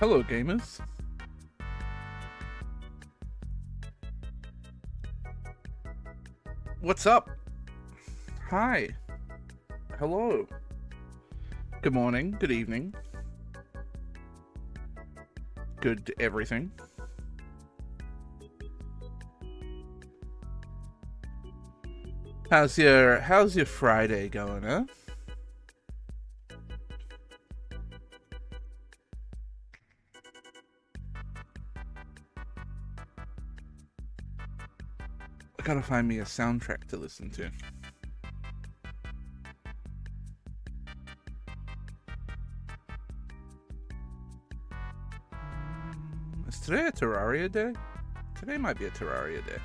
Hello, gamers. What's up? Hi. Hello. Good morning. Good evening. Good everything. How's your Friday going, huh? I gotta find me a soundtrack to listen to. Is today a Terraria day? Today might be a Terraria day.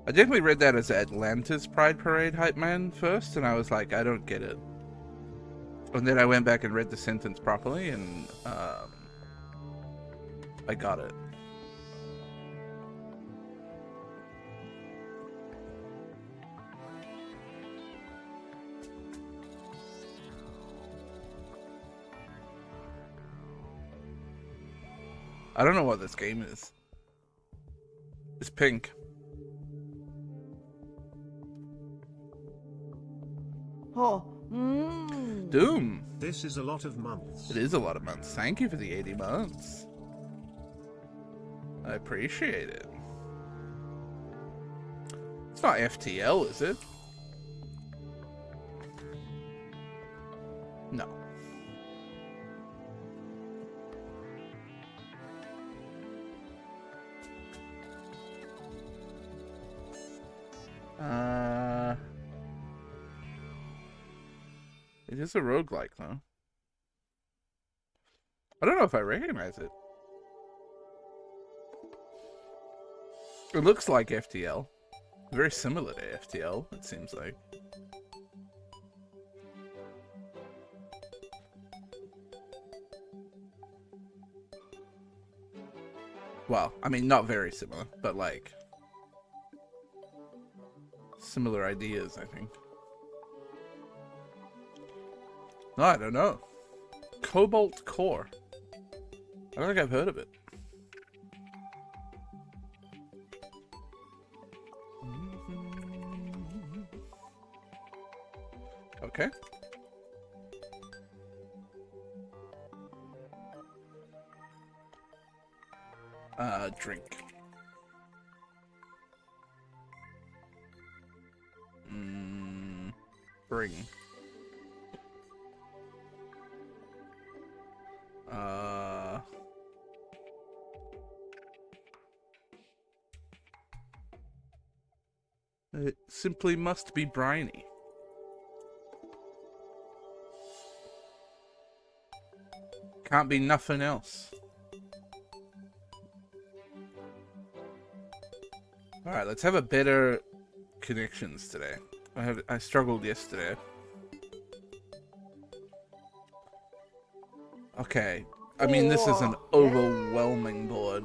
I definitely read that as Atlantis Pride Parade hype man first, and I was like, I don't get it. And then I went back and read the sentence properly, and I got it. I don't know what this game is. It's pink. Oh. Doom. This is a lot of months. It is a lot of months. Thank you for the 80 months. I appreciate it. It's not FTL, is it? No. It is a roguelike, though. I don't know if I recognize it. It looks like FTL. Very similar to FTL, it seems like. Well, I mean, not very similar, but like... similar ideas, I think. No, I don't know. Cobalt Core. I don't think I've heard of it. Okay. Drink. Bring. It simply must be briny. Can't be nothing else. Alright, let's have a better connections today. I struggled yesterday. Okay. I mean, this is an overwhelming board.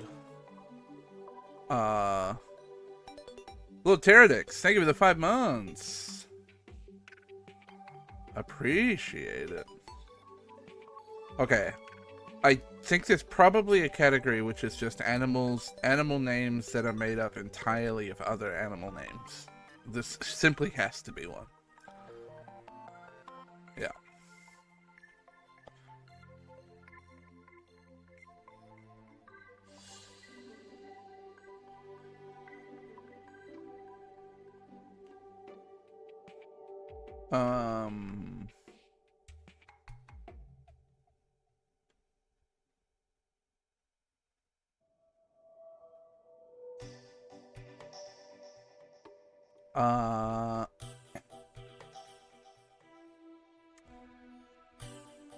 Little Pterodix, thank you for the 5 months. Appreciate it. Okay. I think there's probably a category which is just animal names that are made up entirely of other animal names. This simply has to be one. Yeah.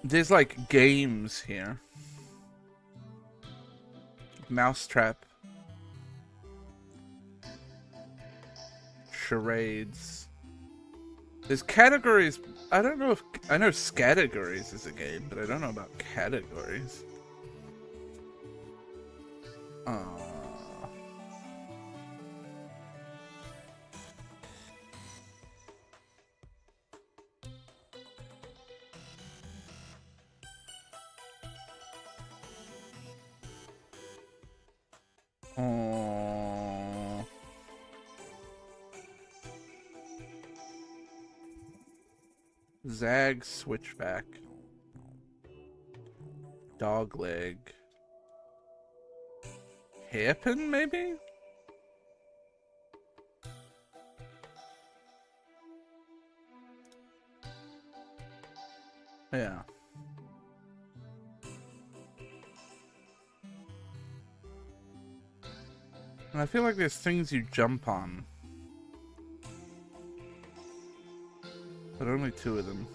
There's like games here. Mousetrap. Charades. There's categories. I don't know if... I know Scategories is a game, but I don't know about categories. Oh. Zag switchback. Dogleg. Hairpin, maybe? Yeah. And I feel like there's things you jump on. But only 2 of them.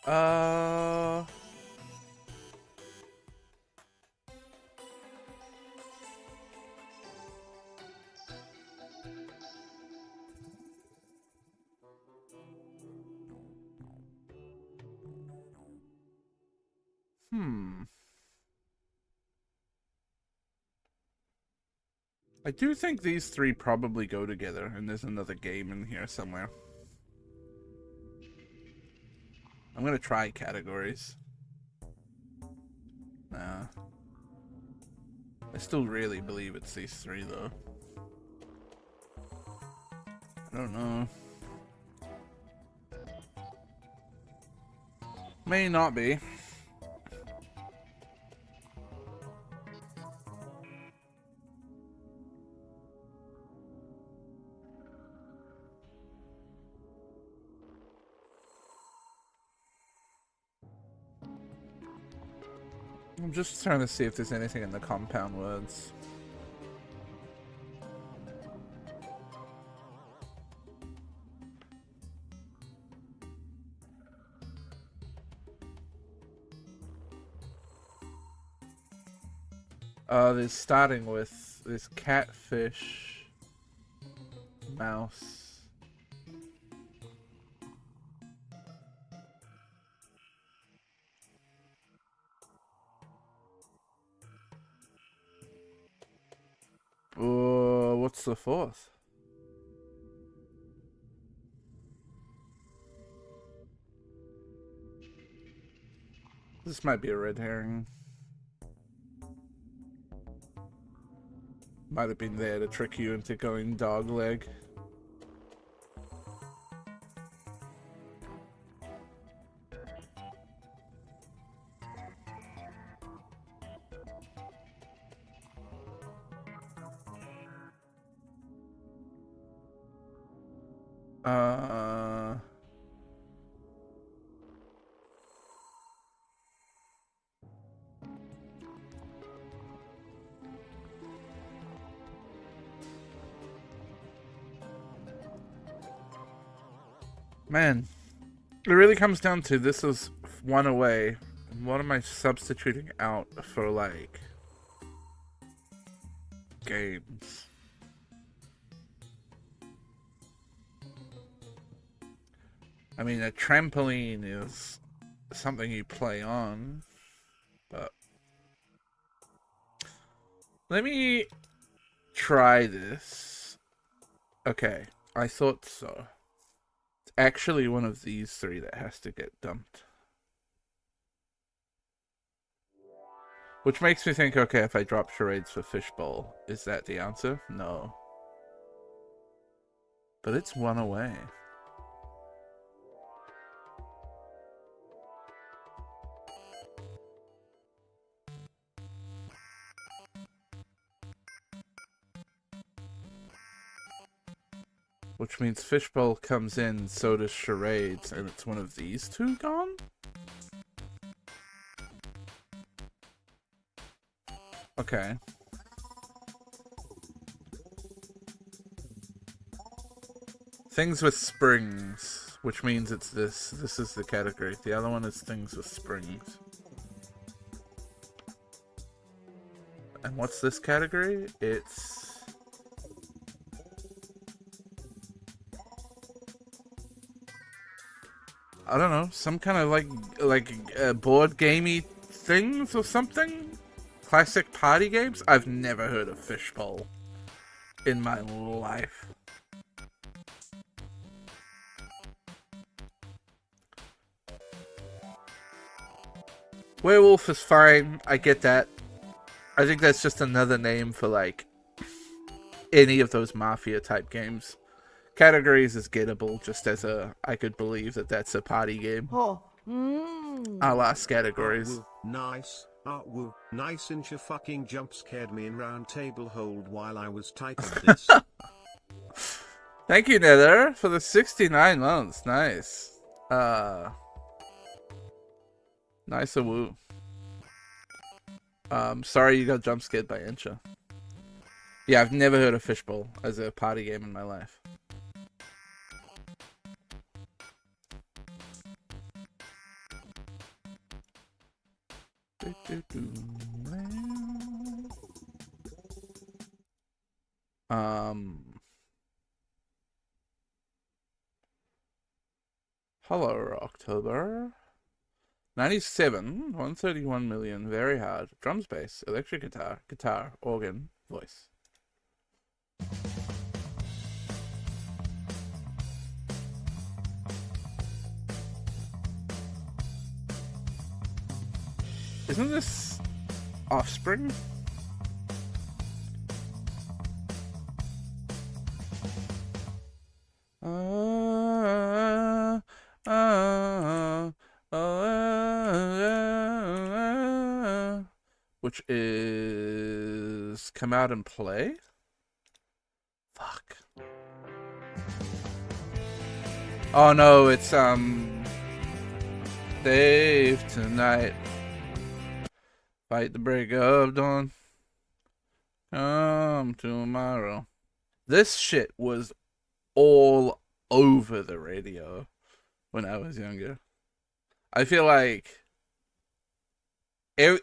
Uh... I do think these 3 probably go together, and there's another game in here somewhere. I'm gonna try categories. Nah. I still really believe it's these 3, though. I don't know. May not be. I'm just trying to see if there's anything in the compound words. There's starting with this catfish, mouse. What's the 4th? This might be a red herring. Might have been there to trick you into going dog leg. Man, it really comes down to this is 1 away. What am I substituting out for, like, games? I mean, a trampoline is something you play on, but let me try this. Okay, I thought so. It's actually one of these 3 that has to get dumped. Which makes me think, okay, if I drop charades for fishbowl, is that the answer? No. But it's 1 away. Which means fishbowl comes in, so does charades, and it's one of these 2 gone? Okay. Things with springs, which means it's this. This is the category. The other one is things with springs. And what's this category? It's... I don't know, some kind of like board gamey things or something? Classic party games? I've never heard of Fishbowl in my life. Werewolf is fine. I get that. I think that's just another name for, like, any of those mafia type games. Categories is gettable, just as I could believe that that's a party game. Oh. A la categories. Nice. Nice inch of fucking jump scared me in round table hold while I was typing this. Thank you, Nether, for the 69 months. Nice. Nice a woo. Sorry you got jump scared by Incha. Yeah, I've never heard of Fishbowl as a party game in my life. Hello, October. 97, 131 million, very hard. Drums, bass, electric guitar, organ, voice. Isn't this Offspring? Which is Come Out and Play? Fuck. Oh no, it's Dave tonight. Fight the break of dawn. Come tomorrow. This shit was all over the radio when I was younger. I feel like it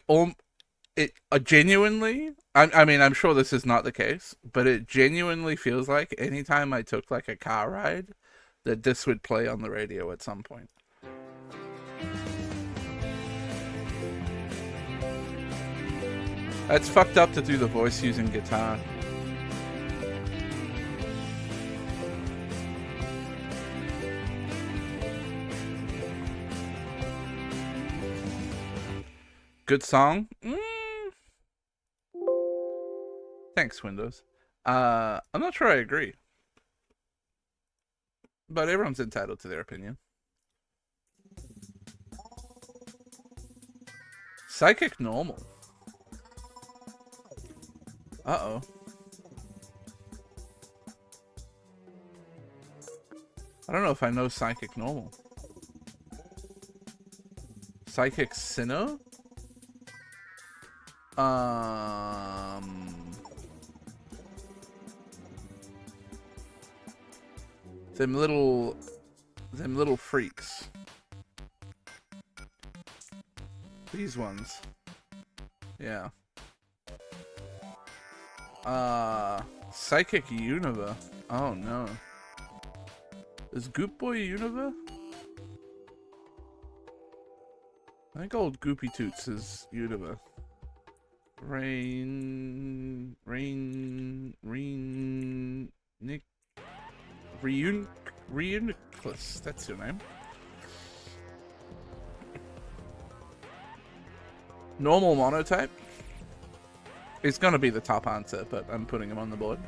genuinely, I mean, I'm sure this is not the case, but it genuinely feels like anytime I took like a car ride, that this would play on the radio at some point. That's fucked up to do the voice using guitar. Good song? Thanks, Windows. I'm not sure I agree. But everyone's entitled to their opinion. Psychic Normal. Uh-oh. I don't know if I know Psychic Normal. Psychic Sinnoh? Them little freaks. These ones. Yeah. Psychic Unova. Oh no. Is Goop Boy Unova? I think old Goopy Toots is Unova. Reuniclus, that's your name. Normal monotype is gonna be the top answer, but I'm putting him on the board.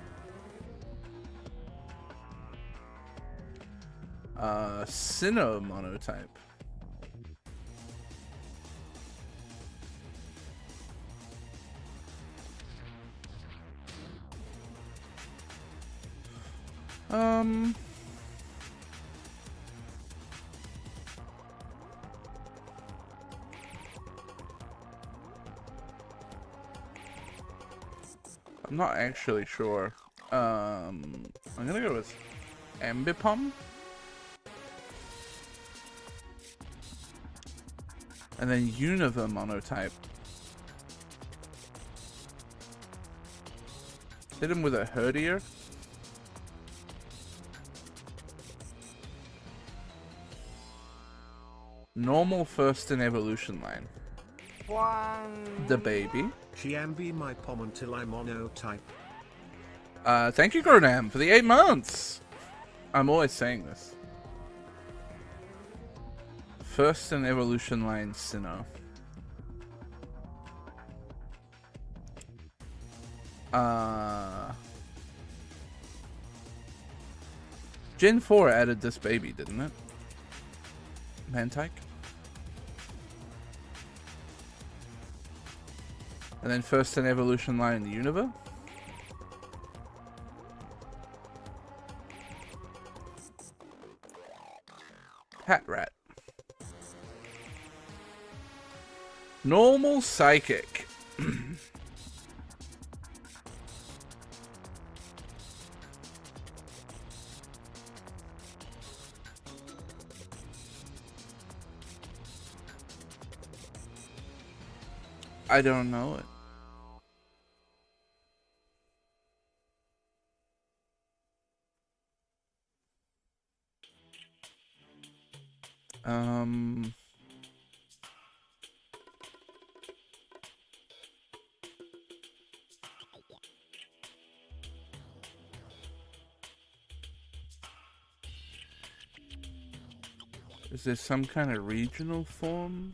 Sinnoh monotype. I'm not actually sure. I'm gonna go with Ambipom. And then Unova monotype. Hit him with a Herdier. Normal first in evolution line. The baby. Chiambi my pom until I monotype. Thank you, Gronam, for the 8 months. I'm always saying this. First in evolution line, Sinnoh. Gen 4 added this baby, didn't it? Mantike. And then first in evolution line, Unova. Hat rat. Normal psychic. I don't know it. Is there some kind of regional form?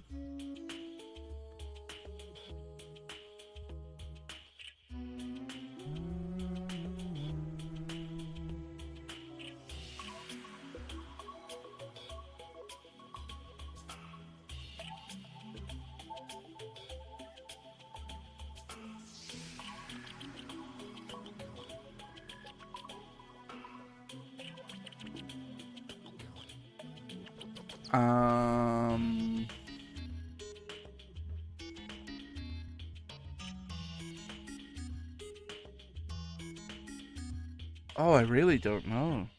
Oh, I really don't know.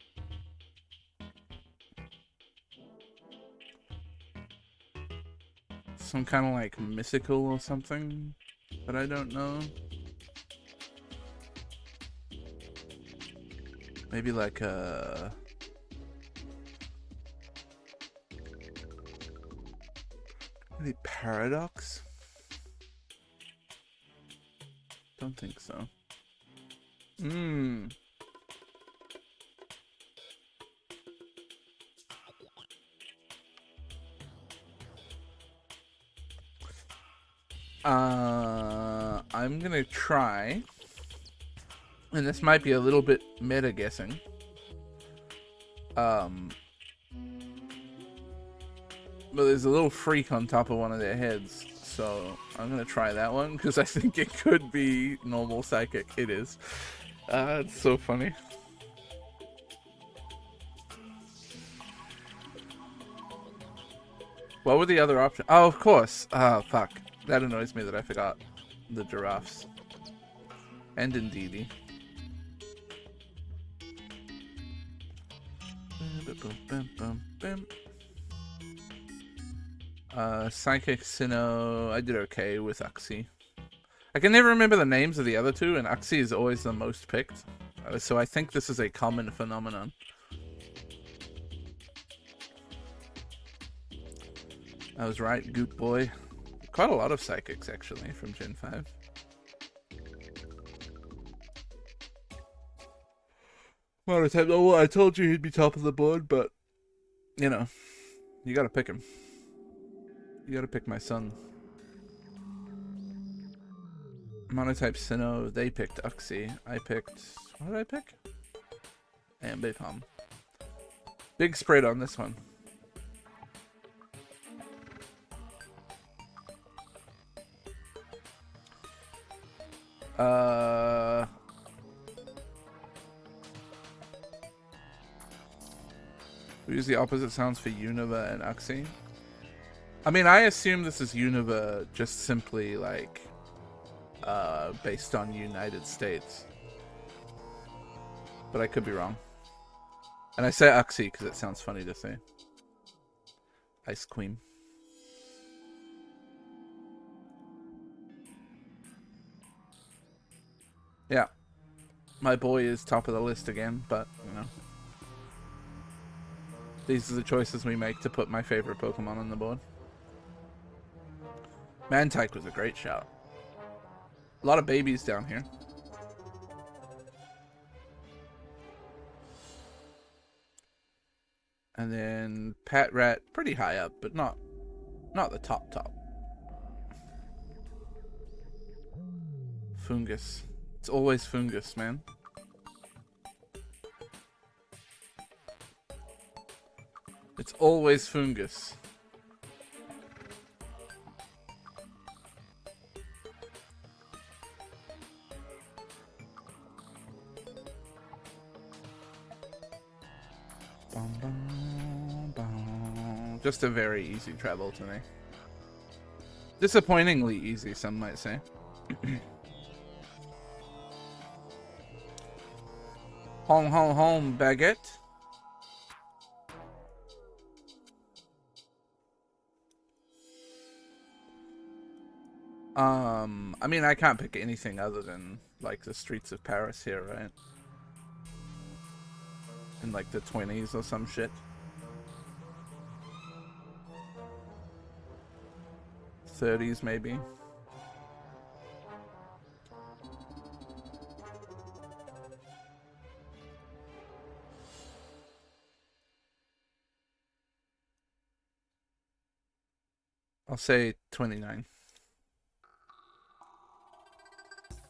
Some kind of like mystical or something, but I don't know. Maybe like a... maybe paradox? Don't think so. I'm gonna try, and this might be a little bit meta guessing. But there's a little freak on top of one of their heads, so I'm gonna try that one because I think it could be normal psychic. It is. It's so funny. What were the other options? Oh, of course. Fuck. That annoys me that I forgot the giraffes. And indeedy. Psychic Sinnoh. I did okay with Uxie. I can never remember the names of the other two, and Uxie is always the most picked. So I think this is a common phenomenon. I was right, Goop Boy. Quite a lot of psychics, actually, from Gen 5. Well, I told you he'd be top of the board, but, you know, you gotta pick him. You gotta pick my son. Monotype Sinnoh, they picked Uxie. I picked... what did I pick? Ambipom. Big spread on this one. We use the opposite sounds for Unova and Uxie. I mean, I assume this is Unova just simply like based on United States, but I could be wrong. And I say Uxie because it sounds funny to say. Ice Queen. Yeah, my boy is top of the list again, but, you know. These are the choices we make to put my favorite Pokemon on the board. Mantike was a great shout. A lot of babies down here. And then Pat Rat, pretty high up, but not the top. Fungus. It's always fungus, man. It's always fungus. Just a very easy travel to me. Disappointingly easy, some might say. Home, baguette. I mean, I can't pick anything other than, like, the streets of Paris here, right? In, like, the 20s or some shit. 30s, maybe. I'll say 29.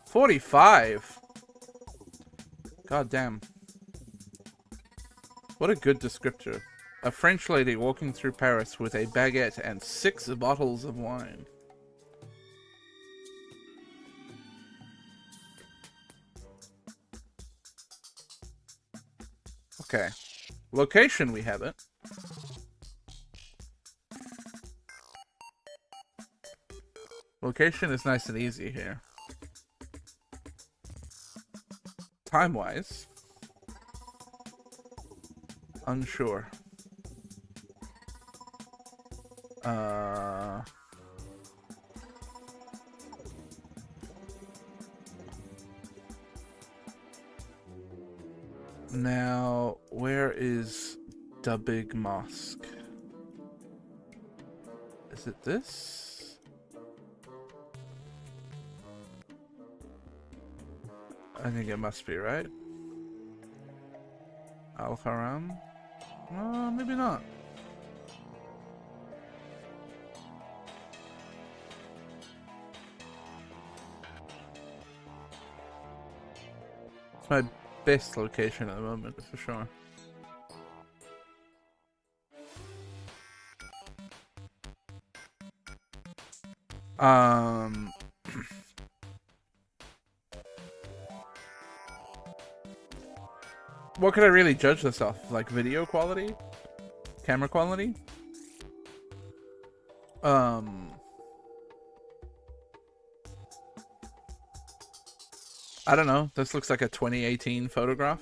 45? God damn. What a good descriptor. A French lady walking through Paris with a baguette and 6 bottles of wine. Okay. Location, we have it. Location is nice and easy here. Time-wise, unsure. Now, where is the big mosque? Is it this? I think it must be, right? Al-Haram? Maybe not. It's my best location at the moment, for sure. What could I really judge this off? Like video quality? Camera quality? I don't know. This looks like a 2018 photograph.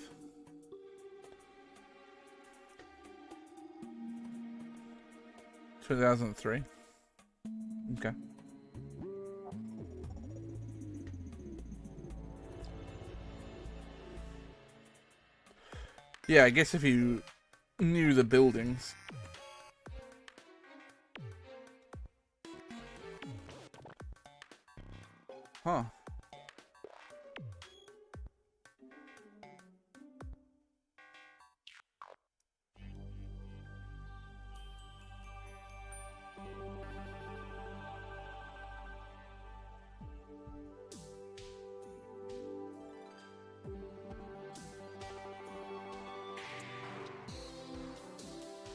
(2003). Okay. Yeah, I guess if you knew the buildings. Huh.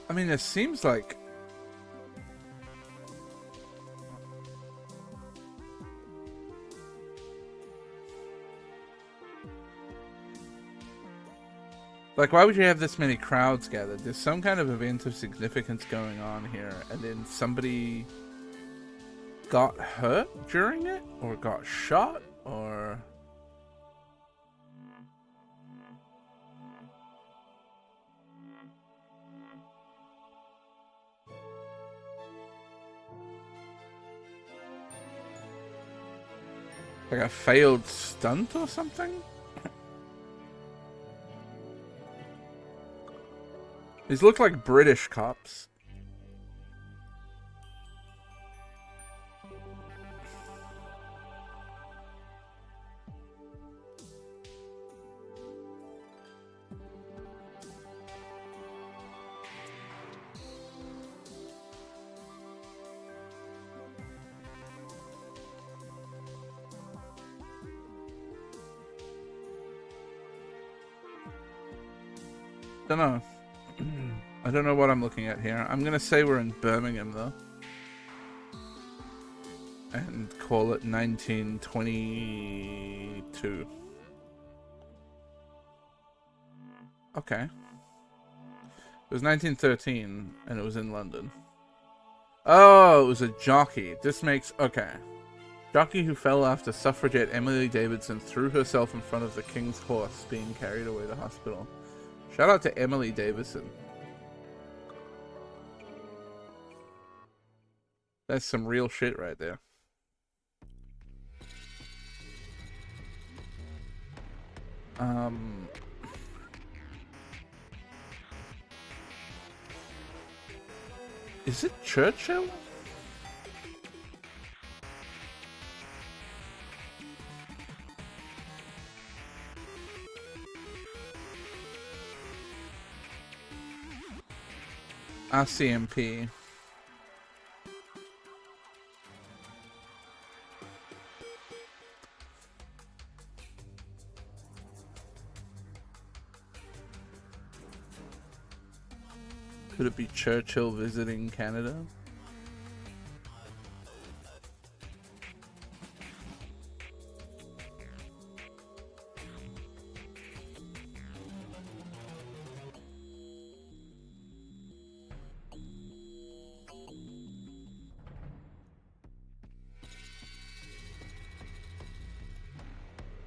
I mean, it seems like... Like, why would you have this many crowds gathered? There's some kind of event of significance going on here, and then somebody got hurt during it? Or got shot? Or... like a failed stunt or something? These look like British cops. Don't know. I don't know what I'm looking at here. I'm gonna say we're in Birmingham though, and call it 1922. Okay. It was 1913, and it was in London. Oh, it was a jockey. This makes... Okay. Jockey who fell after suffragette Emily Davidson threw herself in front of the king's horse being carried away to hospital. Shout out to Emily Davidson. That's some real shit right there. Is it Churchill? RCMP. Could it be Churchill visiting Canada?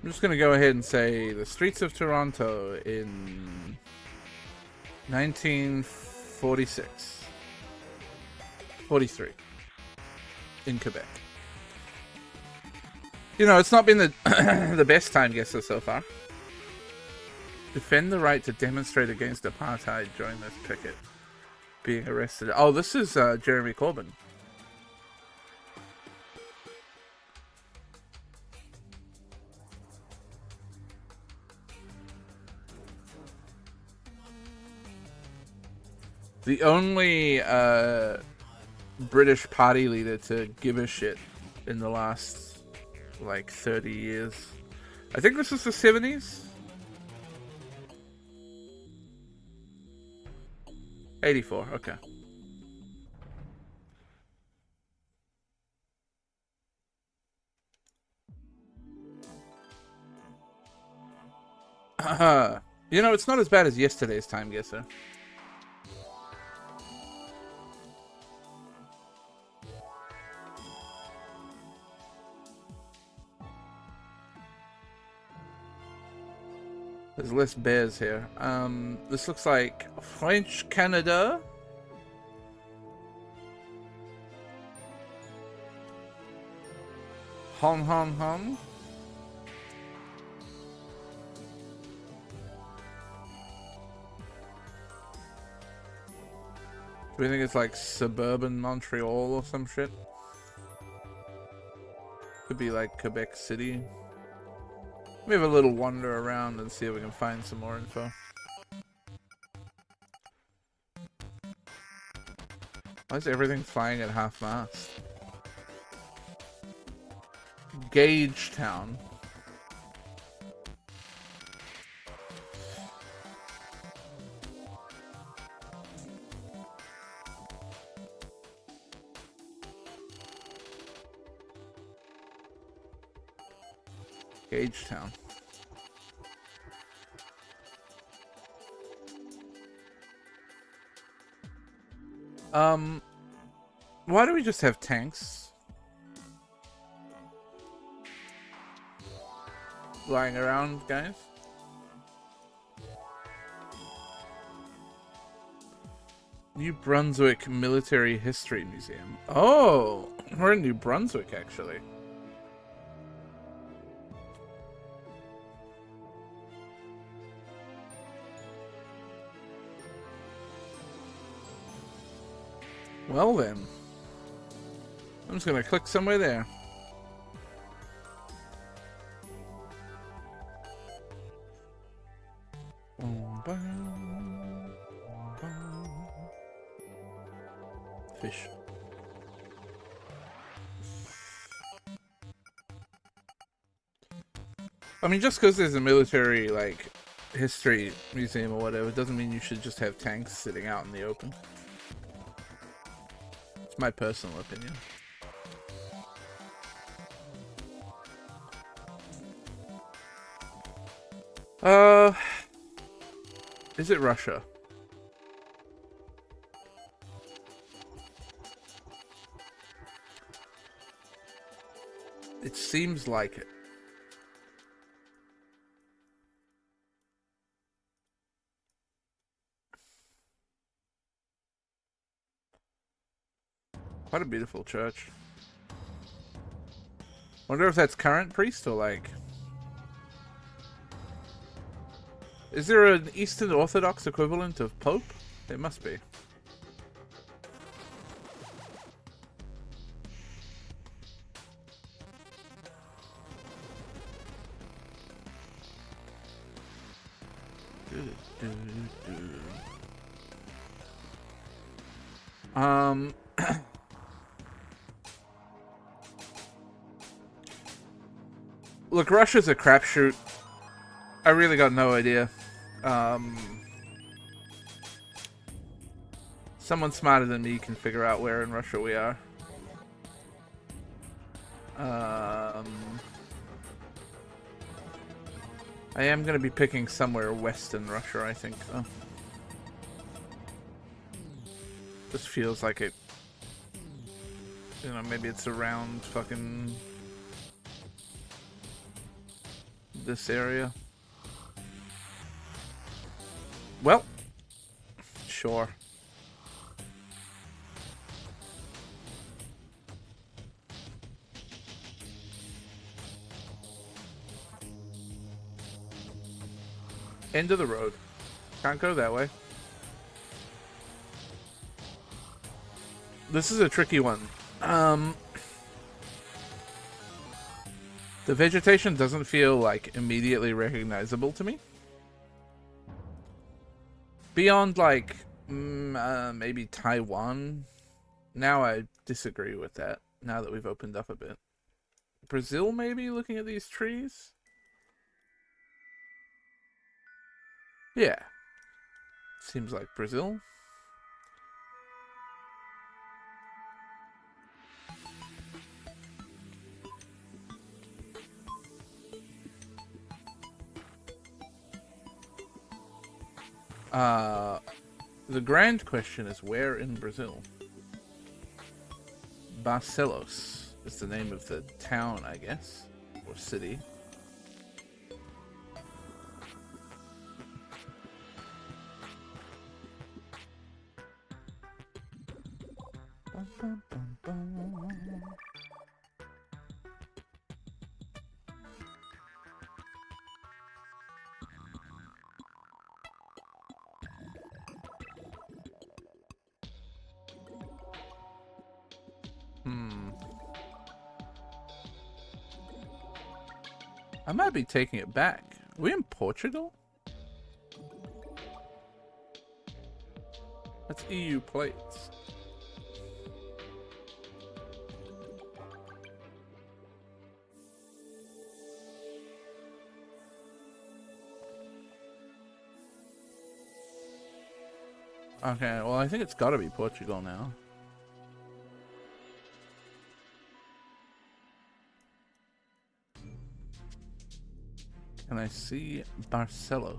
I'm just going to go ahead and say the streets of Toronto in 1946. 43. In Quebec. You know, it's not been the the best time guesser so far. Defend the right to demonstrate against apartheid during this picket. Being arrested. Oh, this is Jeremy Corbyn. The only British party leader to give a shit in the last, like, 30 years. I think this is the 70s? 84, okay. You know, it's not as bad as yesterday's time guesser. There's less bears here. This looks like French Canada. Hong Hong Hong. Do we think it's like suburban Montreal or some shit? Could be like Quebec City. We have a little wander around and see if we can find some more info. Why is everything flying at half mast? Gagetown. Gagetown. Why do we just have tanks lying around, guys? New Brunswick Military History Museum. Oh, we're in New Brunswick, actually. Well then. I'm just gonna click somewhere there. Fish. I mean, just because there's a military, like, history museum or whatever, doesn't mean you should just have tanks sitting out in the open. It's my personal opinion. Is it Russia? It seems like it. Quite a beautiful church. Wonder if that's current priest or like... Is there an Eastern Orthodox equivalent of Pope? It must be. Look, Russia's a crapshoot. I really got no idea. Someone smarter than me can figure out where in Russia we are. I am going to be picking somewhere western Russia, I think, though. This feels like it... You know, maybe it's around fucking... this area. Well, sure. End of the road. Can't go that way. This is a tricky one. The vegetation doesn't feel like immediately recognizable to me. Beyond like maybe Taiwan. Now I disagree with that. Now that we've opened up a bit. Brazil maybe, looking at these trees? Yeah. Seems like Brazil. The grand question is where in Brazil? Barcelos is the name of the town, I guess, or city. Bum, bum, bum, bum. I might be taking it back. Are we in Portugal? That's EU plates. Okay, well I think it's gotta be Portugal now. And I see Barcelos.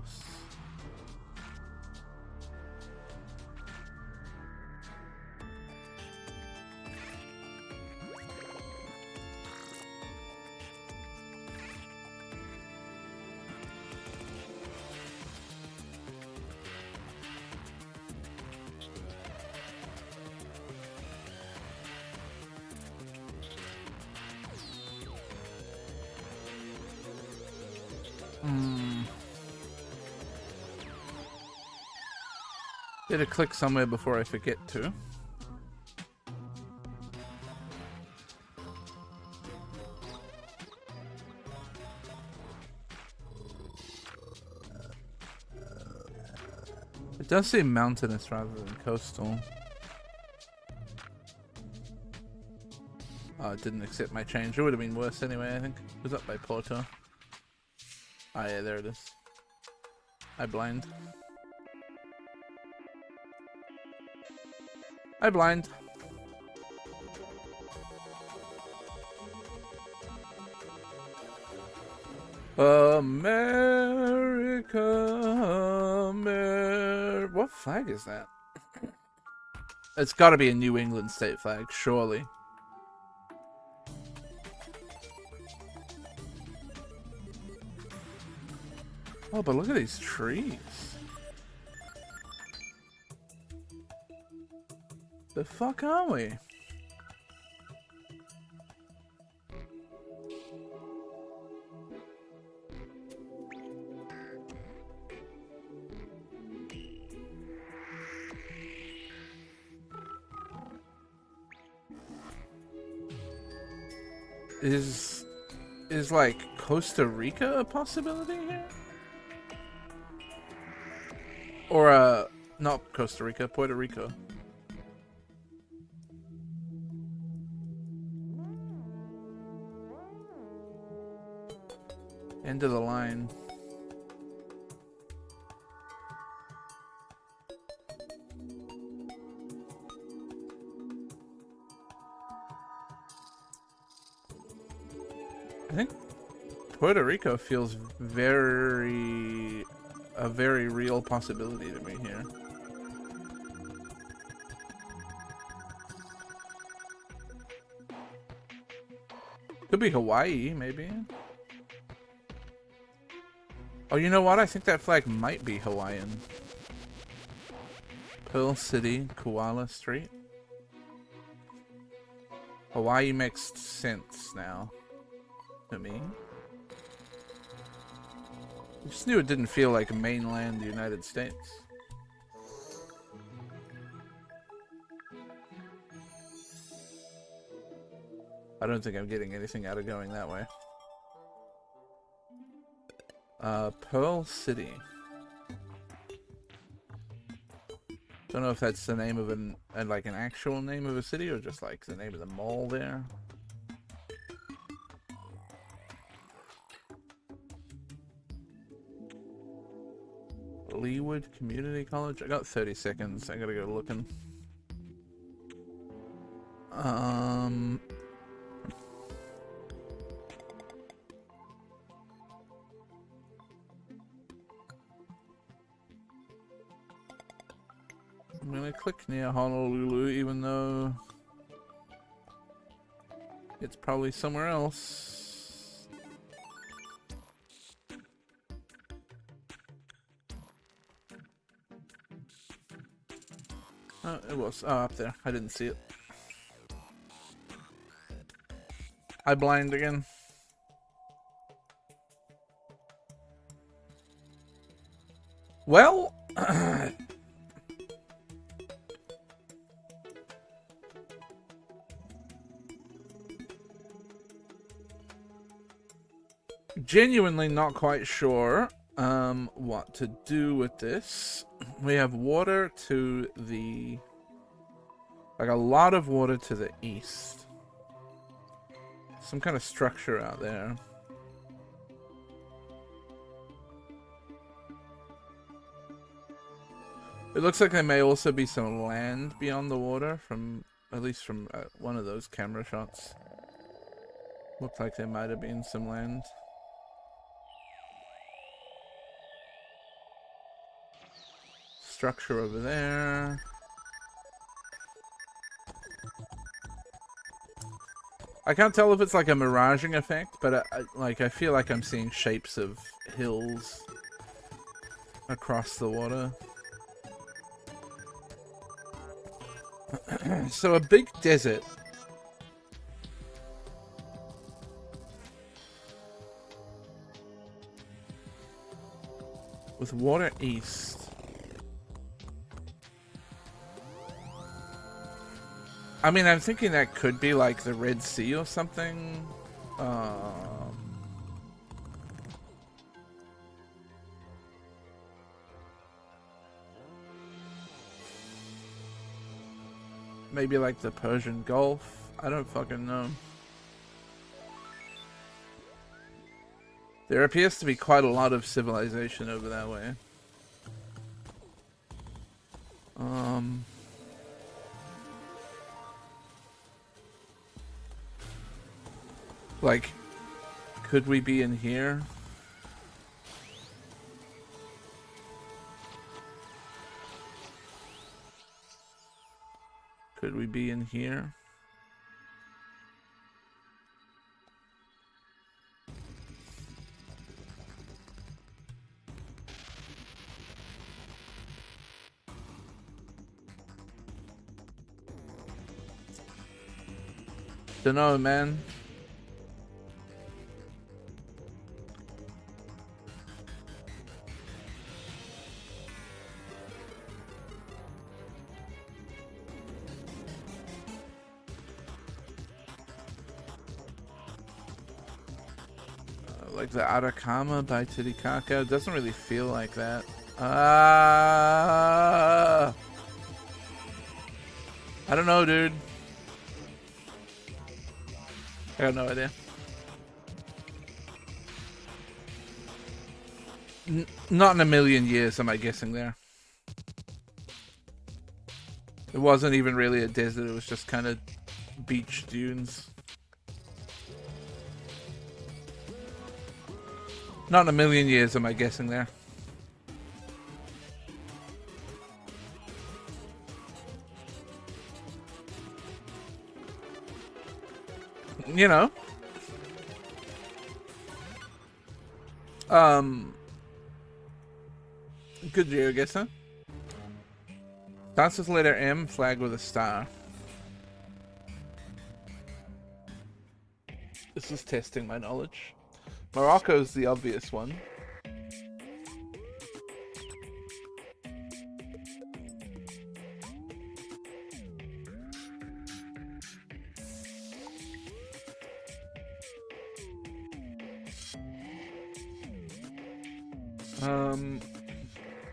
Better click somewhere before I forget to. It does seem mountainous rather than coastal. Oh, it didn't accept my change. It would have been worse anyway, I think. It was up by Porto. Oh yeah, there it is. I blind. I blind. America, what flag is that? It's got to be a New England state flag, surely. Oh, but look at these trees. The fuck are we? Is like Costa Rica a possibility here? Or not Costa Rica, Puerto Rico. End of the line. I think Puerto Rico feels a very real possibility to me here. Could be Hawaii, maybe. Oh, you know what? I think that flag might be Hawaiian. Pearl City, Koala Street. Hawaii makes sense now. To me. I just knew it didn't feel like mainland United States. I don't think I'm getting anything out of going that way. Pearl City. Don't know if that's the name of an actual name of a city or just like the name of the mall there. Leewood Community College. I got 30 seconds. I gotta go looking. I'm gonna click near Honolulu, even though it's probably somewhere else. Oh, it was. Oh, up there. I didn't see it. I blind again. Well, genuinely not quite sure what to do with this. We have water to the, like a lot of water to the east. Some kind of structure out there. It looks like there may also be some land beyond the water, from at least from one of those camera shots. Looked like there might have been some land. Structure over there. I can't tell if it's like a miraging effect, but I feel like I'm seeing shapes of hills across the water. So a big desert. With water east. I mean, I'm thinking that could be like the Red Sea or something. Maybe like the Persian Gulf. I don't fucking know. There appears to be quite a lot of civilization over that way. Like, could we be in here? Could we be in here? Dunno, man. Like the Atacama by Titicaca. It doesn't really feel like that. I don't know, dude. I got no idea. Not in a million years am I guessing there. It wasn't even really a desert, it was just kind of beach dunes. Not in a million years am I guessing there. You know. Good year, guess, huh? Starts with letter M, flag with a star. This is testing my knowledge. Morocco's the obvious one.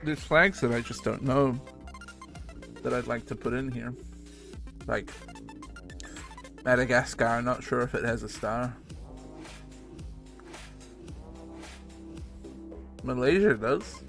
There's flags that I just don't know that I'd like to put in here. Like Madagascar, I'm not sure if it has a star. Malaysia does.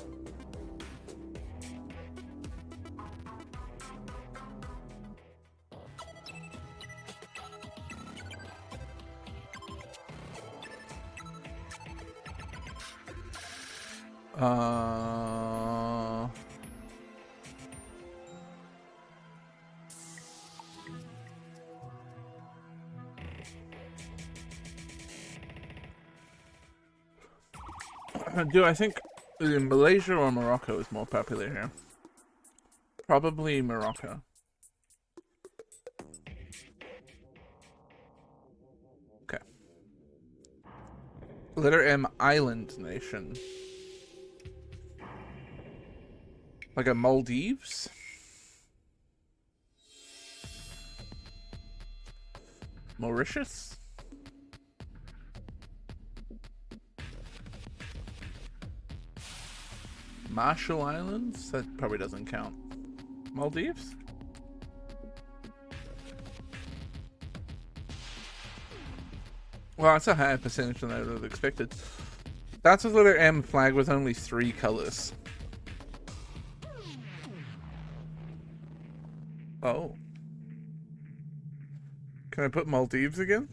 Do I think Malaysia or Morocco is more popular here? Probably Morocco. Okay. Letter M, island nation. Like a Maldives? Mauritius? Marshall Islands? That probably doesn't count. Maldives? Well, that's a higher percentage than I would have expected. That's a letter M flag with only 3 colors. Oh. Can I put Maldives again?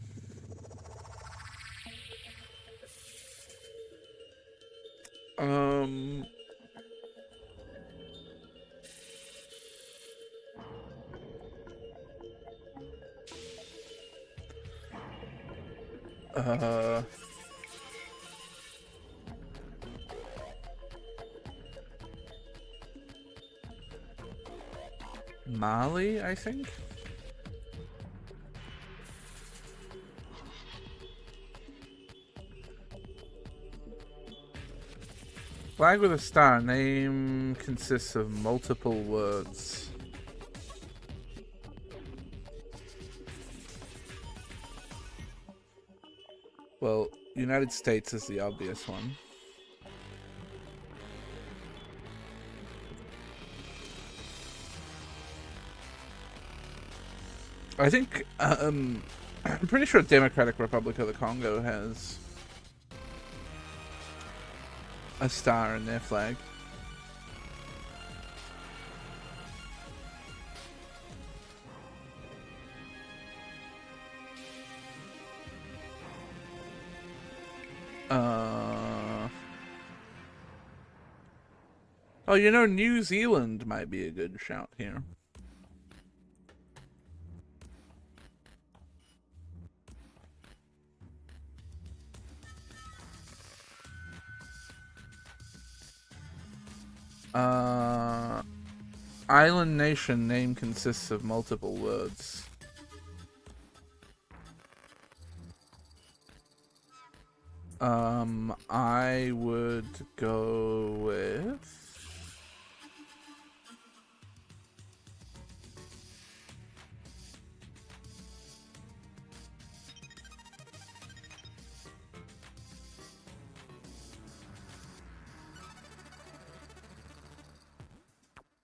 Mali, I think? Flag with a star. Name consists of multiple words. Well, United States is the obvious one. I think I'm pretty sure Democratic Republic of the Congo has a star in their flag. Oh, you know, New Zealand might be a good shout here. Island nation name consists of multiple words. I would go with...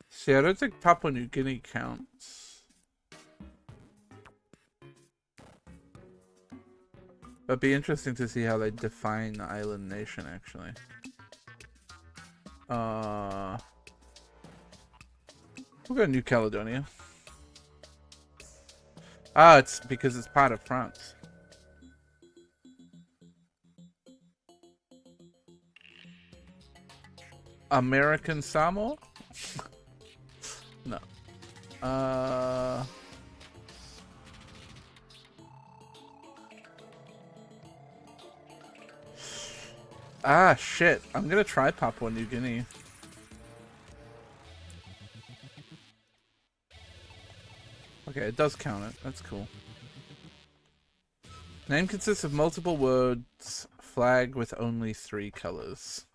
See, I don't think Papua New Guinea counts. But it'd be interesting to see how they define the island nation, actually. We'll go New Caledonia. Ah, it's because it's part of France. American Samoa? No. Ah, shit. I'm gonna try Papua New Guinea. Okay, it does count it. That's cool. Name consists of multiple words. Flag with only 3 colors.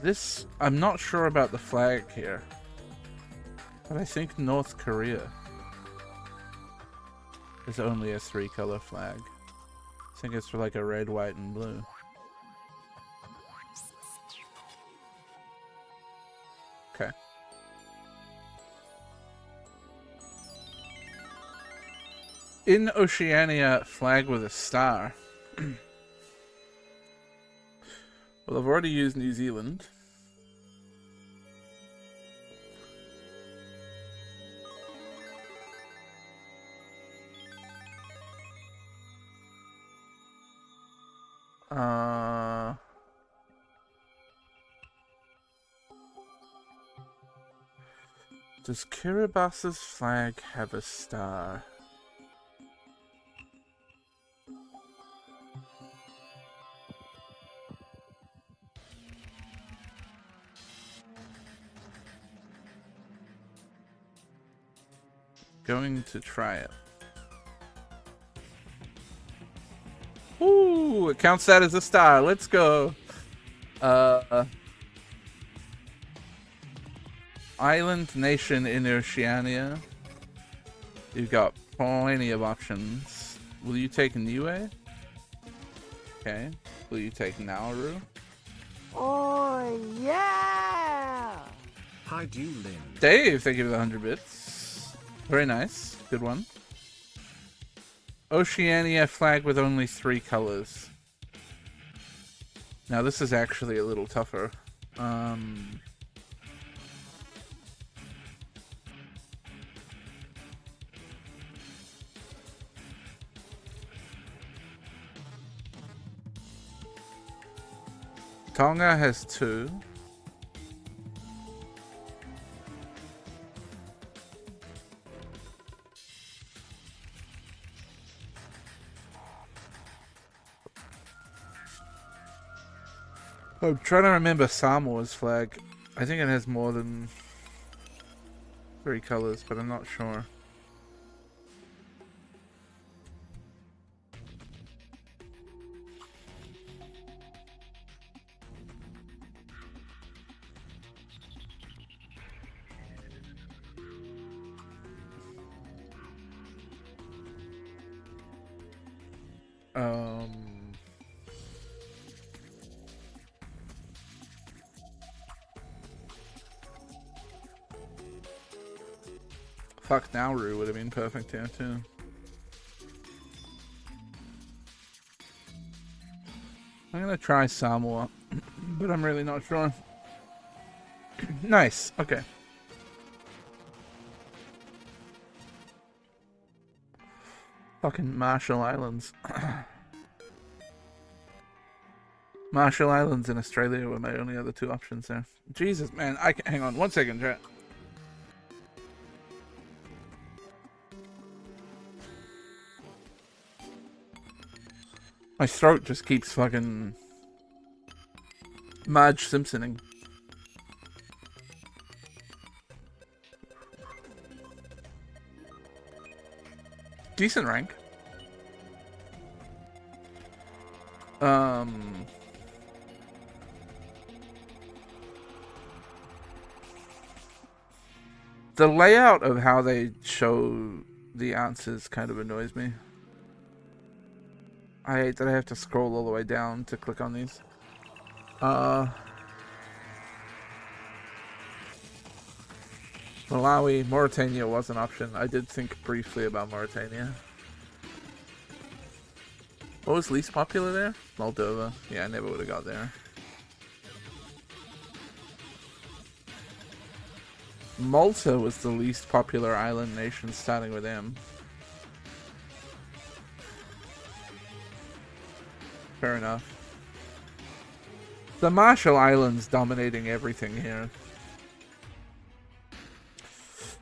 This, I'm not sure about the flag here, but I think North Korea is only a 3-color flag. I think it's for like a red, white, and blue. Okay. In Oceania, flag with a star. Well, I've already used New Zealand. Does Kiribasa's flag have a star? Going to try it. Ooh, it counts that as a star. Let's go. Island nation in Oceania. You've got plenty of options. Will you take Niue? Okay. Will you take Nauru? Oh, yeah! Hi, Dulin. Dave, thank you for the 100 bits. Very nice. Good one. Oceania flag with only 3 colors. Now this is actually a little tougher. Tonga has 2. I'm trying to remember Samoa's flag. I think it has more than... Three colors, but I'm not sure. Fuck, Nauru would have been perfect here too. I'm gonna try Samoa, but I'm really not sure. Nice, okay. Fucking Marshall Islands. Marshall Islands in Australia were my only other two options there. Jesus, man, I can hang on 1 second, chat. My throat just keeps fucking Marge Simpsoning. Decent rank. The layout of how they show the answers kind of annoys me. I hate that I have to scroll all the way down to click on these. Malawi, Mauritania was an option. I did think briefly about Mauritania. What was least popular there? Moldova. Yeah, I never would have got there. Malta was the least popular island nation, starting with M. Fair enough. The Marshall Islands dominating everything here.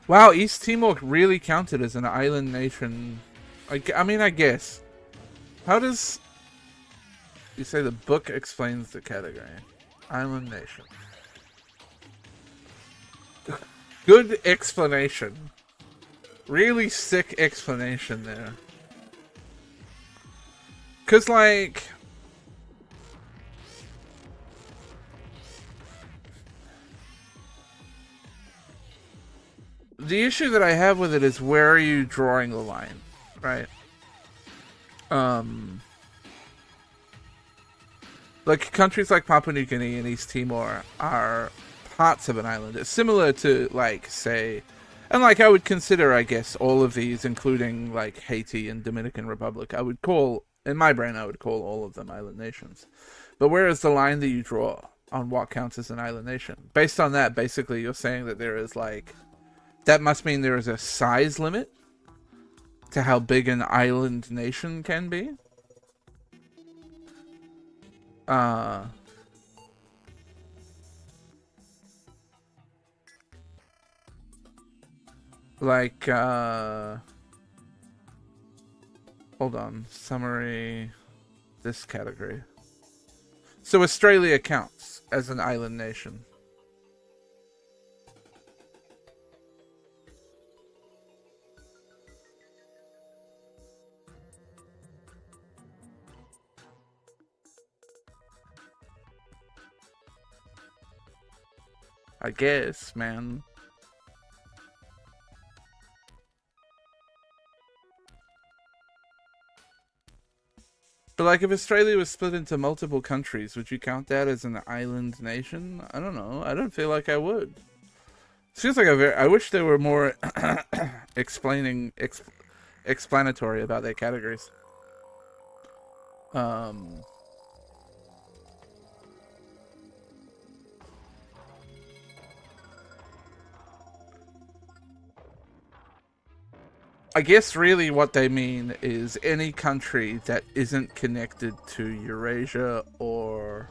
Wow, East Timor really counted as an island nation. I mean, I guess. How does... You say the book explains the category. Island nation. Good explanation. Really sick explanation there. Because, like... The issue that I have with it is where are you drawing the line, right? Like countries like Papua New Guinea and East Timor are parts of an island. It's similar to, like, say, and like I would consider, I guess, all of these, including like Haiti and Dominican Republic, I would call, in my brain, I would call all of them island nations. But where is the line that you draw on what counts as an island nation? Based on that, basically, you're saying that there is like, that must mean there is a size limit to how big an island nation can be. Like, hold on, summary, this category. So Australia counts as an island nation. I guess, man. But like, if Australia was split into multiple countries, would you count that as an island nation? I don't know. I don't feel like I would. It feels like I wish they were more explanatory about their categories. I guess really what they mean is any country that isn't connected to Eurasia or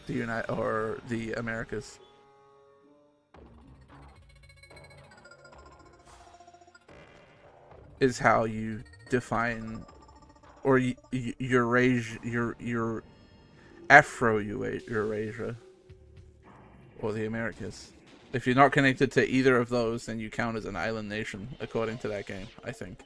the Americas. Is how you define, or Eurasia, Afro-Eurasia, or the Americas. If you're not connected to either of those, then you count as an island nation, according to that game, I think.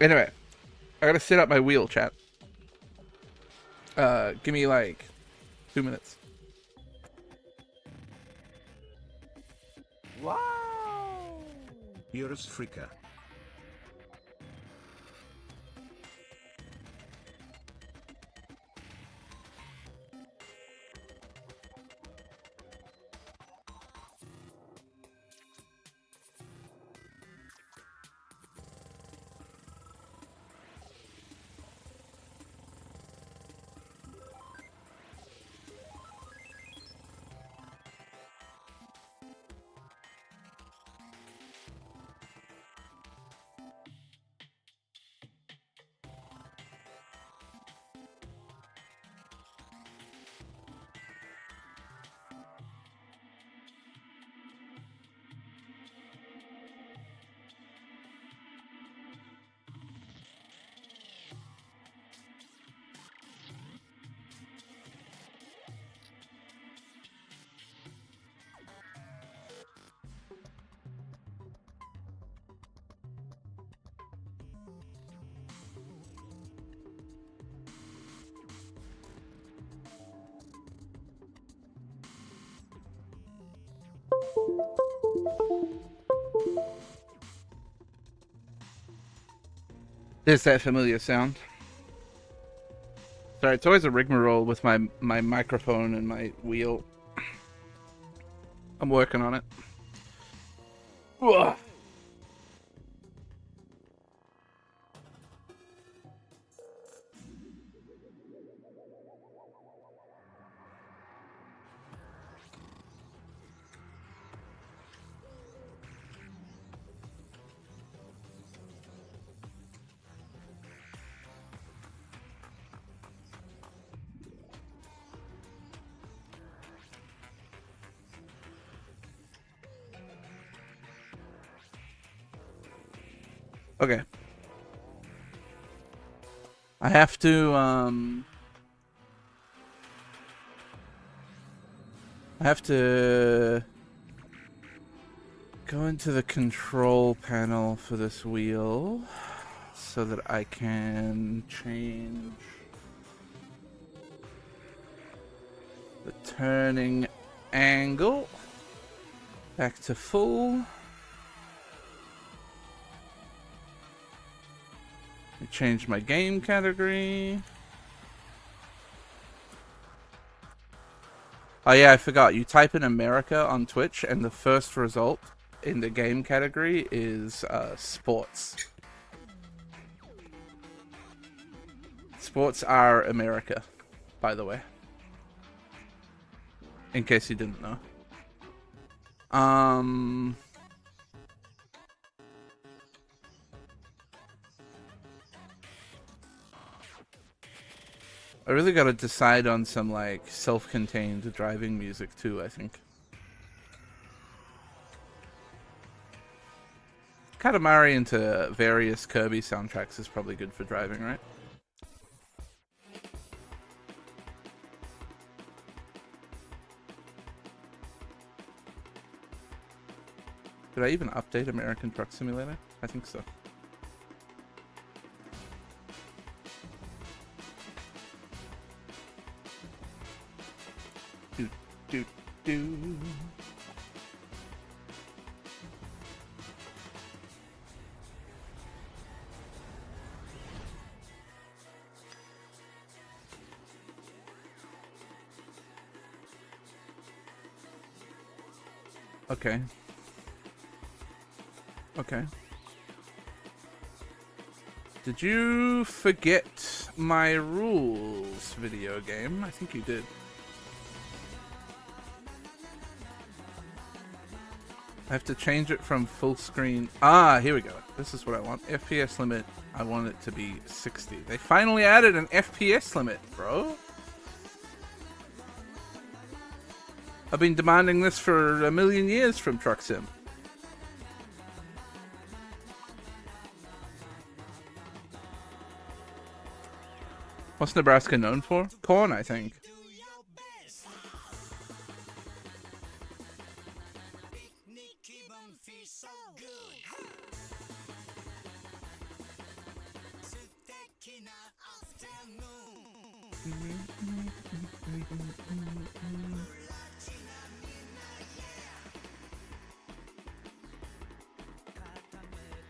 Anyway, I gotta set up my wheel, chat. Give me like 2 minutes. Wow! Eurus Frika. There's that familiar sound. Sorry, it's always a rigmarole with my microphone and my wheel. I'm working on it. Ugh. Okay. I have to go into the control panel for this wheel so that I can change the turning angle back to full. I changed my game category. Oh yeah, I forgot. You type in America on Twitch and the first result in the game category is sports. Sports are America, by the way. In case you didn't know. I really gotta decide on some like self-contained driving music too, I think. Katamari into various Kirby soundtracks is probably good for driving, right? Did I even update American Truck Simulator? I think so. Do. Okay. Okay. Did you forget my rules, video game? I think you did. I have to change it from full screen. Ah, here we go. This is what I want. FPS limit, I want it to be 60. They finally added an FPS limit, bro. I've been demanding this for a million years from Truck Sim. What's Nebraska known for? Corn, I think.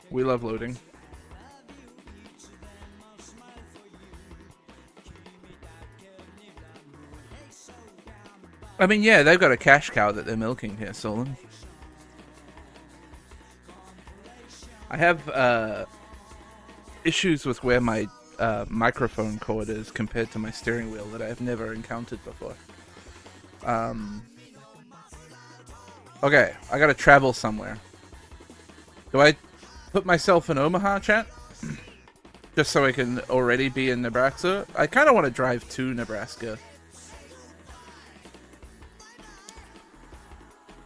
We love loading. I mean, yeah, they've got a cash cow that they're milking here, Solon. I have issues with where my microphone cord is compared to my steering wheel that I've never encountered before. Okay, I gotta travel somewhere. Do I put myself in Omaha, chat? Just so I can already be in Nebraska? I kind of want to drive to Nebraska.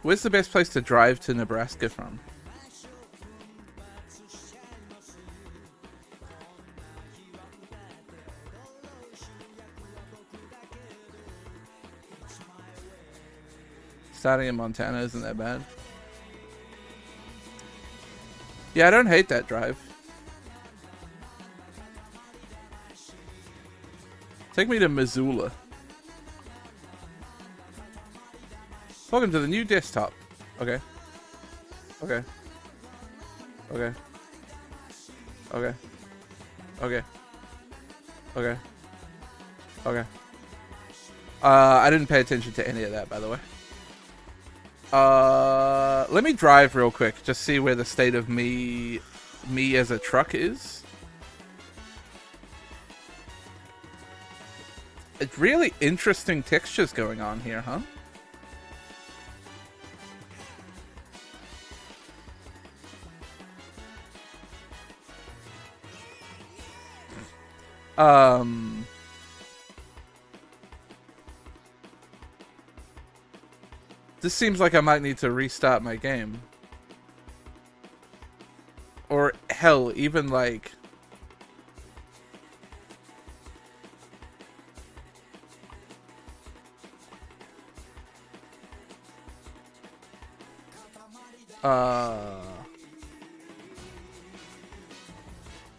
Where's the best place to drive to Nebraska from? Starting in Montana isn't that bad. Yeah, I don't hate that drive. Take me to Missoula. Welcome to the new desktop. Okay. Okay. Okay. Okay. Okay. Okay. Okay. I didn't pay attention to any of that, by the way. Let me drive real quick. Just see where the state of me as a truck is. It's really interesting textures going on here, huh? This seems like I might need to restart my game. Or hell, even like...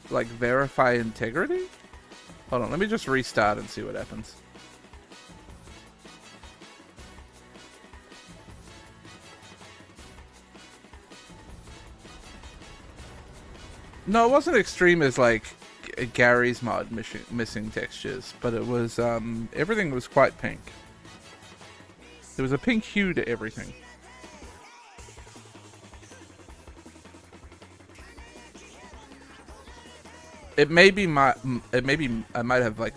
like verify integrity? Hold on, let me just restart and see what happens. No, it wasn't extreme as like Gary's mod missing textures, but it was everything was quite pink. There was a pink hue to everything. It may be I might have like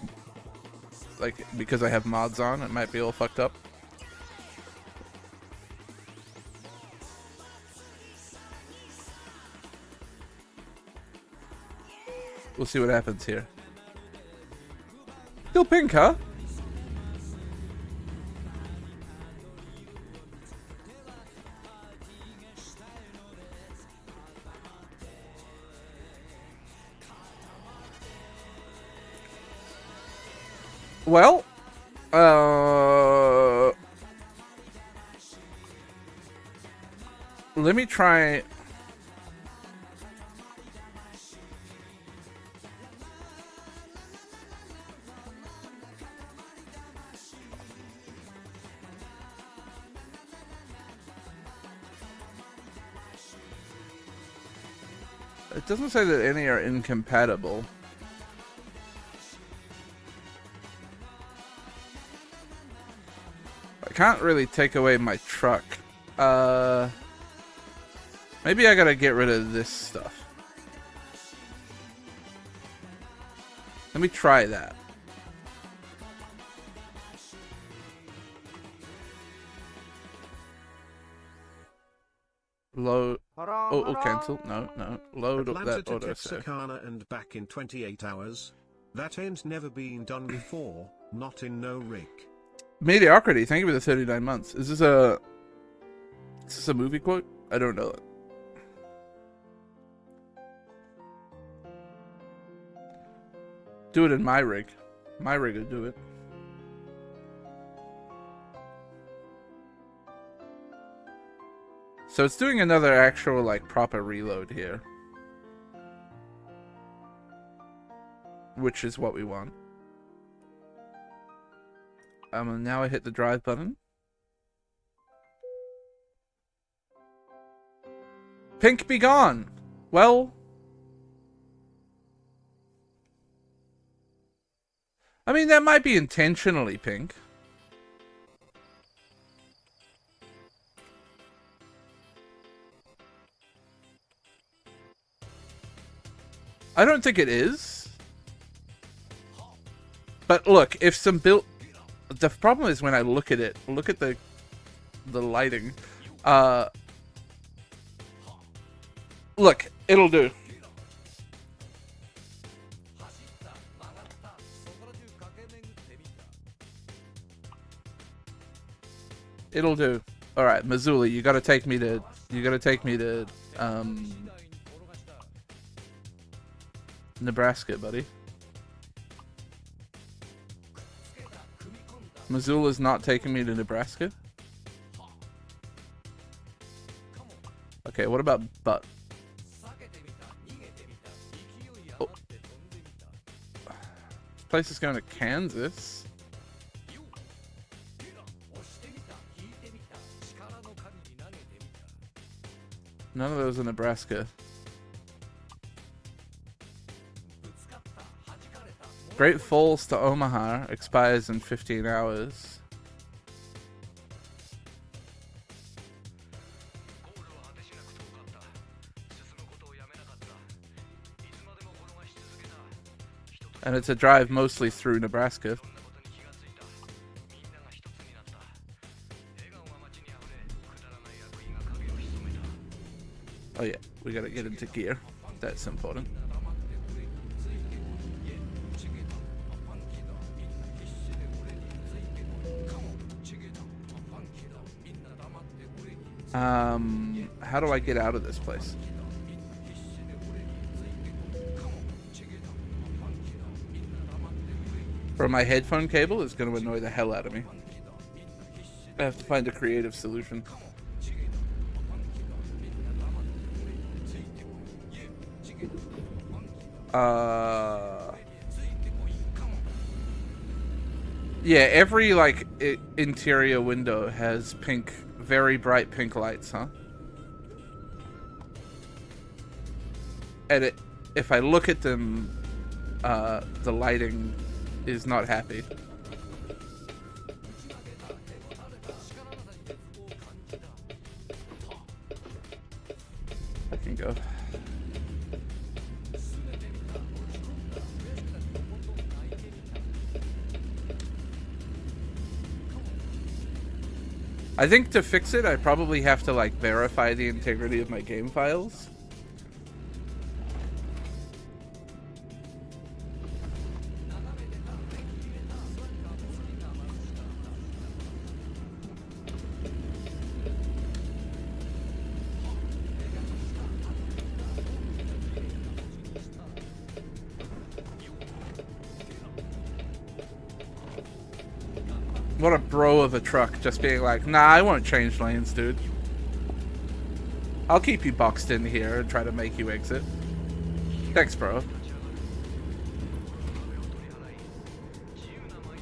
because I have mods on, it might be all fucked up. We'll see what happens here. Still pink, huh? Well, let me try. It doesn't say that any are incompatible. I can't really take away my truck. Maybe I gotta get rid of this stuff. Let me try that. Load. Oh, cancel. No. Load up Atlanta that to auto Texarkana and back in 28 hours. That ain't never been done before, not in no rig. Mediocrity, thank you for the 39 months. Is this a movie quote? I don't know it. Do it in my rig. My rig would do it. So it's doing another actual, like, proper reload here. Which is what we want. And now I hit the drive button. Pink be gone! Well... I mean, that might be intentionally pink. I don't think it is. But look, if some build... The problem is when I look at it, look at the lighting. Look, it'll do. It'll do. All right, Missoula, you gotta take me to. Nebraska, buddy. Missoula's not taking me to Nebraska. Okay, what about butt? Oh. This place is going to Kansas. None of those in Nebraska. Great Falls to Omaha expires in 15 hours. And it's a drive mostly through Nebraska. Oh yeah, we gotta get into gear. That's important. How do I get out of this place? Bro, my headphone cable is going to annoy the hell out of me. I have to find a creative solution. Yeah, every, like, interior window has pink, very bright pink lights, huh? And if I look at them, the lighting is not happy. I can go. I think to fix it, I probably have to, like, verify the integrity of my game files. What a bro of a truck, just being like, nah, I won't change lanes, dude. I'll keep you boxed in here and try to make you exit. Thanks, bro.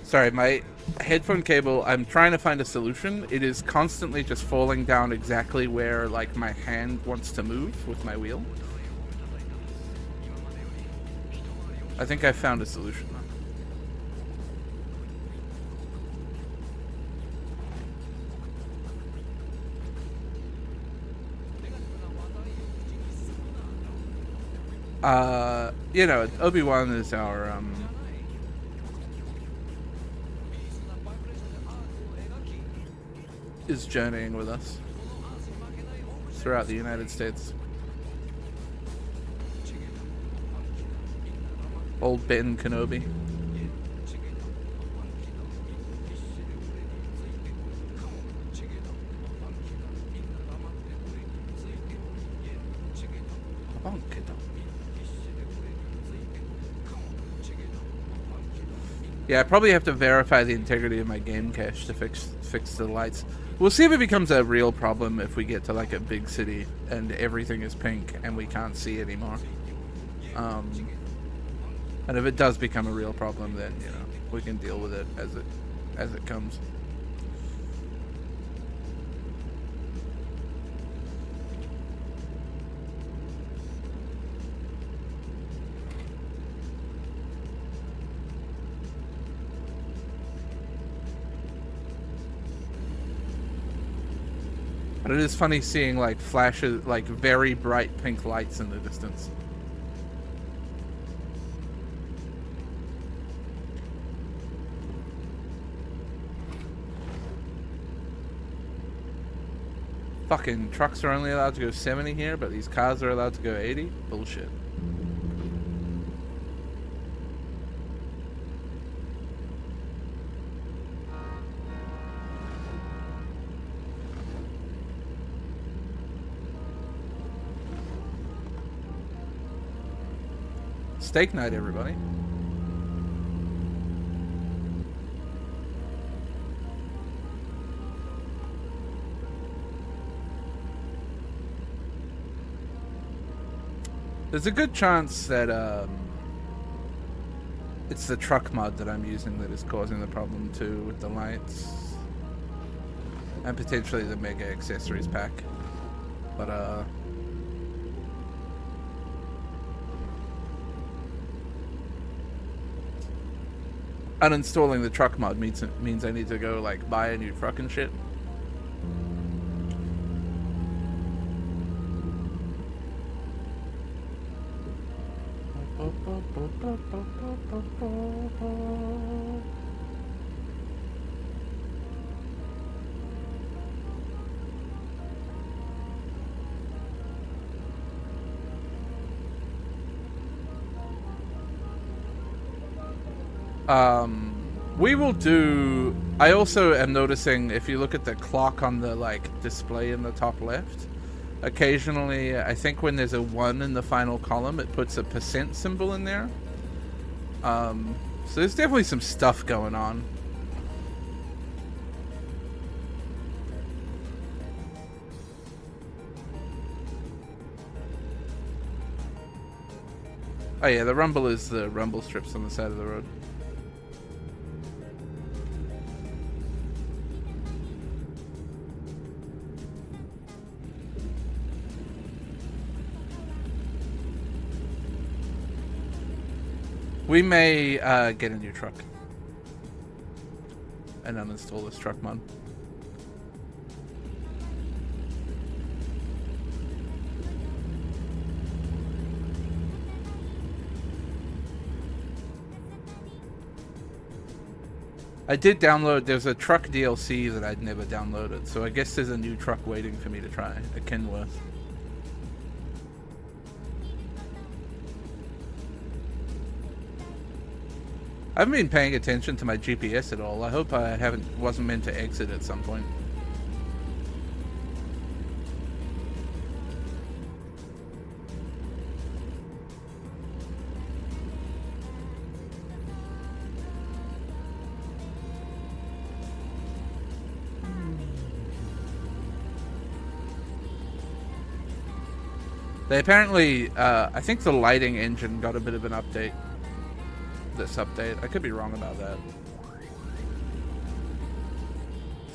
Sorry, my headphone cable, I'm trying to find a solution. It is constantly just falling down exactly where, like, my hand wants to move with my wheel. I think I found a solution. You know, Obi-Wan is our, is journeying with us throughout the United States. Old Ben Kenobi. Yeah, I probably have to verify the integrity of my game cache to fix the lights. We'll see if it becomes a real problem if we get to like a big city and everything is pink and we can't see anymore. And if it does become a real problem, then you know we can deal with it as it comes. But it is funny seeing like flashes, like very bright pink lights in the distance. Fucking trucks are only allowed to go 70 here, but these cars are allowed to go 80? Bullshit. Steak night, everybody. There's a good chance that it's the truck mod that I'm using that is causing the problem too with the lights. And potentially the mega accessories pack. But uninstalling the truck mod means I need to go like buy a new truck and shit. We will do... I also am noticing, if you look at the clock on the, like, display in the top left, occasionally, I think when there's a 1 in the final column, it puts a % symbol in there. So there's definitely some stuff going on. Oh yeah, the rumble is the rumble strips on the side of the road. We may get a new truck and uninstall this truck mod. I did download, there's a truck DLC that I'd never downloaded, so I guess there's a new truck waiting for me to try, a Kenworth. I haven't been paying attention to my GPS at all. I hope I wasn't meant to exit at some point. They apparently, I think the lighting engine got a bit of an update. This update. I could be wrong about that.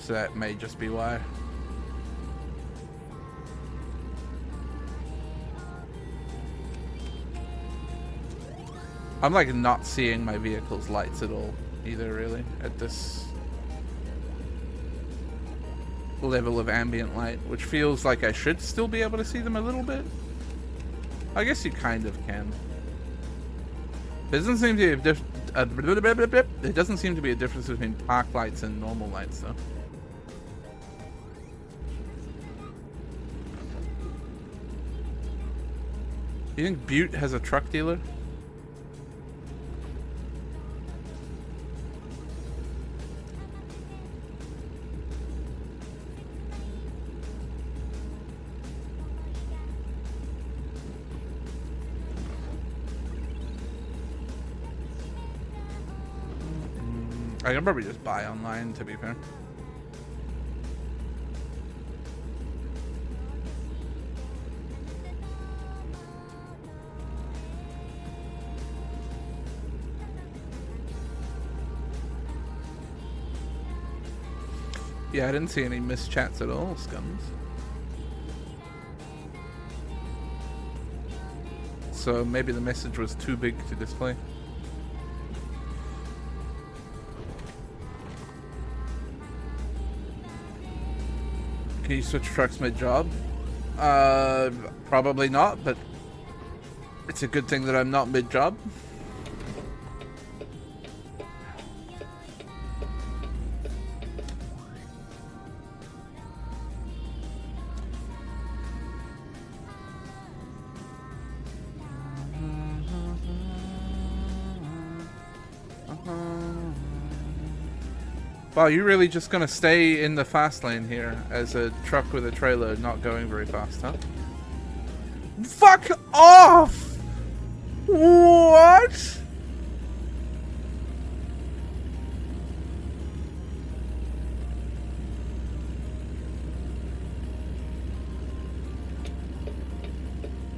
So that may just be why. I'm like not seeing my vehicle's lights at all either, really, at this level of ambient light, which feels like I should still be able to see them a little bit. I guess you kind of can. There doesn't seem to be there doesn't seem to be a difference between park lights and normal lights, though. You think Butte has a truck dealer? I can probably just buy online, to be fair. Yeah, I didn't see any missed chats at all, scums. So maybe the message was too big to display. Can you switch trucks mid-job? Probably not, but it's a good thing that I'm not mid-job. Wow, you really just gonna stay in the fast lane here as a truck with a trailer not going very fast, huh? Fuck off! What?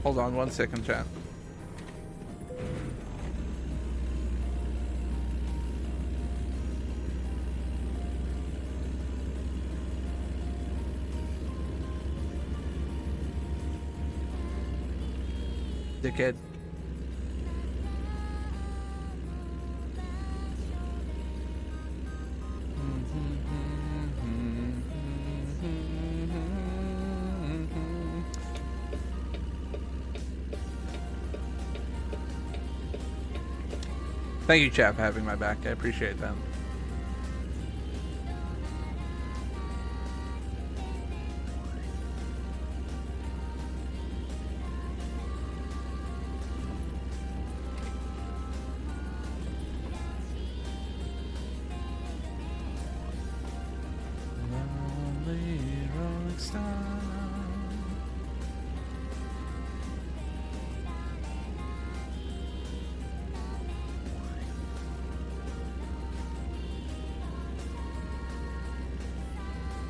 Hold on 1 second, chat. Dickhead. Thank you, chat, for having my back. I appreciate that.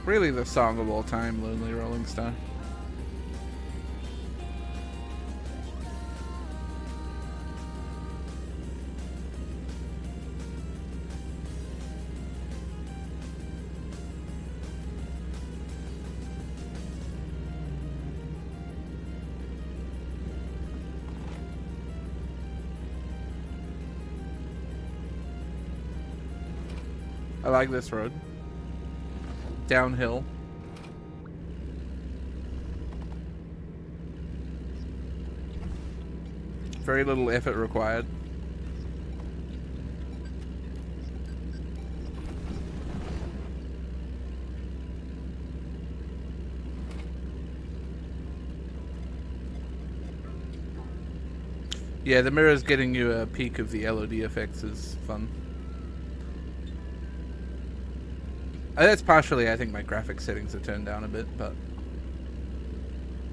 Really the song of all time, Lonely Rolling Star. I like this road. Downhill. Very little effort required. Yeah, the mirror's getting you a peek of the LOD effects is fun. That's partially, I think, my graphics settings are turned down a bit, but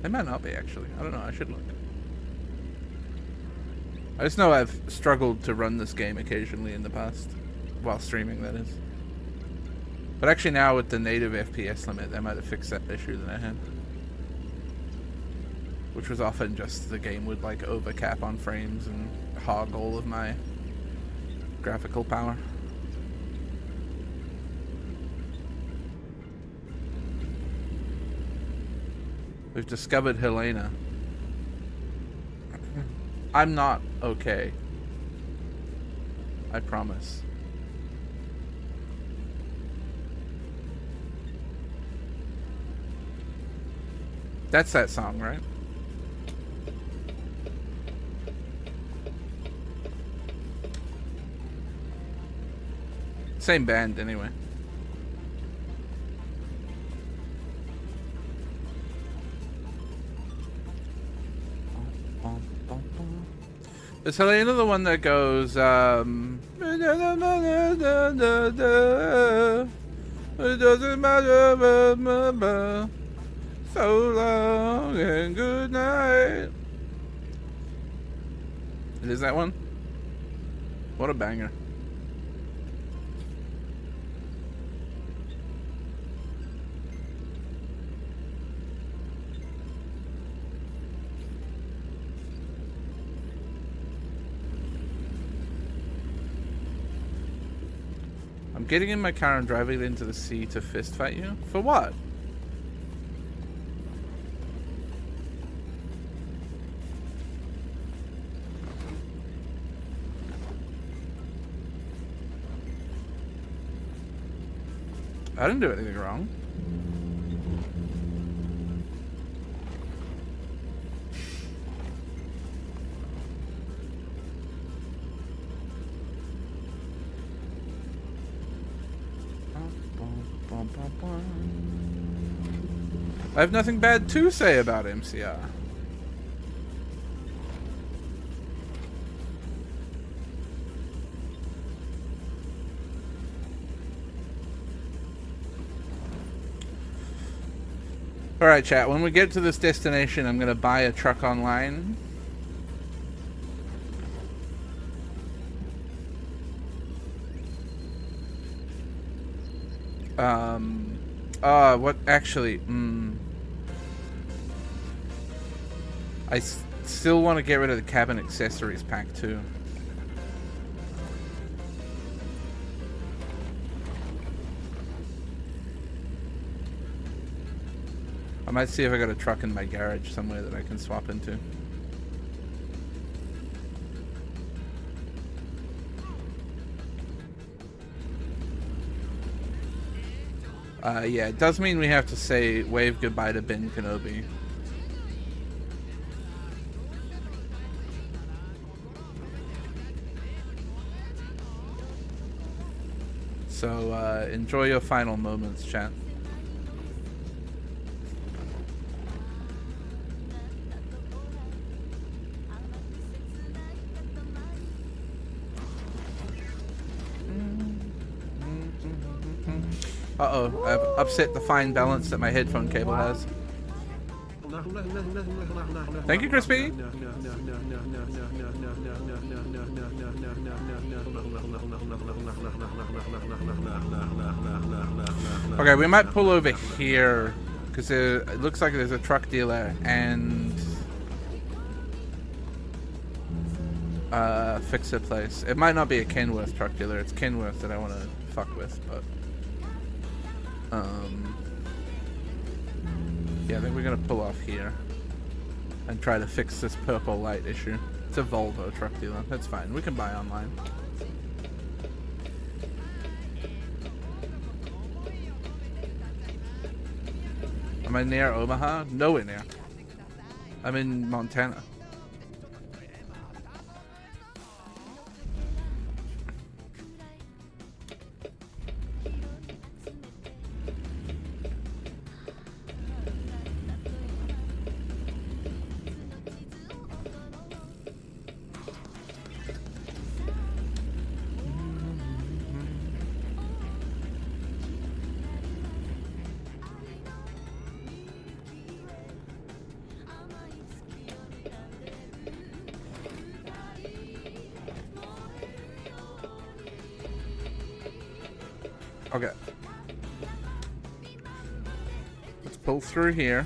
they might not be, actually. I don't know, I should look. I just know I've struggled to run this game occasionally in the past, while streaming, that is. But actually now with the native FPS limit, they might have fixed that issue that I had. Which was often just the game would like overcap on frames and hog all of my graphical power. We've discovered Helena. I'm not okay. I promise. That's that song, right? Same band, anyway. Is Helena the one that goes, it doesn't matter, so long and good night. It is that one? What a banger. getting in my car and driving it into the sea to fist fight you? For what? I didn't do anything wrong. I have nothing bad to say about MCR. Alright, chat, when we get to this destination, I'm gonna buy a truck online. What, actually, I still want to get rid of the cabin accessories pack, too. I might see if I got a truck in my garage somewhere that I can swap into. Yeah, it does mean we have to say wave goodbye to Ben Kenobi. So, enjoy your final moments, chat. Uh-oh, I've upset the fine balance that my headphone cable has. Thank you, Crispy! Okay, we might pull over here, because it looks like there's a truck dealer and fix-it place. It might not be a Kenworth truck dealer, it's Kenworth that I want to fuck with, but... yeah, I think we're gonna pull off here and try to fix this purple light issue. It's a Volvo truck dealer. That's fine. We can buy online. Am I near Omaha? Nowhere near. I'm in Montana. Okay. Let's pull through here.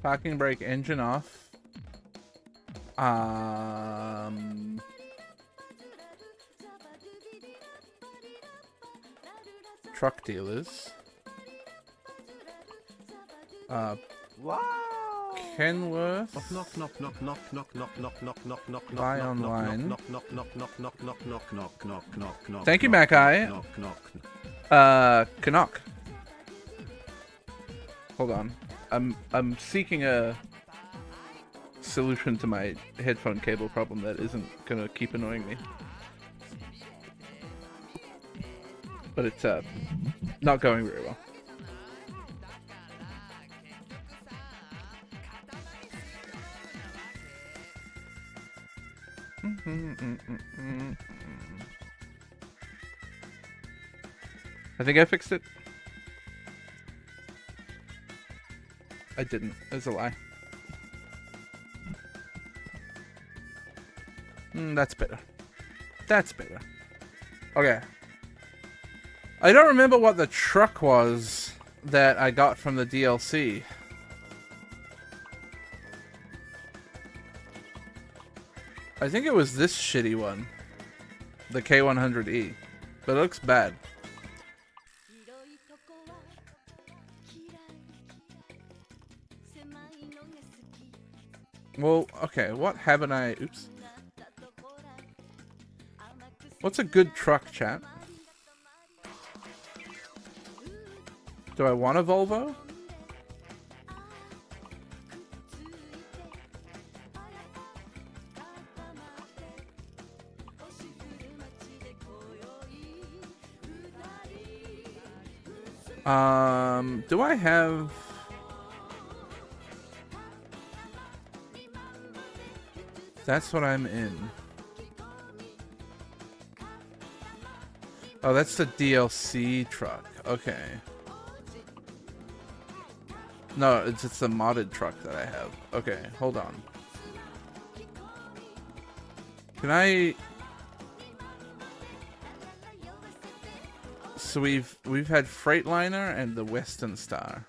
Parking brake, engine off. Truck dealers. Wow! Kenworth. Buy online. Thank you, Mackay. Canuck. Hold on. I'm seeking a solution to my headphone cable problem that isn't gonna keep annoying me. But it's not going very well. I think I fixed it. I didn't. It was a lie. That's better. That's better. Okay. I don't remember what the truck was that I got from the DLC. I think it was this shitty one. The K100E. But it looks bad. Well, okay, what haven't I... Oops. What's a good truck, chat? Do I want a Volvo? Do I have... That's what I'm in. Oh, that's the DLC truck. Okay. No, it's the modded truck that I have. Okay, hold on. Can I... So we've had Freightliner and the Western Star.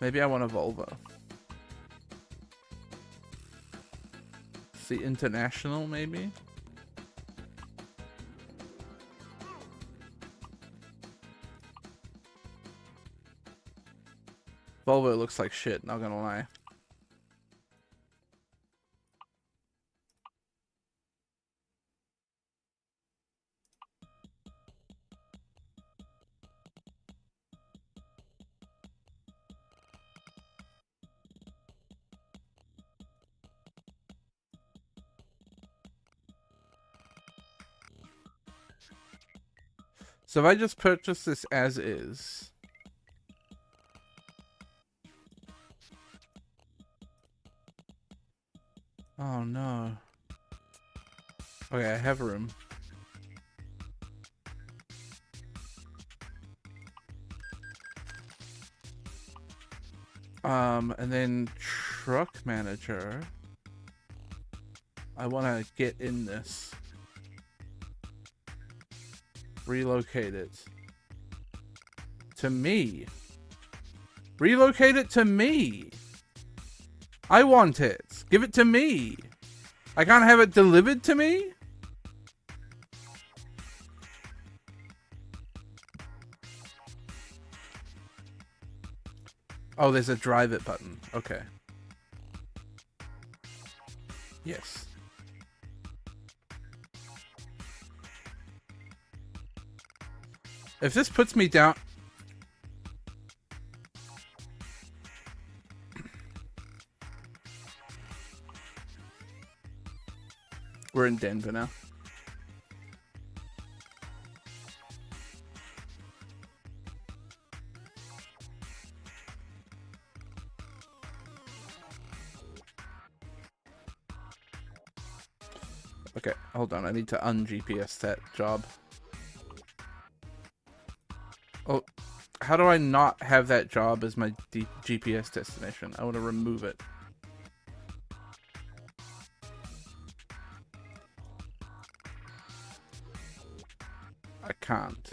Maybe I want a Volvo. It's the International, maybe? Volvo looks like shit, not gonna lie. So if I just purchase this as is... Oh no. Okay, I have room. And then truck manager. I want to get in this. Relocate it. To me. Relocate it to me. I want it. Give it to me. I can't have it delivered to me? Oh, there's a drive it button. Okay. Yes. If this puts me down... We're in Denver now. Okay, hold on. I need to un-GPS that job. Oh, how do I not have that job as my GPS destination? I want to remove it. I can't.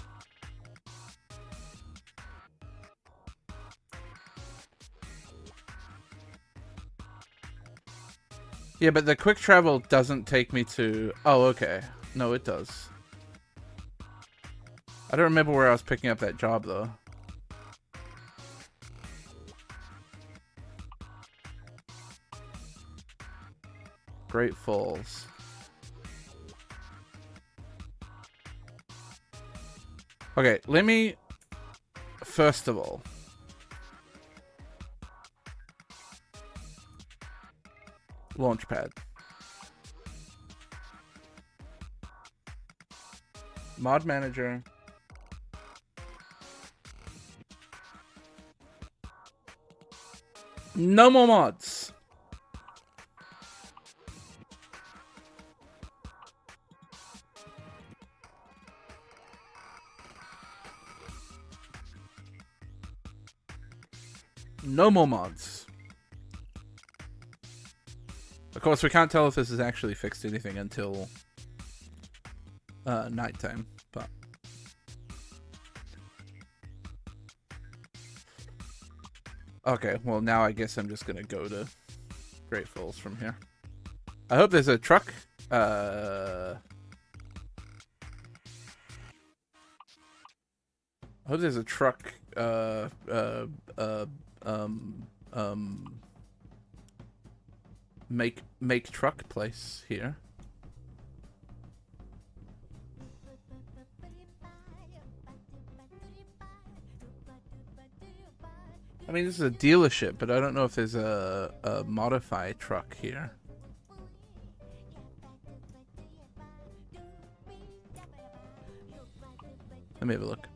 Yeah, but the quick travel doesn't take me to... Oh, okay. No, it does. I don't remember where I was picking up that job, though. Great Falls. Okay, let me... First of all... Launchpad. Mod manager. No more mods. No more mods. Of course, we can't tell if this has actually fixed anything until nighttime, but Okay, well now I guess I'm just gonna go to Great Falls from here. I hope there's a truck. I hope there's a truck. Make truck place here. I mean, this is a dealership, but I don't know if there's a modify truck here. Let me have a look.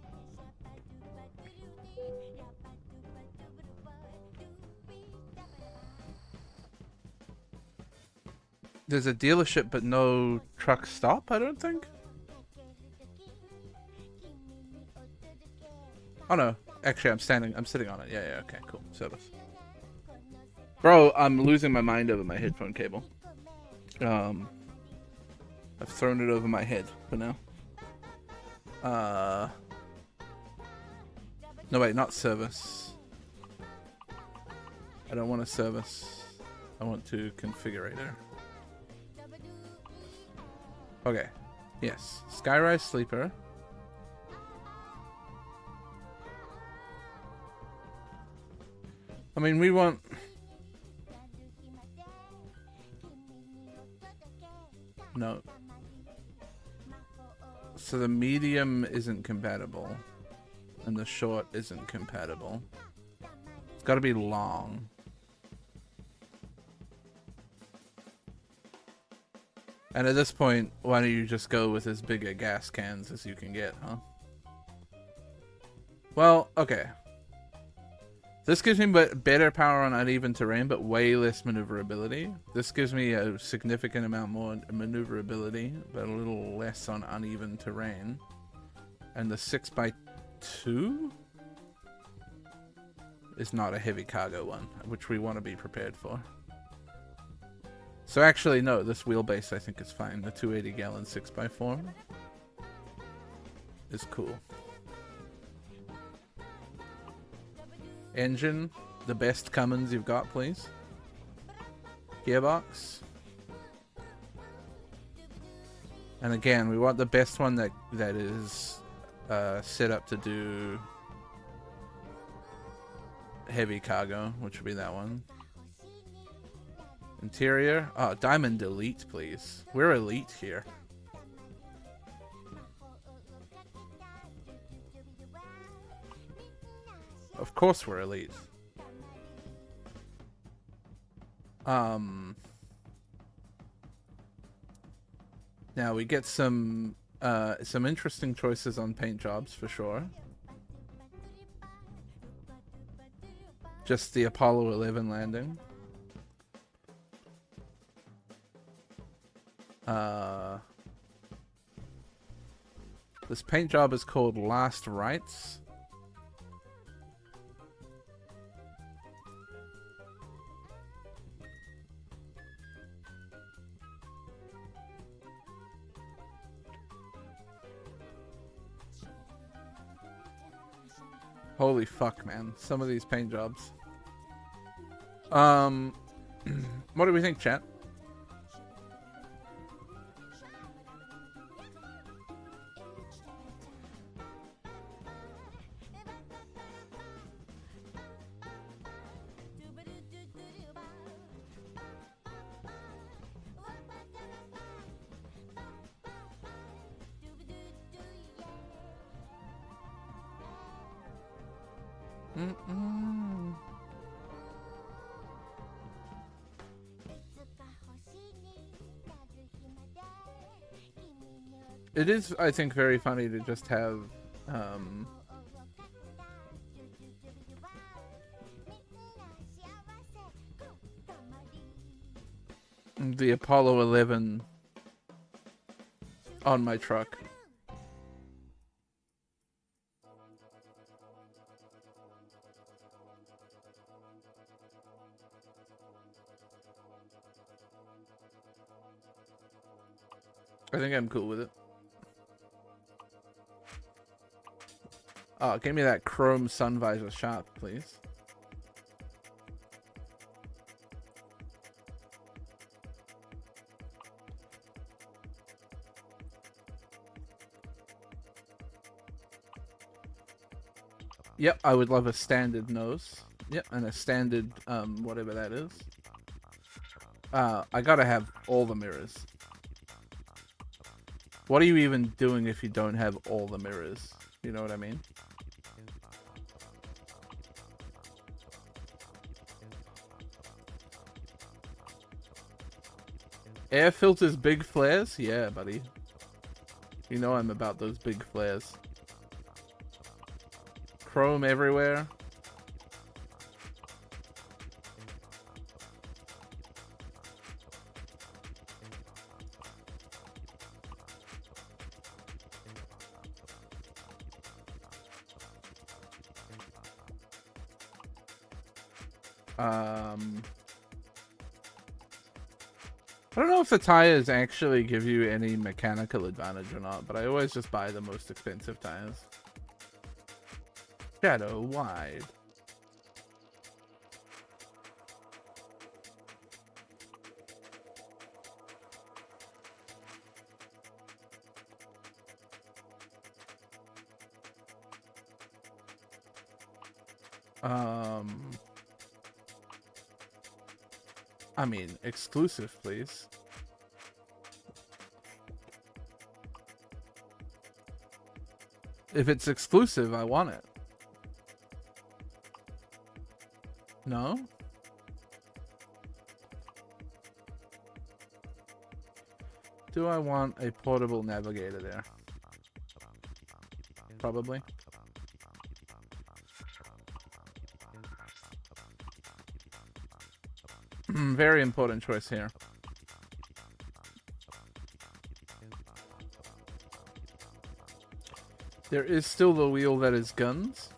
There's a dealership, but no truck stop, I don't think. Oh no, actually I'm sitting on it. Yeah, okay, cool. Service. Bro, I'm losing my mind over my headphone cable. I've thrown it over my head for now. No wait, not service. I don't want a service. I want to configurator. Okay. Yes. Skyrise Sleeper. I mean, we want... No. So the medium isn't compatible. And the short isn't compatible. It's got to be long. And at this point, why don't you just go with as big a gas cans as you can get, huh? Well, okay. This gives me better power on uneven terrain, but way less maneuverability. This gives me a significant amount more maneuverability, but a little less on uneven terrain. And the 6x2 is not a heavy cargo one, which we want to be prepared for. So actually, no, this wheelbase I think is fine. The 280 gallon 6x4 is cool. Engine, the best Cummins you've got, please. Gearbox. And again, we want the best one that is set up to do heavy cargo, which would be that one. Interior. Oh, Diamond Elite, please. We're elite here. Of course we're elite. Now we get some interesting choices on paint jobs for sure. Just the Apollo 11 landing. This paint job is called Last Rites. Holy fuck, man. Some of these paint jobs. What do we think, chat? It is, I think, very funny to just have the Apollo 11 on my truck. I think I'm cool with it. Oh, give me that chrome sun visor sharp, please. Yep, I would love a standard nose. Yep, and a standard, whatever that is. I gotta have all the mirrors. What are you even doing if you don't have all the mirrors? You know what I mean? Air filters, big flares? Yeah, buddy. You know I'm about those big flares. Chrome everywhere. I don't know if the tires actually give you any mechanical advantage or not, but I always just buy the most expensive tires. Shadow wide. I mean, exclusive, please. If it's exclusive, I want it. No? Do I want a portable navigator there? Probably. Very important choice here. There is still the wheel that is guns.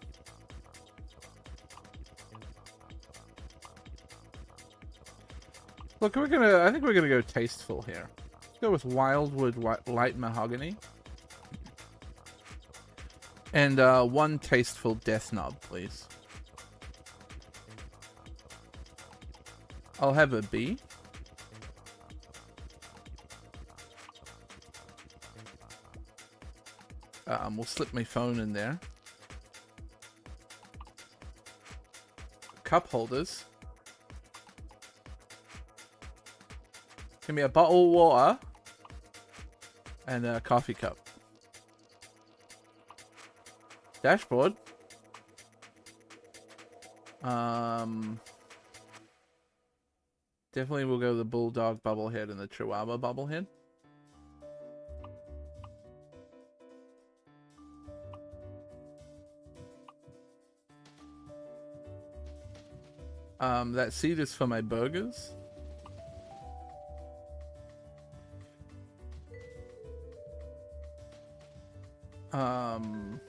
Look, I think we're gonna go tasteful here. Let's go with wildwood light mahogany. And one tasteful death knob, please. I'll have a B. We'll slip my phone in there. Cup holders. Give me a bottle of water. And a coffee cup. Dashboard. Definitely we'll go the bulldog bubblehead and the chihuahua bubblehead. That seat is for my burgers. And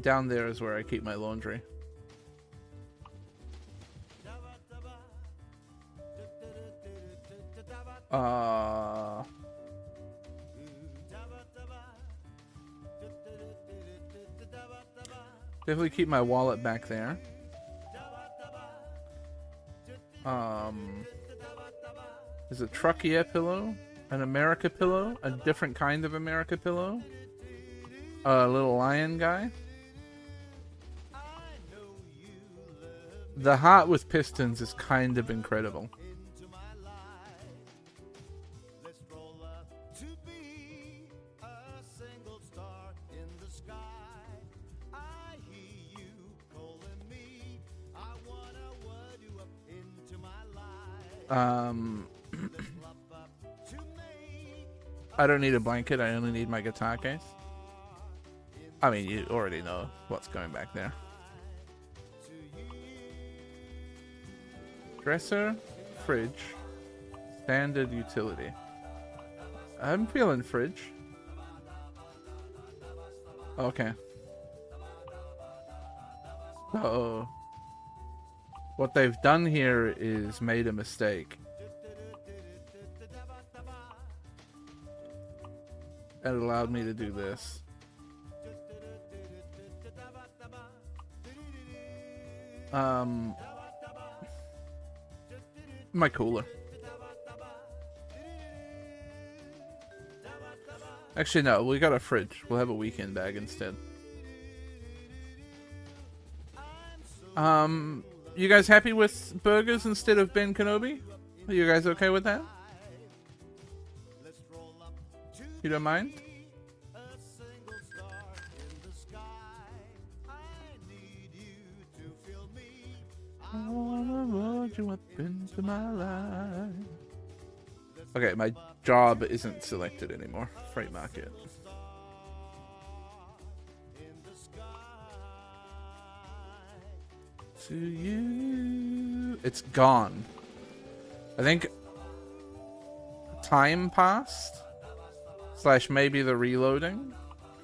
down there is where I keep my laundry. Definitely keep my wallet back there. There's a trucky air pillow, an America pillow, a different kind of America pillow, a little lion guy. The heart with pistons is kind of incredible. I don't need a blanket, I only need my guitar case. I mean, you already know what's going back there. Dresser, fridge, standard utility. I'm feeling fridge. Okay. So, what they've done here is made a mistake. That allowed me to do this. My cooler. Actually, no, we got a fridge. We'll have a weekend bag instead. You guys happy with burgers instead of Ben Kenobi? Are you guys okay with that? You don't mind? I wanna roll you up into my life. Okay, my job isn't selected anymore. Freight market. To you. It's gone. I think time passed. / maybe the reloading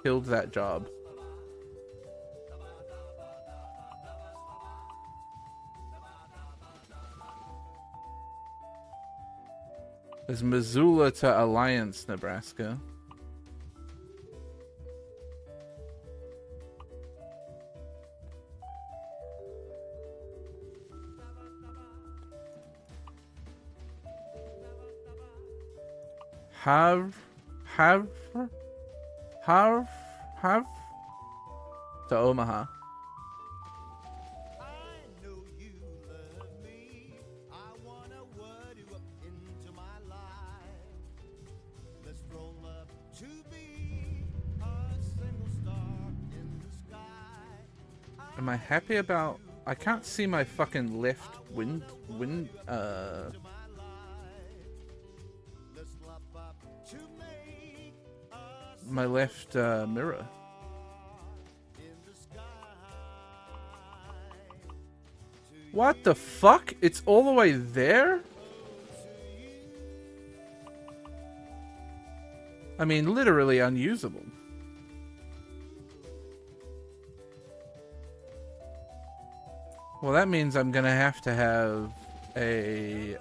killed that job. There's Missoula to Alliance, Nebraska. Have to Omaha. Am I happy about... I can't see my fucking left my left mirror. What the fuck? It's all the way there? I mean, literally unusable. Well, that means I'm gonna have to have a,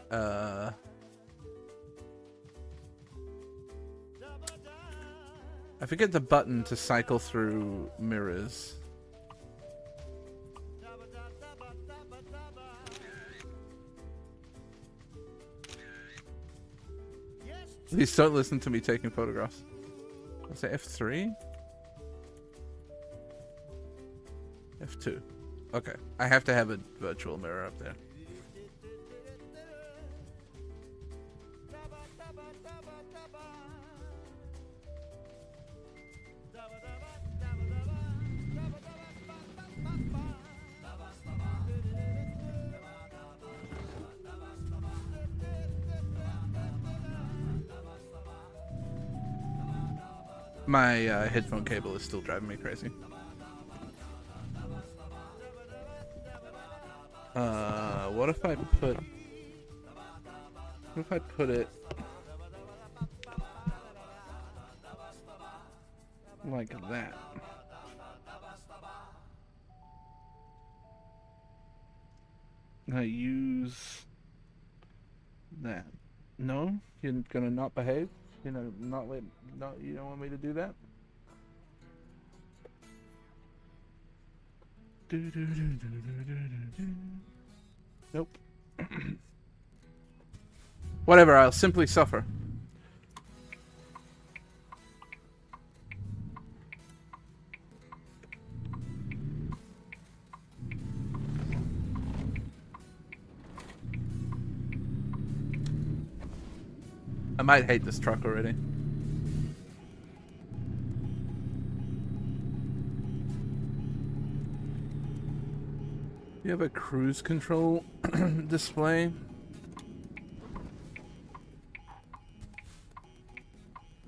I forget the button to cycle through mirrors. Please don't listen to me taking photographs. I'll say F3? F2. Okay, I have to have a virtual mirror up there. My headphone cable is still driving me crazy. What if I put it like that? I use that. No, you're gonna not behave. You know, you don't want me to do that. Nope. Whatever, I'll simply suffer. I might hate this truck already. You have a cruise control display?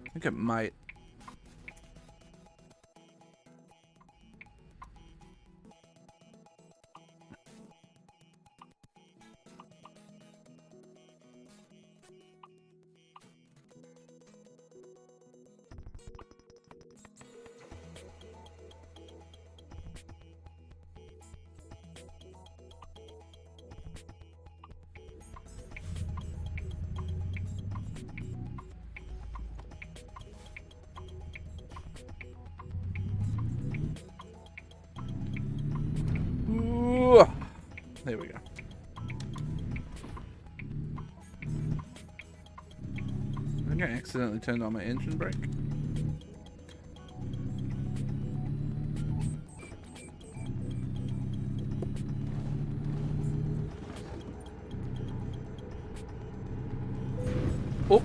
I think it might. There we go. I think I accidentally turned on my engine brake. Oh.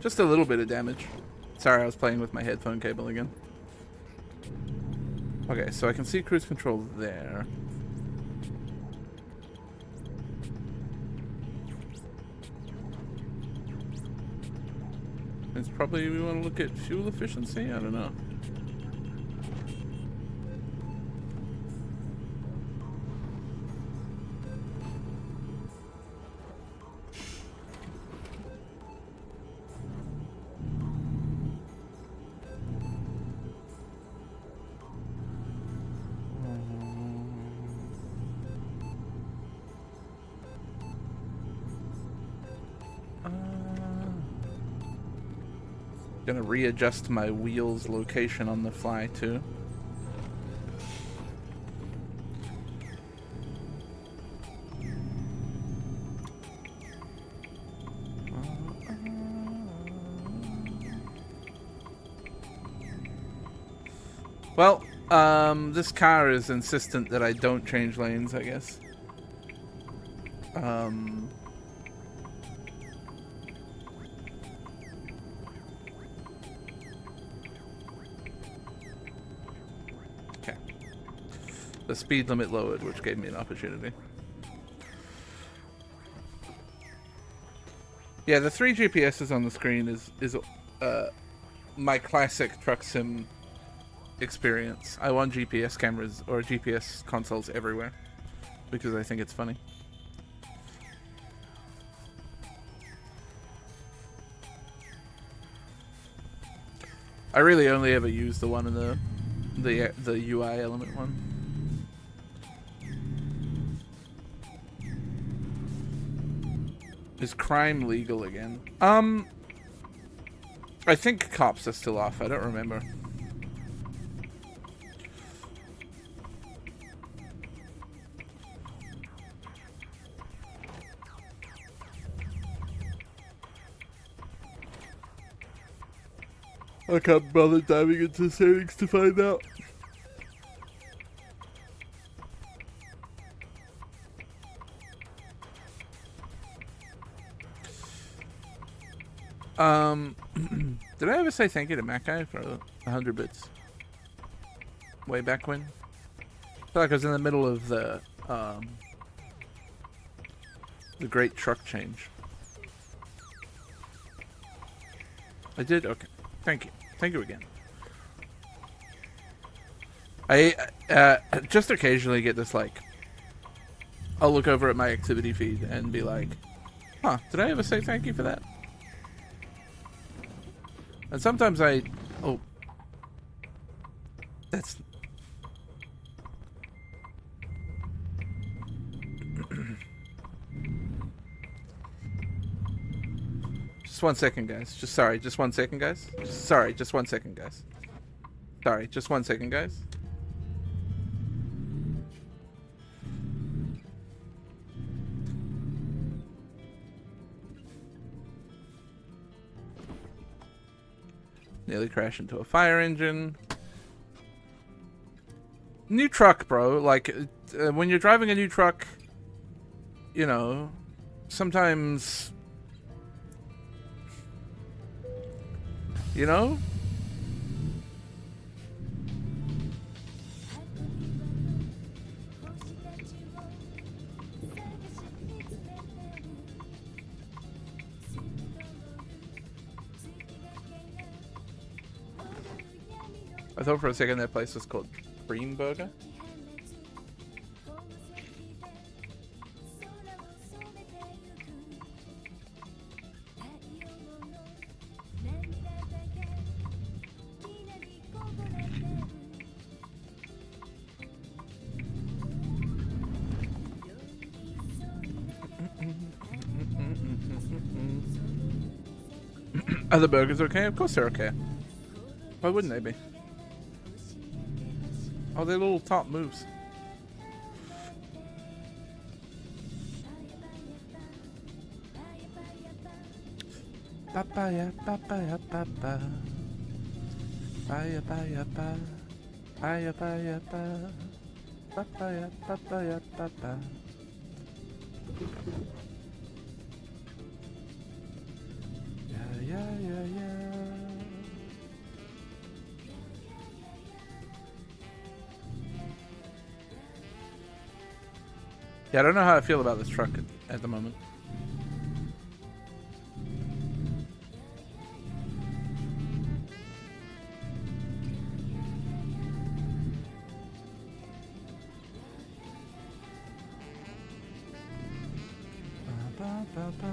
Just a little bit of damage. Sorry, I was playing with my headphone cable again. Okay, so I can see cruise control there. It's probably we want to look at fuel efficiency. I don't know. Gonna readjust my wheel's location on the fly too. Well, this car is insistent that I don't change lanes, I guess. Okay. The speed limit lowered, which gave me an opportunity. Yeah, the 3 GPSs on the screen is my classic truck sim experience. I want GPS cameras or GPS consoles everywhere because I think it's funny. I really only ever use the one in the UI element one. Is crime legal again? I think cops are still off. I don't remember. I can't bother diving into settings to find out. Did I ever say thank you to Mac Guy for 100 bits? Way back when? I feel like I was in the middle of the great truck change. I did? Okay. Thank you. Thank you again. I just occasionally get this, like, I'll look over at my activity feed and be like, huh, did I ever say thank you for that? And sometimes oh, that's... Just 1 second, guys. Just 1 second, guys. Just 1 second, guys. Sorry, just 1 second, guys. Nearly crashed into a fire engine. New truck, bro. Like, when you're driving a new truck, you know, sometimes... You know? I thought for a second that place was called Cream Burger. Are the burgers okay? Of course they're okay. Why wouldn't they be? Oh, they're little top moves. Papaya, papaya, papa. Paya, paya, pa. Paya, paya, pa. Papaya, papaya, papa. yeah, yeah, yeah. Yeah, I don't know how I feel about this truck at the moment. Ba, ba, ba.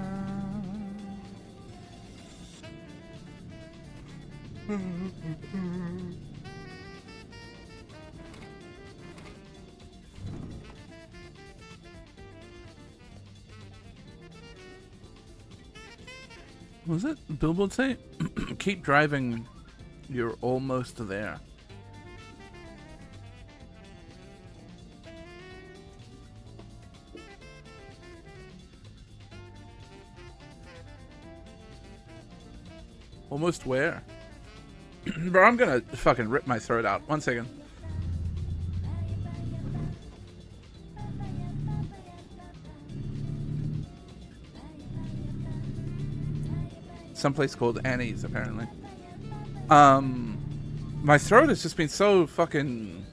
What was it? Billboard say? Keep driving. You're almost there. Almost where? Bro, I'm gonna fucking rip my throat out. 1 second. Someplace called Annie's, apparently. My throat has just been so fucking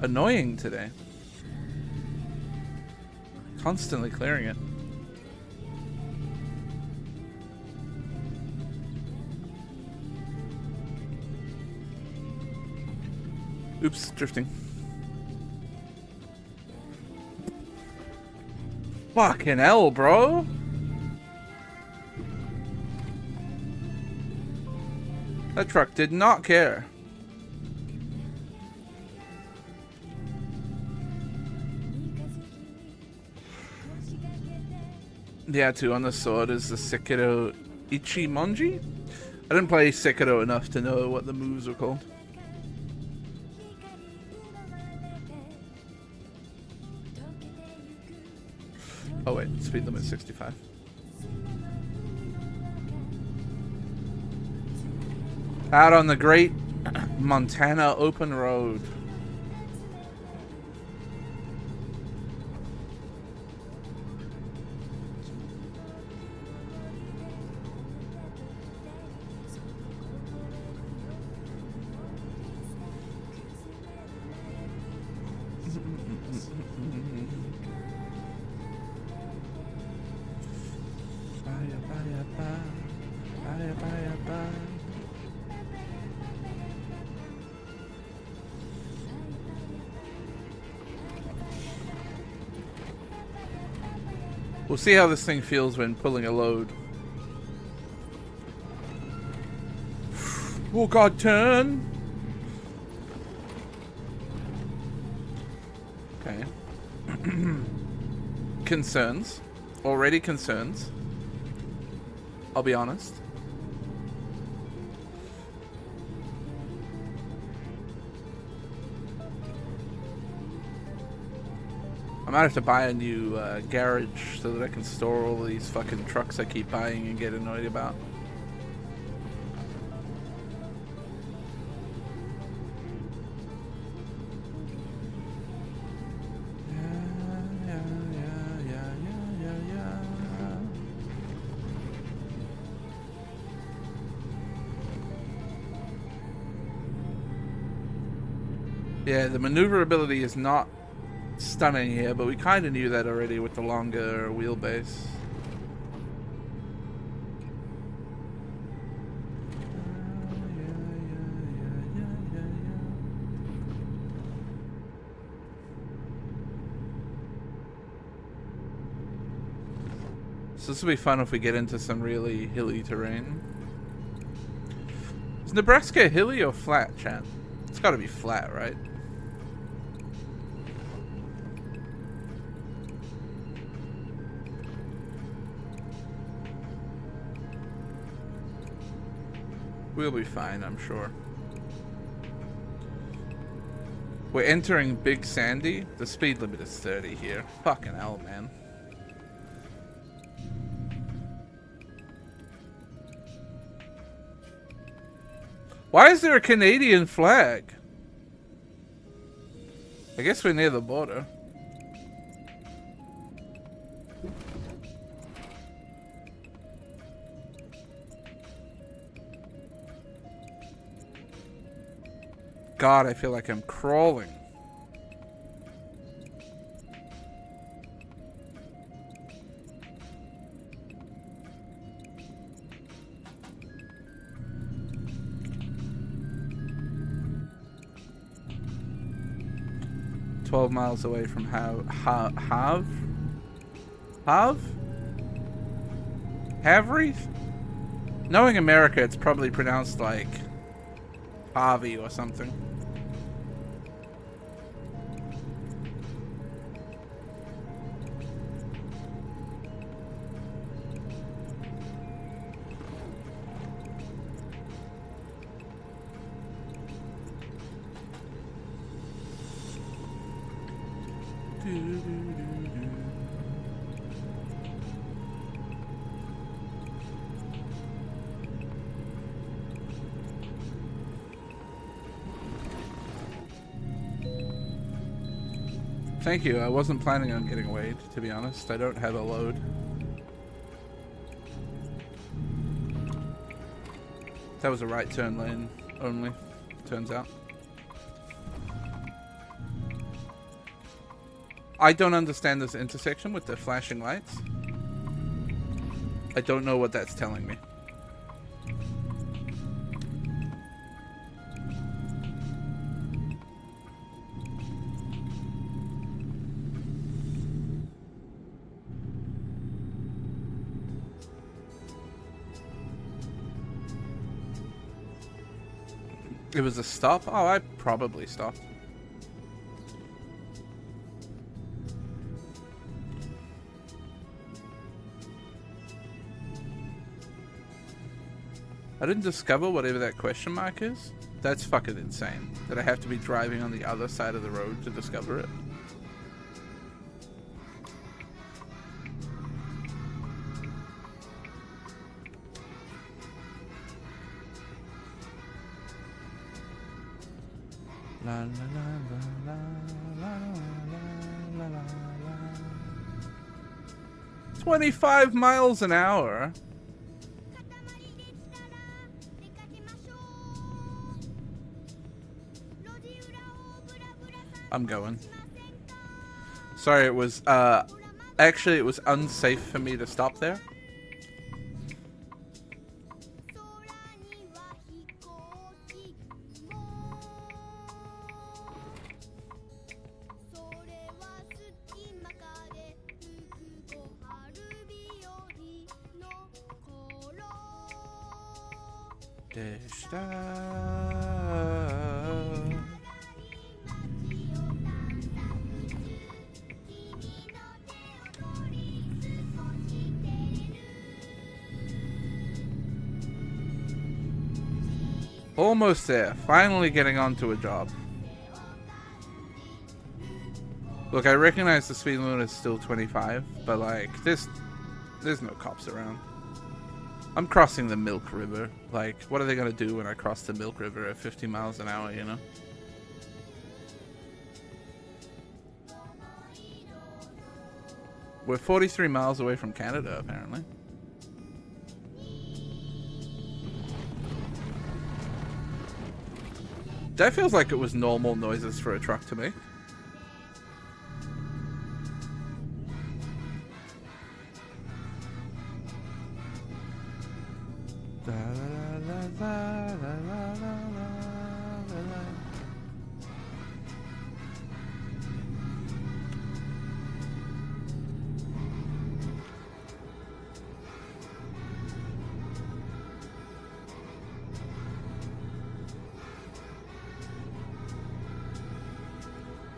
annoying today. Constantly clearing it. Oops, drifting. Fucking hell, bro. That truck did not care. The tattoo on the sword is the Sekiro Ichimonji? I didn't play Sekiro enough to know what the moves are called. Oh wait, speed limit 65. Out on the great Montana open road. We'll see how this thing feels when pulling a load. Oh god, turn! Okay. Concerns. Already concerns. I'll be honest. I might have to buy a new garage so that I can store all these fucking trucks I keep buying and get annoyed about. Yeah, the maneuverability is not stunning here, but we kind of knew that already with the longer wheelbase. So this will be fun if we get into some really hilly terrain. Is Nebraska hilly or flat, chat? It's gotta be flat, right? We'll be fine, I'm sure. We're entering Big Sandy. The speed limit is 30 here. Fucking hell, man. Why is there a Canadian flag? I guess we're near the border. God, I feel like I'm crawling. Miles away from Havre? Knowing America, it's probably pronounced like Harvey or something. Thank you. I wasn't planning on getting weighed, to be honest. I don't have a load. That was a right turn lane only, turns out. I don't understand this intersection with the flashing lights. I don't know what that's telling me. It was a stop? Oh, I probably stopped. I didn't discover whatever that question mark is. That's fucking insane. That I have to be driving on the other side of the road to discover it. La, la, la, la, la, la, la, la, la. 25 miles an hour? I'm going. Sorry, it was, actually it was unsafe for me to stop there. Almost there. Finally getting onto a job. Look, I recognize the speed limit is still 25, but like, there's no cops around. I'm crossing the Milk River. Like, what are they gonna do when I cross the Milk River at 50 miles an hour, you know? We're 43 miles away from Canada, apparently. That feels like it was normal noises for a truck to make.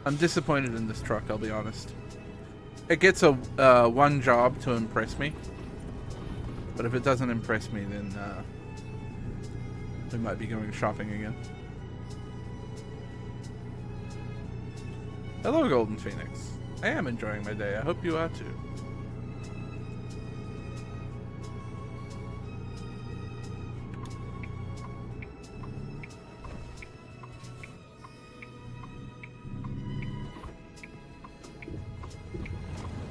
I'm disappointed in this truck, I'll be honest. It gets a one job to impress me, but if it doesn't impress me, then we might be going shopping again. Hello, Golden Phoenix. I am enjoying my day. I hope you are too.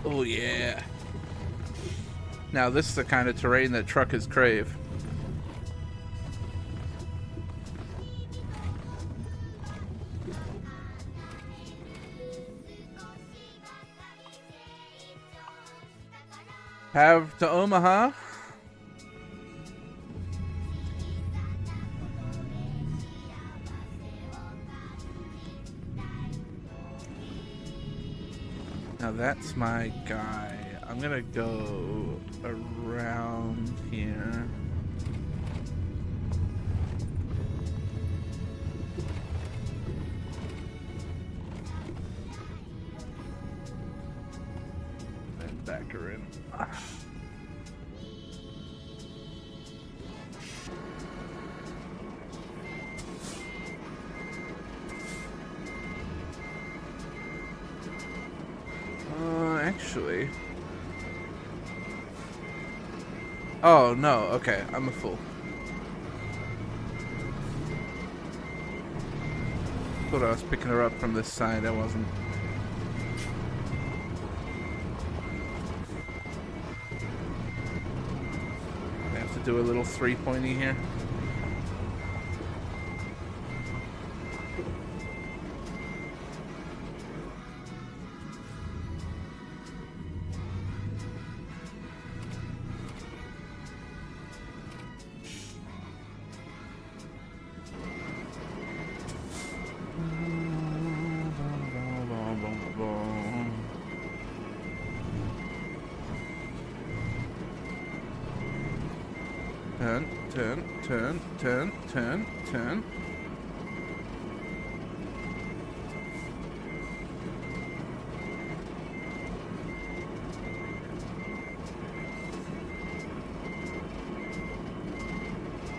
Oh yeah. Now this is the kind of terrain that truckers crave. Have to Omaha. Now that's my guy. I'm gonna go around here. And back her in. Actually. Oh, no. Okay, I'm a fool. Thought I was picking her up from this side. I wasn't. I have to do a little three-pointy here. Turn.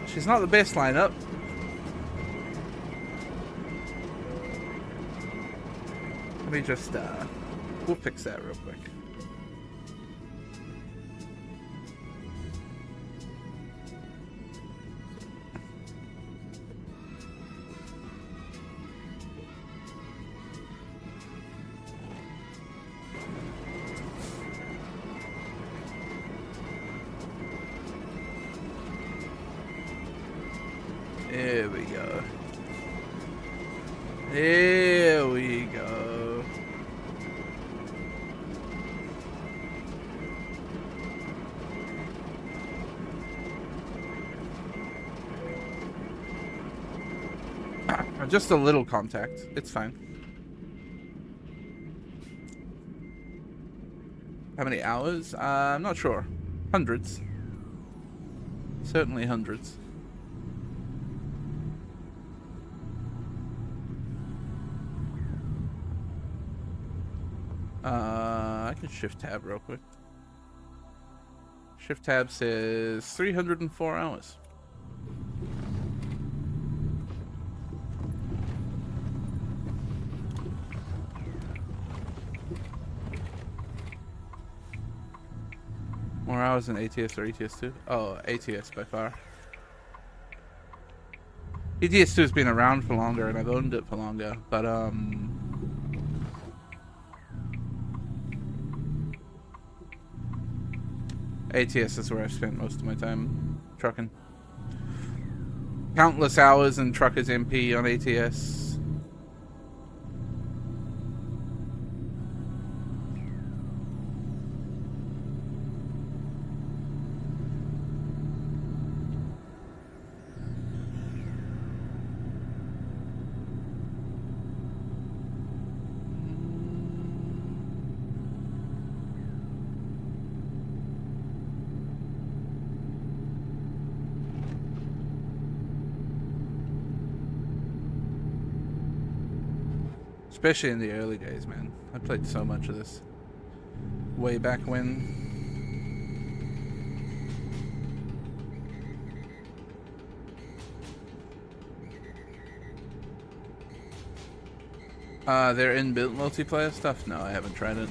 She's not the best lineup. Let me just, we'll fix that real quick. There we go. There we go. Just a little contact. It's fine. How many hours? I'm not sure. Hundreds. Certainly hundreds. I can shift tab real quick. Shift tab says 304 hours. More hours than ATS or ETS2? Oh, ATS by far. ETS2 has been around for longer and I've owned it for longer, but ATS is where I've spent most of my time trucking. Countless hours in Truckers MP on ATS. Especially in the early days, man. I played so much of this. Way back when. Their inbuilt multiplayer stuff? No, I haven't tried it.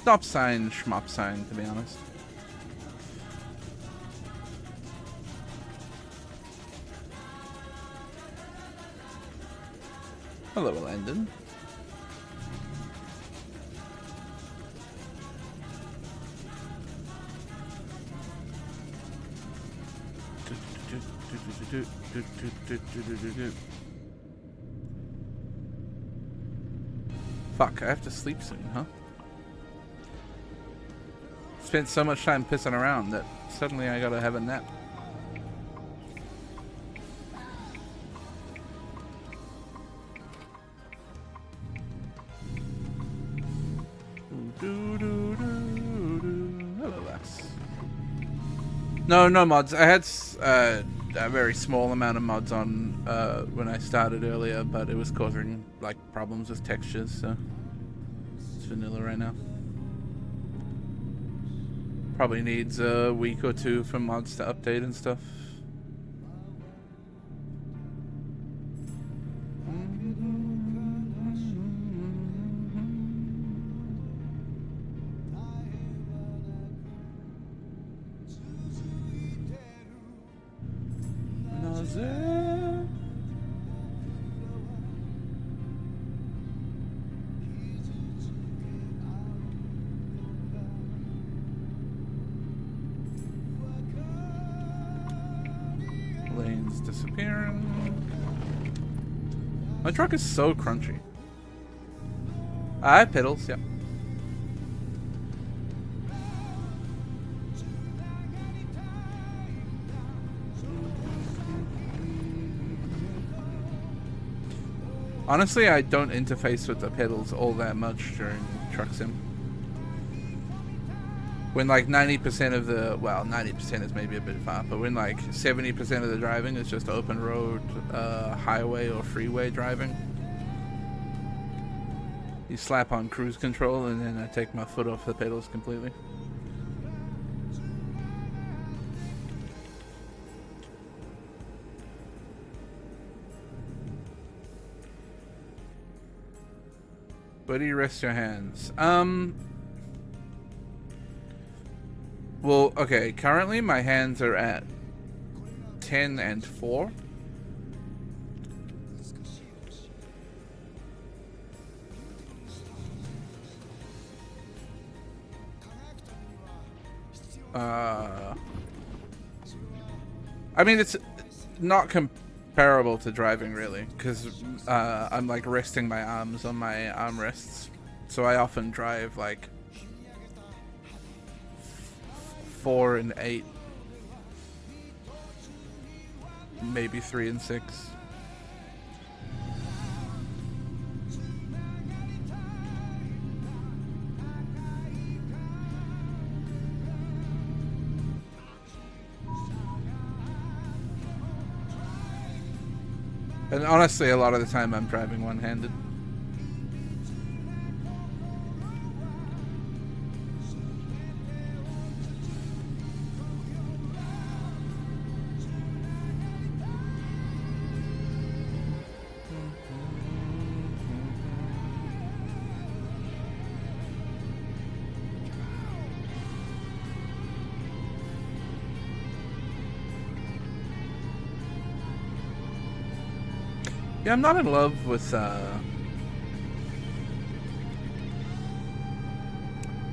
Stop sign, schmop sign, to be honest. Hello, Landon. Fuck, I have to sleep soon, huh? Spent so much time pissing around that suddenly I gotta have a nap. Hello, Lex. No mods. I had a very small amount of mods on when I started earlier, but it was causing like problems with textures, so it's vanilla right now. Probably needs a week or two for mods to update and stuff. Lanes disappearing. My truck is so crunchy. I have pedals, yep. Honestly, I don't interface with the pedals all that much during truck sim. When like 90% of the, well, 90% is maybe a bit far, but when like 70% of the driving is just open road, highway or freeway driving, you slap on cruise control and then I take my foot off the pedals completely. Where do you rest your hands? Well, okay, currently my hands are at 10 and 4. I mean, it's not comparable to driving, really, because I'm like resting my arms on my armrests, so I often drive like 4 and 8, maybe 3 and 6. And honestly, a lot of the time I'm driving one-handed. Yeah, I'm not in love with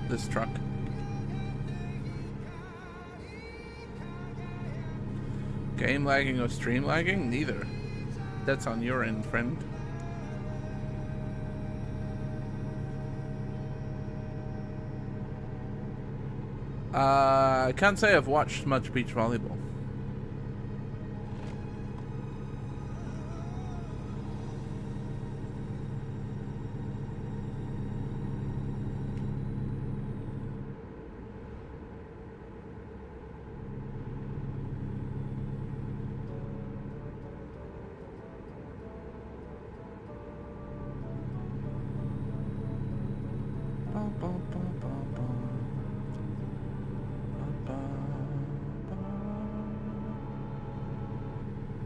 this truck. Game lagging or stream lagging? Neither. That's on your end, friend. I can't say I've watched much beach volleyball.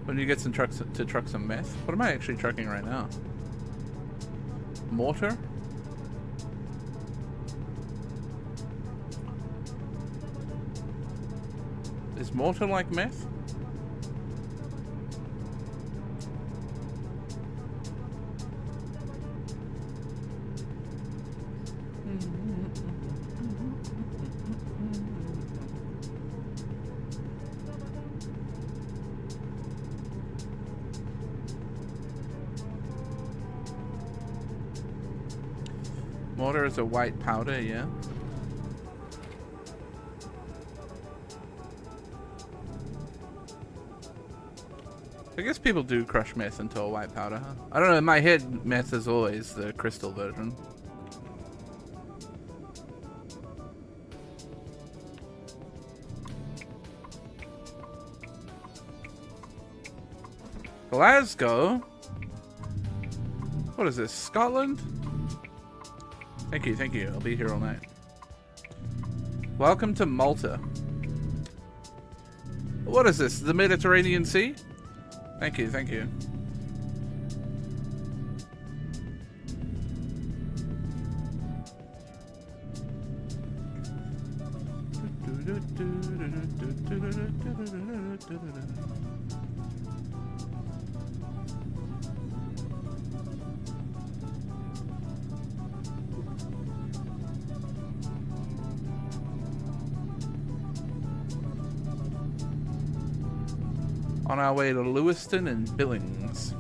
When you get some trucks to truck some meth? What am I actually trucking right now? Mortar? Is mortar like meth? Mortar is a white powder, yeah. I guess people do crush meth into a white powder, huh? I don't know, in my head, meth is always the crystal version. Glasgow? What is this, Scotland? Thank you, I'll be here all night. Welcome to Malta. What is this, the Mediterranean Sea? Thank you, thank you. On our way to Lewiston and Billings.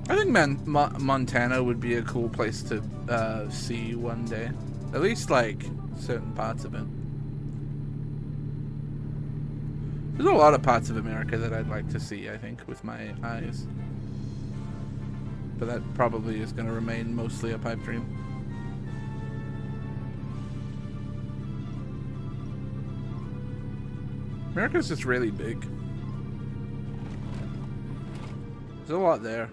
I think Montana would be a cool place to see one day. At least, like, certain parts of it. There's a lot of parts of America that I'd like to see, I think, with my eyes. But that probably is going to remain mostly a pipe dream. America's just really big. There's a lot there.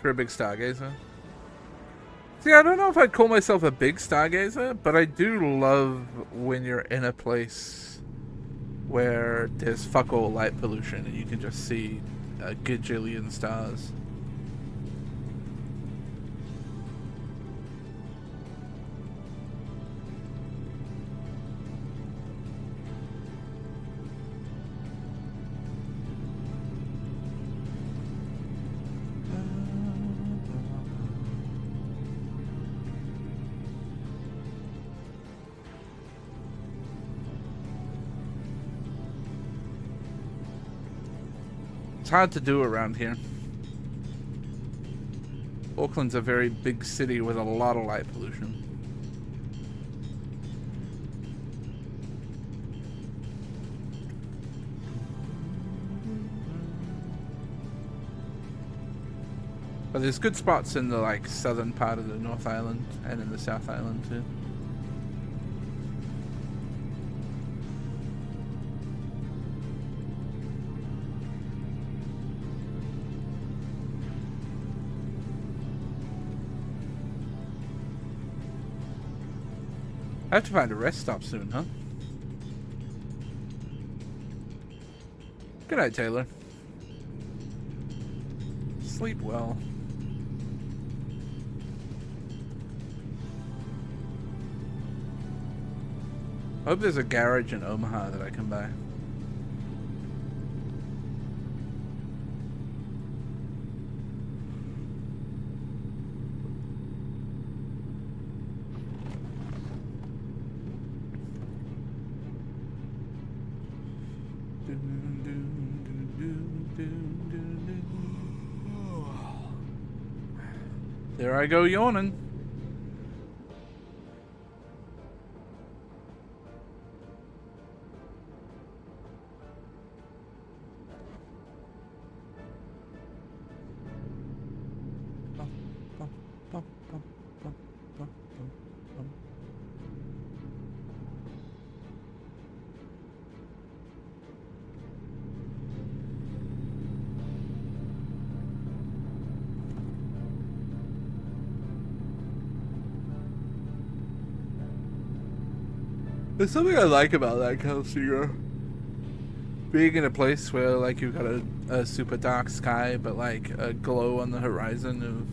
You're a big stargazer? See, I don't know if I'd call myself a big stargazer, but I do love when you're in a place where there's fuck all light pollution and you can just see a gajillion stars. It's hard to do around here. Auckland's a very big city with a lot of light pollution. But there's good spots in the like southern part of the North Island and in the South Island too. I have to find a rest stop soon, huh? Good night, Taylor. Sleep well. I hope there's a garage in Omaha that I can buy. There I go yawning. There's something I like about that, Calcigo. Being in a place where, like, you've got a super dark sky, but, like, a glow on the horizon of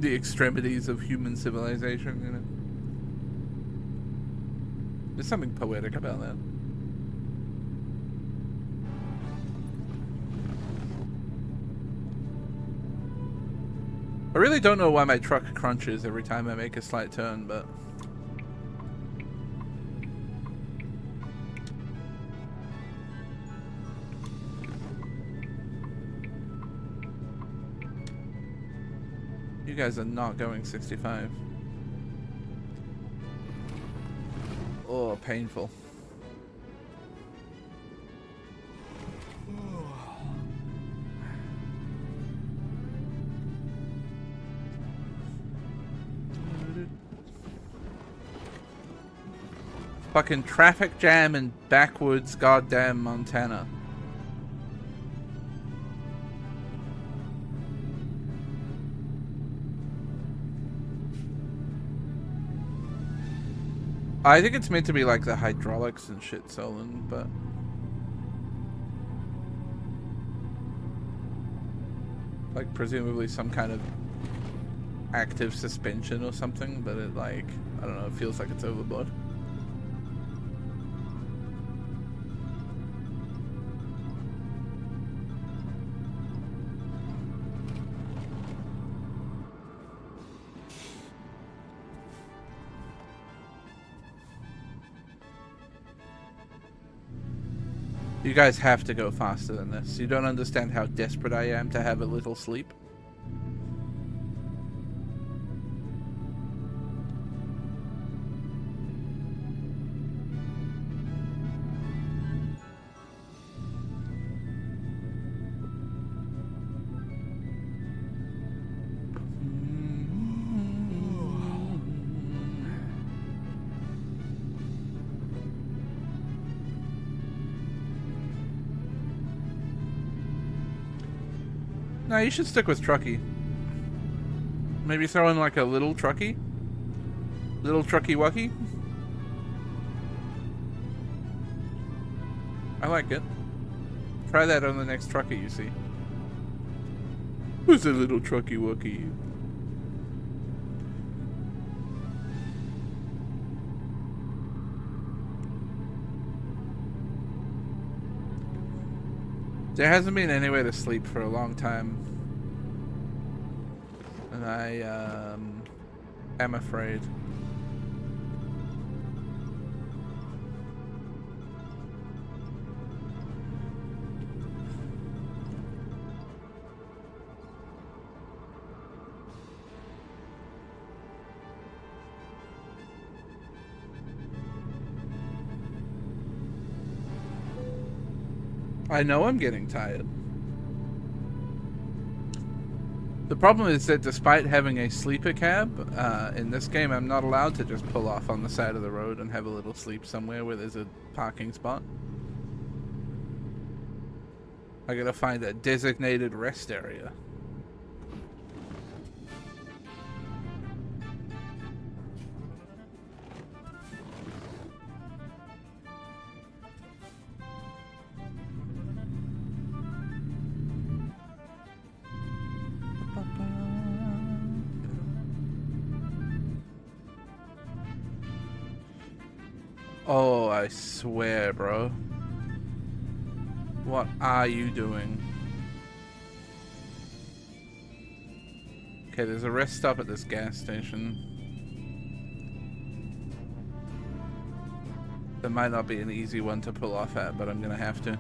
the extremities of human civilization, you know? There's something poetic about that. I really don't know why my truck crunches every time I make a slight turn, but... You guys are not going 65. Oh, painful. Fucking traffic jam in backwoods goddamn Montana. I think it's meant to be like the hydraulics and shit stolen, but... like presumably some kind of active suspension or something, but it like, I don't know, it feels like it's overboard. You guys have to go faster than this. You don't understand how desperate I am to have a little sleep. No, you should stick with Truckee. Maybe throw in like a little Truckee? Little Truckee Wucky? I like it. Try that on the next Truckee you see. Who's a little Truckee Wucky? There hasn't been anywhere to sleep for a long time. And I am afraid. I know I'm getting tired. The problem is that despite having a sleeper cab, in this game I'm not allowed to just pull off on the side of the road and have a little sleep somewhere where there's a parking spot. I gotta find a designated rest area. Oh, I swear, bro. What are you doing? Okay, there's a rest stop at this gas station. That might not be an easy one to pull off at, but I'm gonna have to.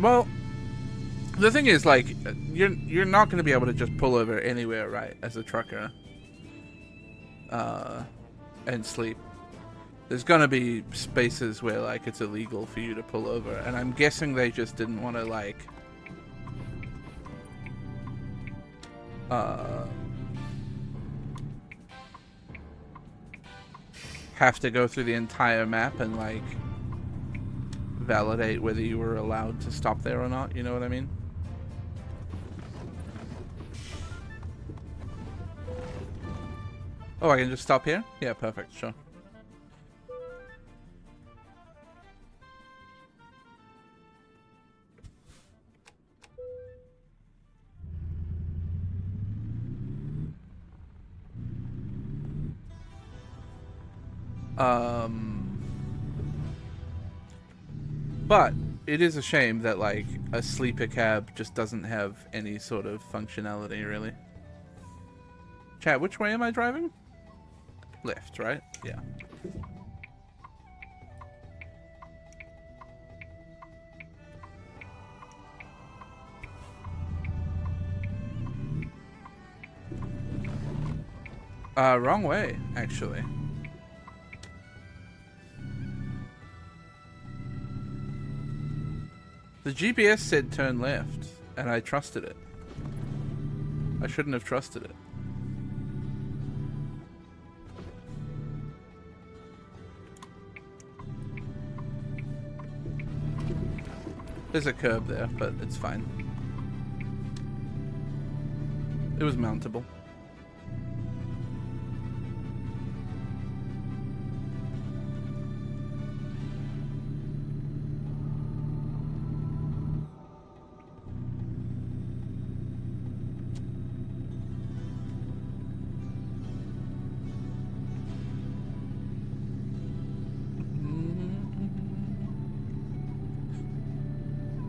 Well, the thing is, like, you're not going to be able to just pull over anywhere, right, as a trucker, and sleep. There's going to be spaces where, like, it's illegal for you to pull over, and I'm guessing they just didn't want to, like, have to go through the entire map and like validate whether you were allowed to stop there or not, you know what I mean? Oh, I can just stop here? Yeah, perfect, sure. But it is a shame that like a sleeper cab just doesn't have any sort of functionality, really. Chat, which way am I driving? Left, right? Yeah. Wrong way, actually. The GPS said turn left, and I trusted it. I shouldn't have trusted it. There's a curb there, but it's fine. It was mountable.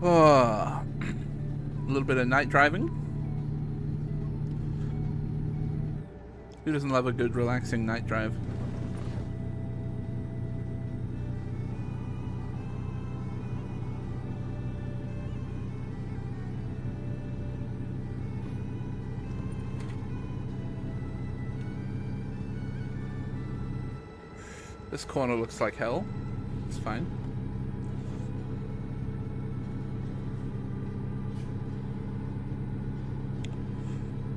Oh, a little bit of night driving. Who doesn't love a good, relaxing night drive? This corner looks like hell. It's fine.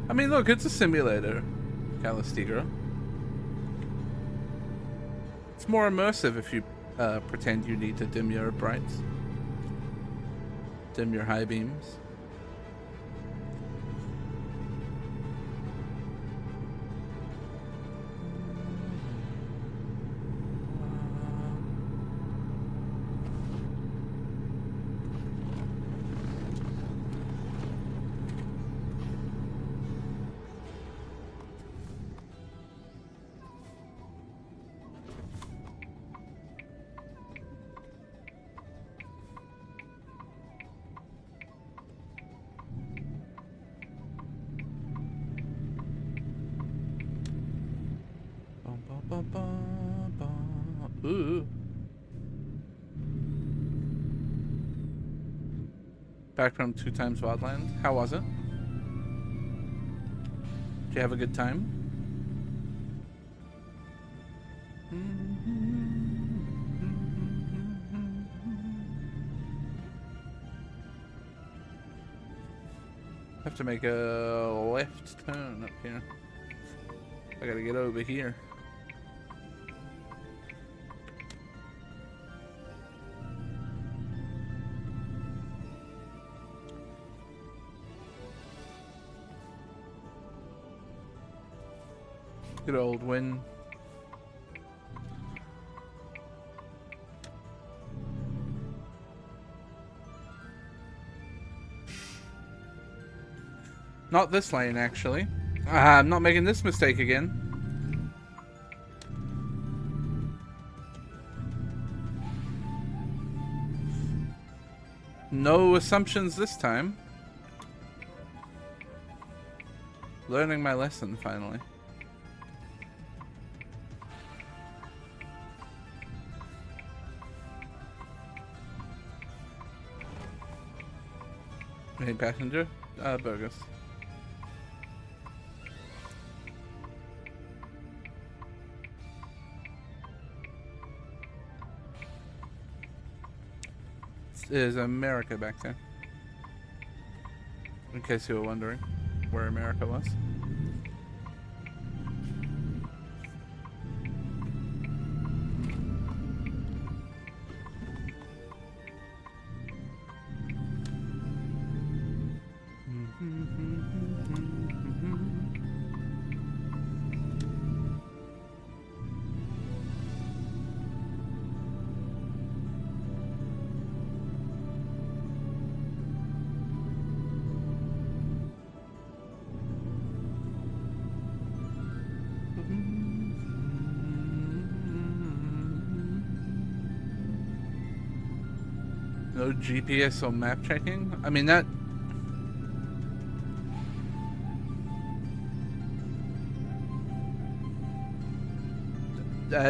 I mean, look, it's a simulator, Calistigra. It's more immersive if you pretend you need to dim your brights. Dim your high beams. Ooh. Back from 2 times Wildland. How was it? Did you have a good time? Have to make a left turn up here. I gotta get over here. Good old win. Not this lane, actually. I'm not making this mistake again. No assumptions this time. Learning my lesson, finally. Hey, passenger? Burgers. There's America back there. In case you were wondering where America was. No GPS or map checking? I mean, that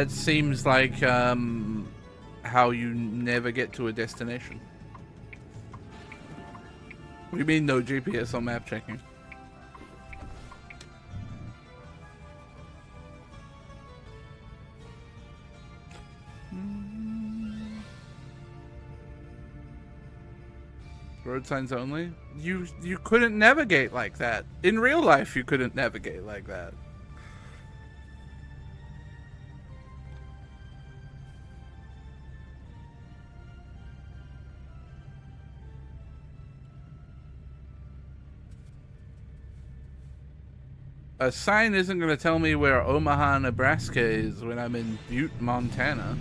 seems like how you never get to a destination. What do you mean no GPS or map checking? Road signs only? You couldn't navigate like that. In real life, you couldn't navigate like that. A sign isn't going to tell me where Omaha, Nebraska is when I'm in Butte, Montana.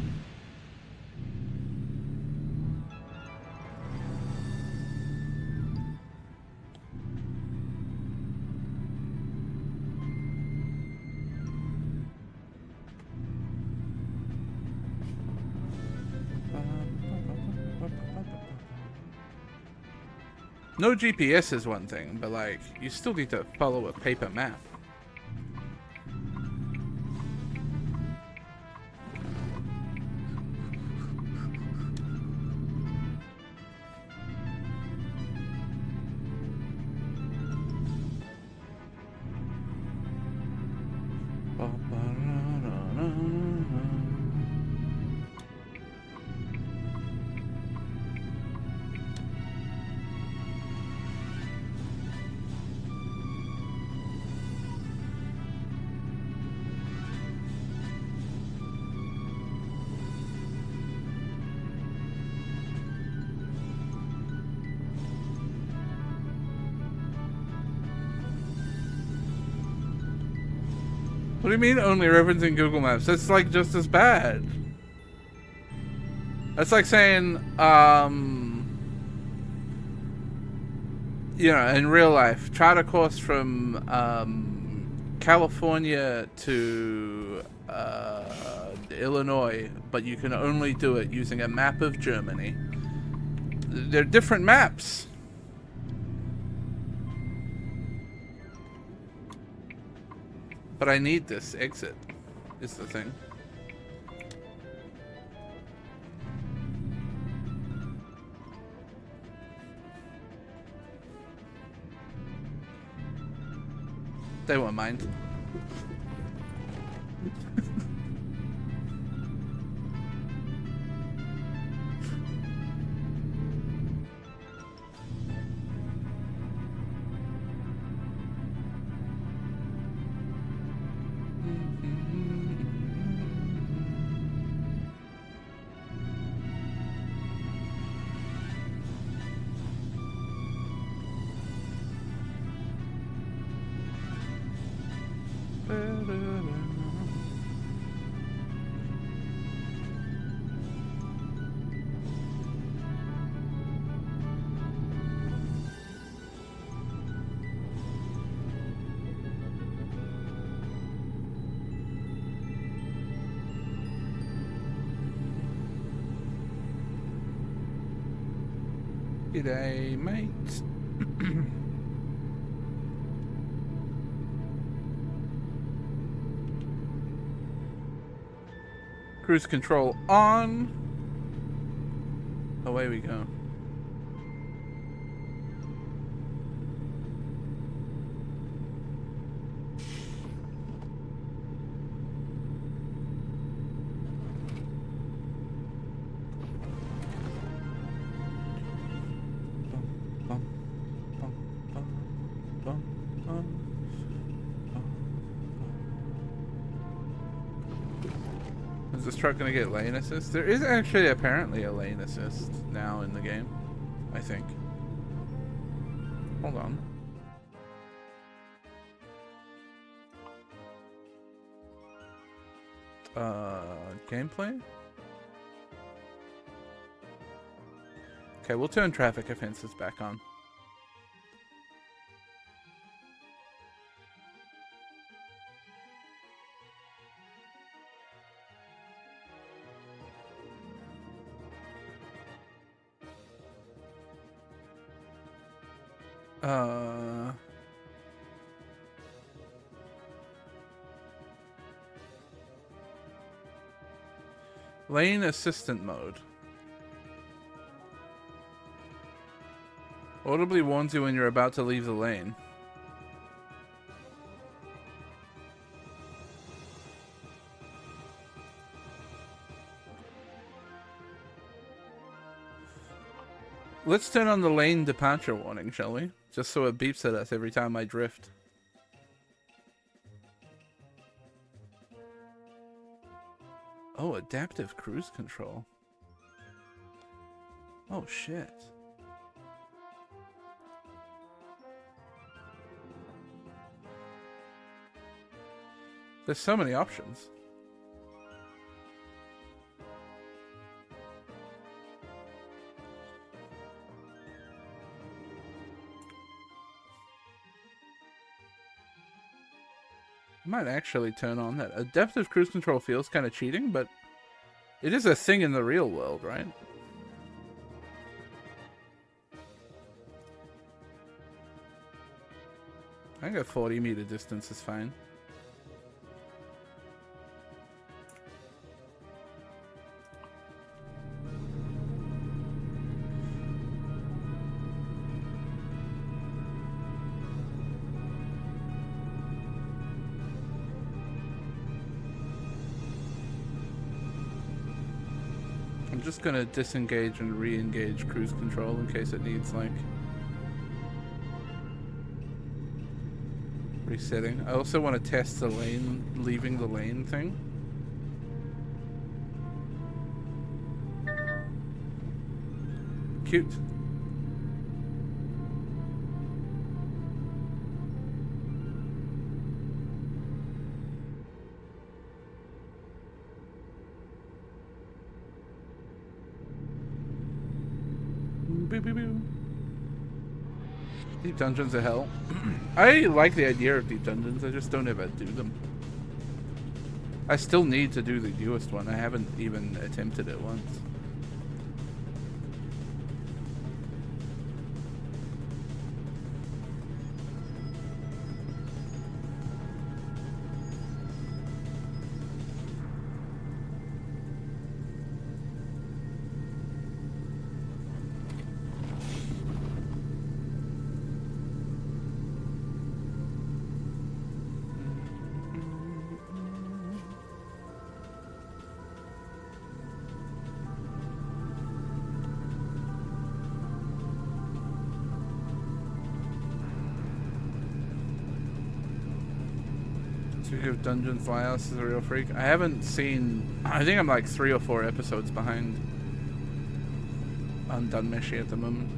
No GPS is one thing, but like, you still need to follow a paper map. What do you mean only referencing Google Maps? That's like just as bad. That's like saying, you know, in real life, chart a course from California to Illinois, but you can only do it using a map of Germany. They're different maps. But I need this exit, is the thing. They won't mind. G'day, mate. Cruise control on. Away we go. Is this truck gonna get lane assist? There is actually apparently a lane assist now in the game, I think. Hold on. Gameplay? Okay, we'll turn traffic offenses back on. Uh... Lane assistant mode. Audibly warns you when you're about to leave the lane. Let's turn on the lane departure warning, shall we? Just so it beeps at us every time I drift. Oh, adaptive cruise control. Oh, shit. There's so many options. I might actually turn on that. Adaptive cruise control feels kind of cheating, but it is a thing in the real world, right? I think a 40-meter distance is fine. I'm just gonna disengage and re-engage cruise control in case it needs, like, resetting. I also want to test the lane, leaving the lane thing. Cute. Boo, boo, boo. Deep dungeons are hell. I like the idea of deep dungeons, I just don't ever do them. I still need to do the newest one. I haven't even attempted it once. Speaking of dungeons, Lyos is a real freak. I haven't seen... I think I'm like 3 or 4 episodes behind on Dunmeshi at the moment.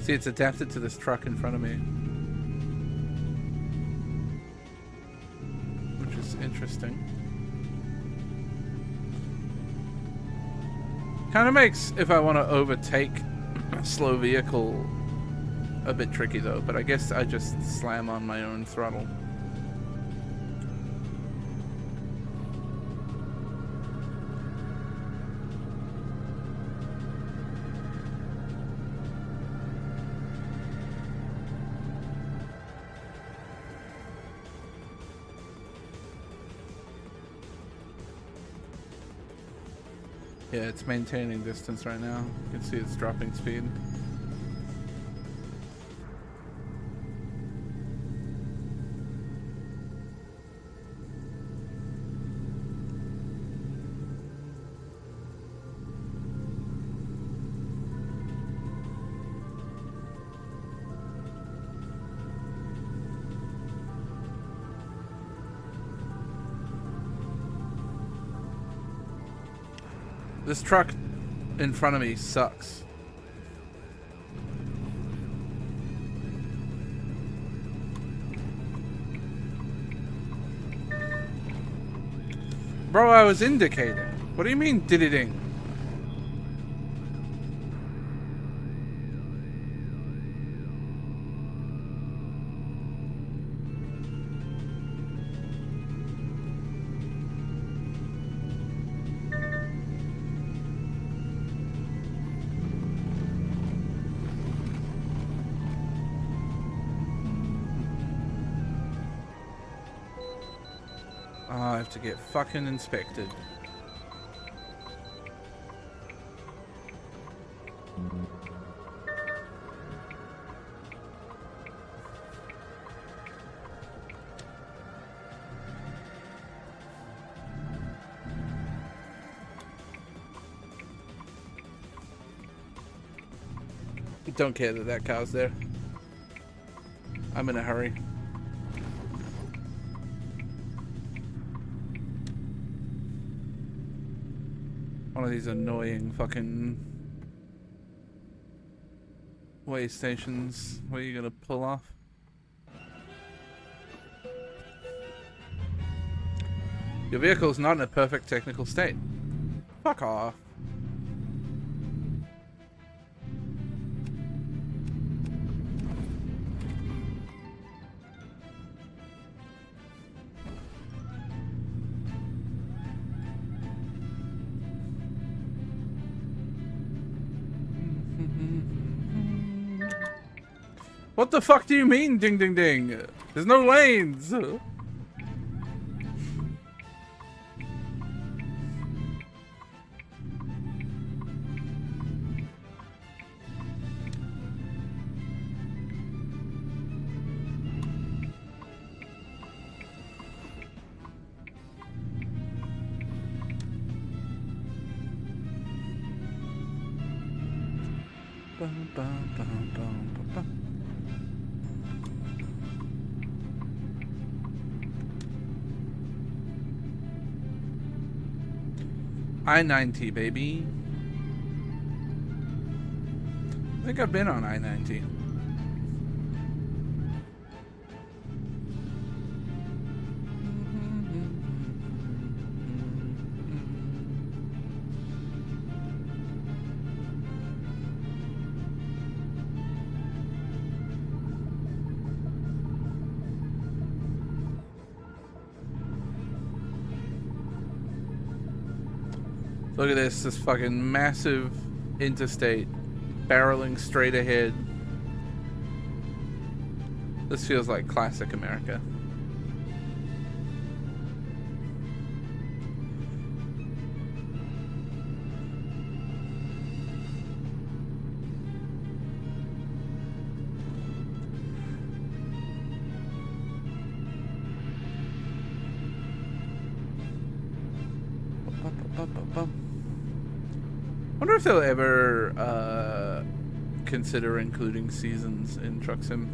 See, it's adapted to this truck in front of me, which is interesting. Kind of makes, if I want to overtake a slow vehicle, a bit tricky though, but I guess I just slam on my own throttle. Yeah, it's maintaining distance right now. You can see it's dropping speed. This truck in front of me sucks. Bro, I was indicating. What do you mean, did-it-ing? I have to get fucking inspected. Don't care that that car's there. I'm in a hurry. One of these annoying fucking way stations where you're gonna pull off. Your vehicle's not in a perfect technical state. Fuck off. What the fuck do you mean, ding ding ding? There's no lanes! Bum, bum, bum, bum, bum, bum. I-90, baby. I think I've been on I-90. Look at this fucking massive interstate barreling straight ahead. This feels like classic America. I wonder if they'll ever consider including seasons in Truck Sim.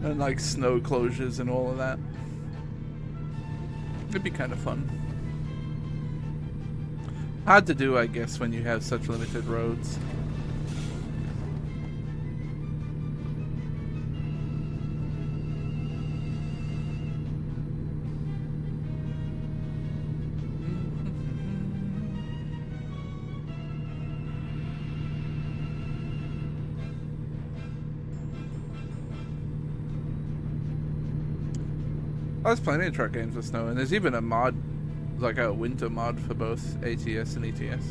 And like snow closures and all of that. It'd be kind of fun. Hard to do, I guess, when you have such limited roads. Oh, there's plenty of truck games with snow, and there's even a mod, like a winter mod for both ATS and ETS.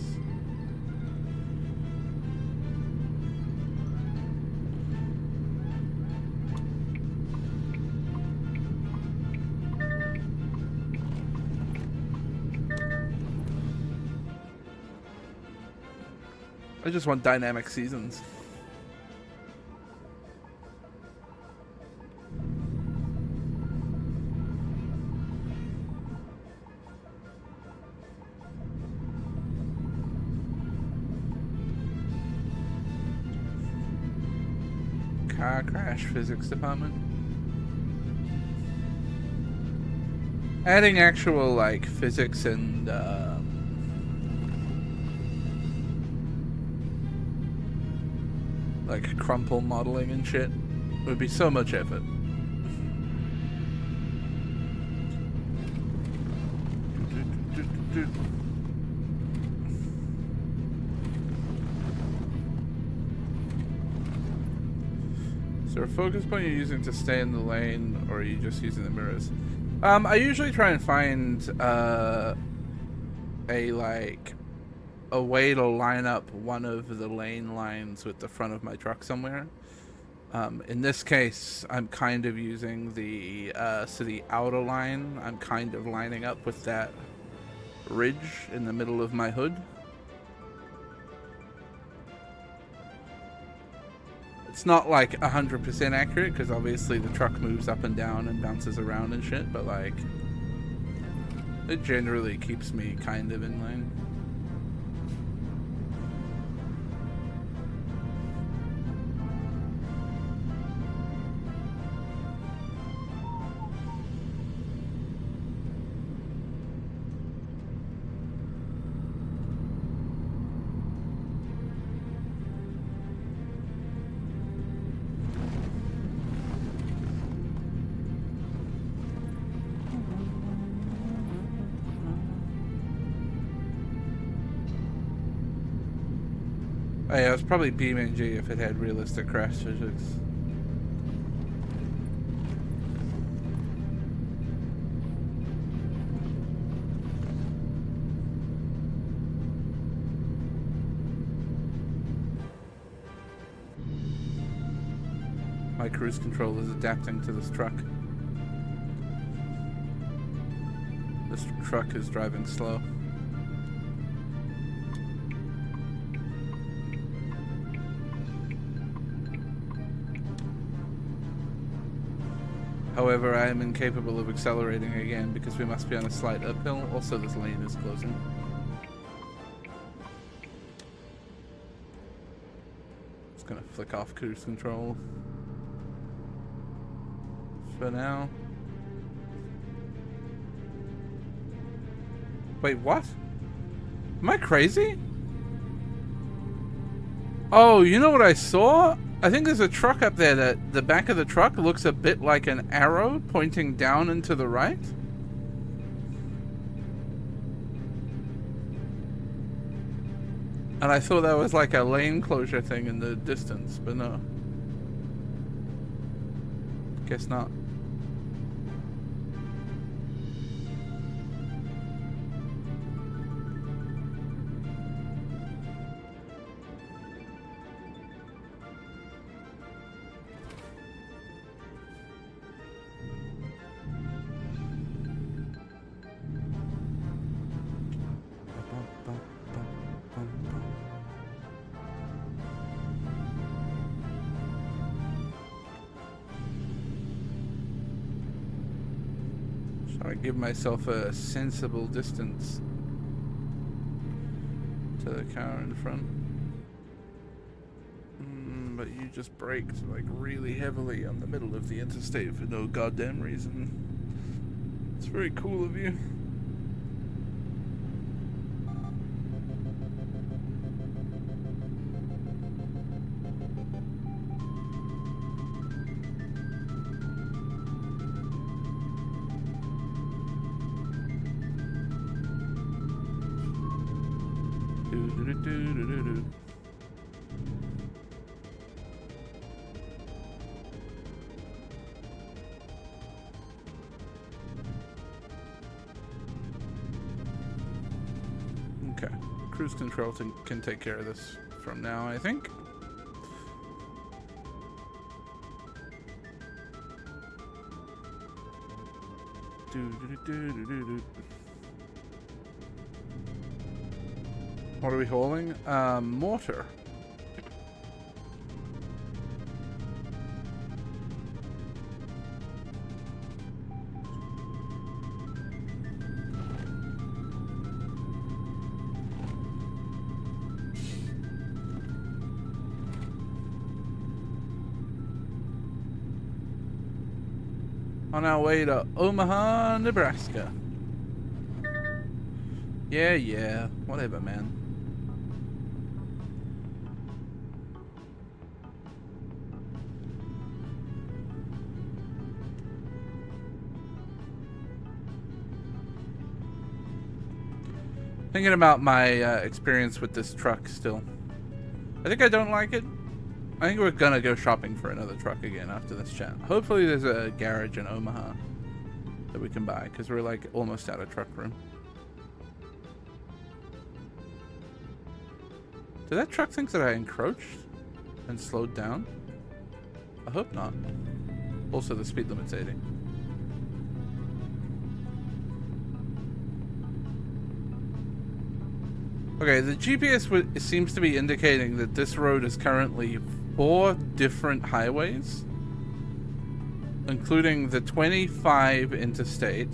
I just want dynamic seasons. Car crash physics department. Adding actual like physics and like crumple modeling and shit would be so much effort. there a focus point you're using to stay in the lane, or are you just using the mirrors? I usually try and find a way to line up one of the lane lines with the front of my truck somewhere. In this case, I'm kind of using the city outer line. I'm kind of lining up with that ridge in the middle of my hood. It's not like 100% accurate, because obviously the truck moves up and down and bounces around and shit, but like, it generally keeps me kind of in line. Oh yeah, it was probably BeamNG if it had realistic crash physics. My cruise control is adapting to this truck. This truck is driving slow. However, I am incapable of accelerating again because we must be on a slight uphill. Also, this lane is closing. Just gonna flick off cruise control for now. Wait, what? Am I crazy? Oh, you know what I saw? I think there's a truck up there that the back of the truck looks a bit like an arrow pointing down and to the right. And I thought that was like a lane closure thing in the distance, but no. Guess not. Trying to give myself a sensible distance to the car in front. But you just braked like really heavily on the middle of the interstate for no goddamn reason. It's very cool of you. Okay, cruise control can take care of this from now, I think. What are we hauling? Mortar. On our way to Omaha, Nebraska. Yeah, whatever, man. Thinking about my experience with this truck still. I think I don't like it. I think we're gonna go shopping for another truck again after this chat. Hopefully there's a garage in Omaha that we can buy, because we're like almost out of truck room. Did that truck think that I encroached and slowed down? I hope not. Also, the speed limit's 80. Okay, the GPS seems to be indicating that this road is currently 4 different highways, including the 25 interstate,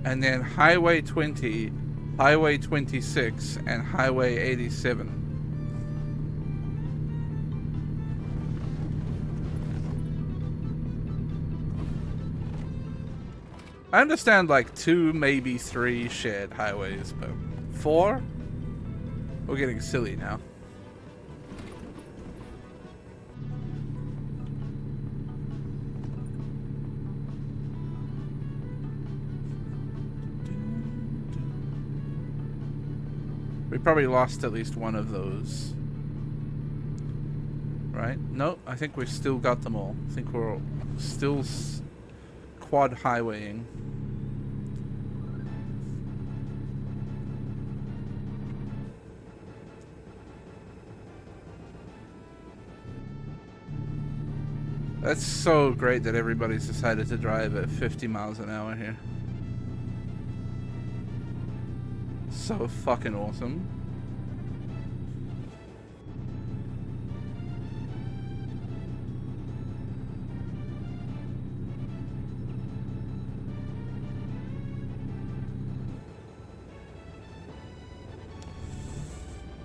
and then Highway 20, Highway 26, and Highway 87. I understand like 2, maybe 3 shared highways, but 4? We're getting silly now. We probably lost at least one of those. Right? No, I think we've still got them all. I think we're still quad highwaying. That's so great that everybody's decided to drive at 50 miles an hour here. So fucking awesome.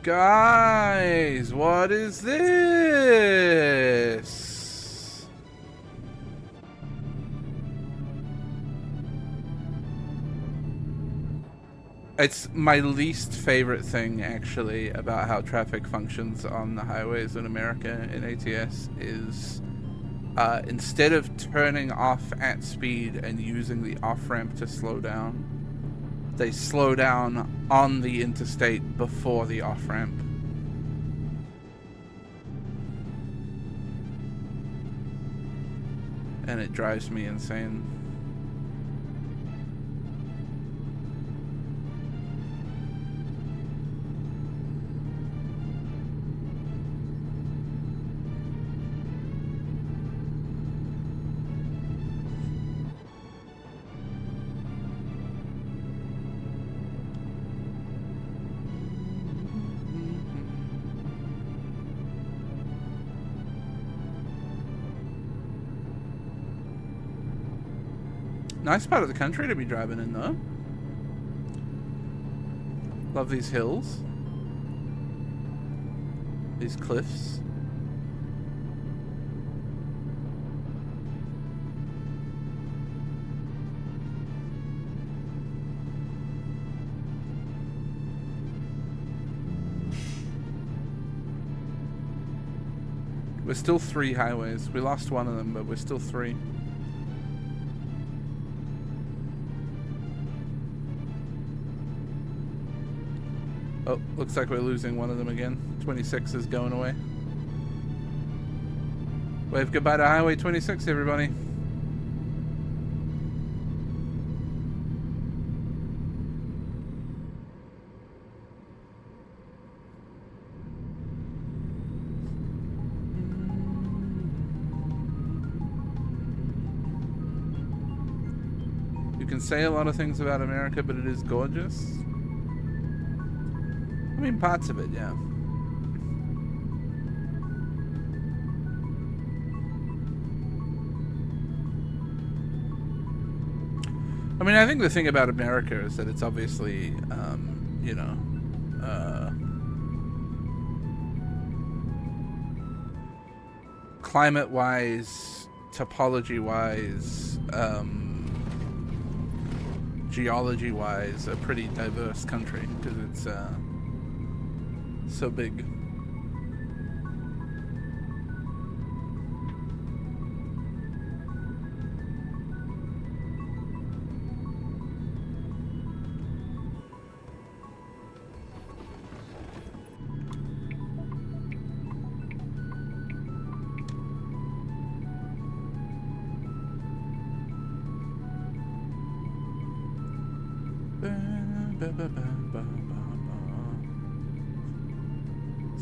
Guys, what is this? It's my least favorite thing, actually, about how traffic functions on the highways in America in ATS is instead of turning off at speed and using the off-ramp to slow down, they slow down on the interstate before the off-ramp. And it drives me insane. Nice part of the country to be driving in, though. Love these hills. These cliffs. We're still 3 highways. We lost one of them, but we're still 3. Oh, looks like we're losing one of them again. 26 is going away. Wave goodbye to Highway 26, everybody. You can say a lot of things about America, but it is gorgeous. I mean, parts of it, yeah. I mean, I think the thing about America is that it's obviously, you know, climate-wise, topology-wise, geology-wise, a pretty diverse country because it's so big.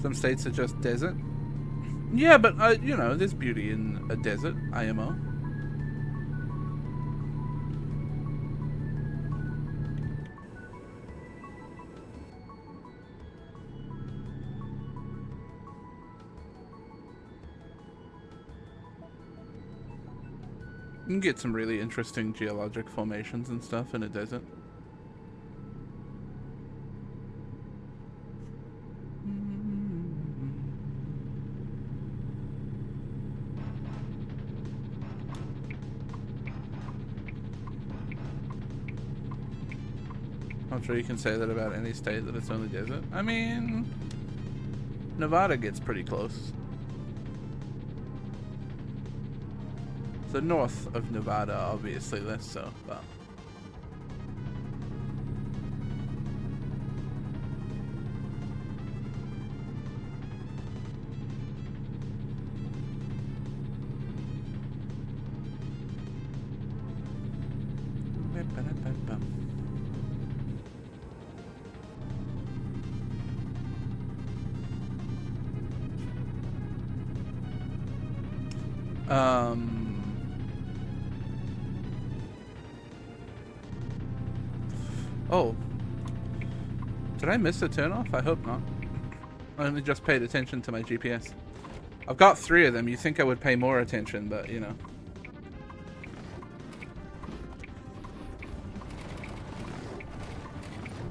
Some states are just desert. Yeah, but you know, there's beauty in a desert, IMO. You can get some really interesting geologic formations and stuff in a desert. I'm sure you can say that about any state that it's only desert. I mean, Nevada gets pretty close. The north of Nevada, obviously less so, but... Oh. Did I miss a turnoff? I hope not. I only just paid attention to my GPS. I've got 3 of them. You think I would pay more attention, but you know.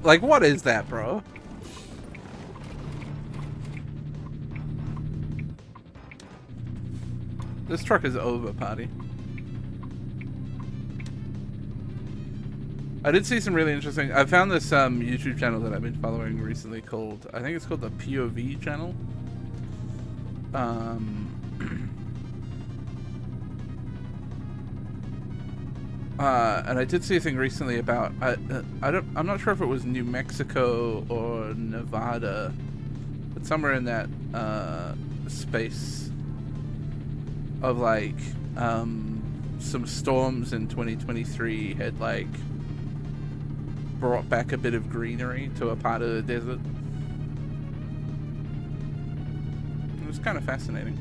Like, what is that, bro? This truck is over, party. I did see some really interesting... I found this YouTube channel that I've been following recently called... I think it's called the POV channel. And I did see a thing recently about... I'm not sure if it was New Mexico or Nevada, but somewhere in that space of like some storms in 2023 had like brought back a bit of greenery to a part of the desert. It was kind of fascinating.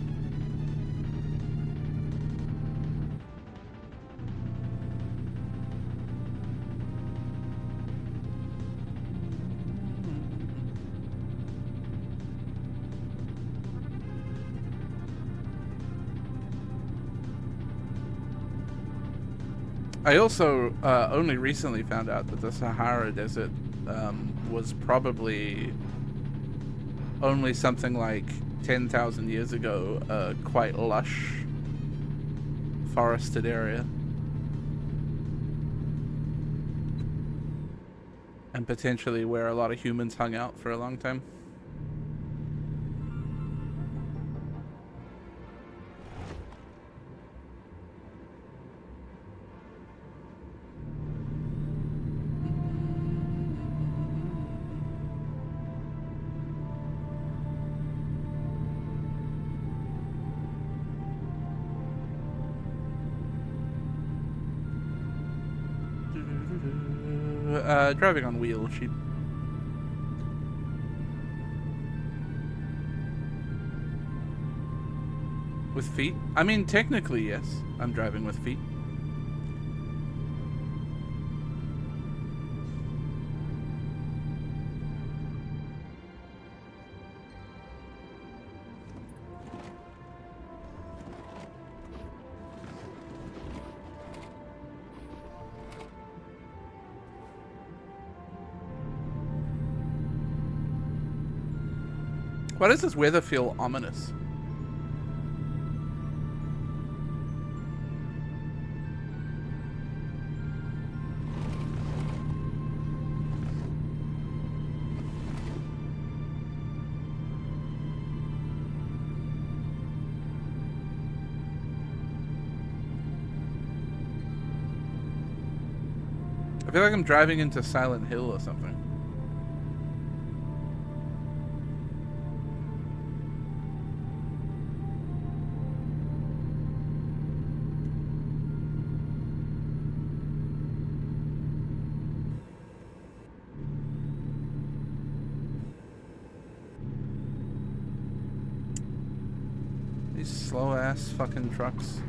I also only recently found out that the Sahara Desert was probably only something like 10,000 years ago a quite lush forested area. And potentially where a lot of humans hung out for a long time. Driving on wheel sheep. With feet? I mean, technically, yes. I'm driving with feet. Why does this weather feel ominous? I feel like I'm driving into Silent Hill or something. These slow ass fucking trucks.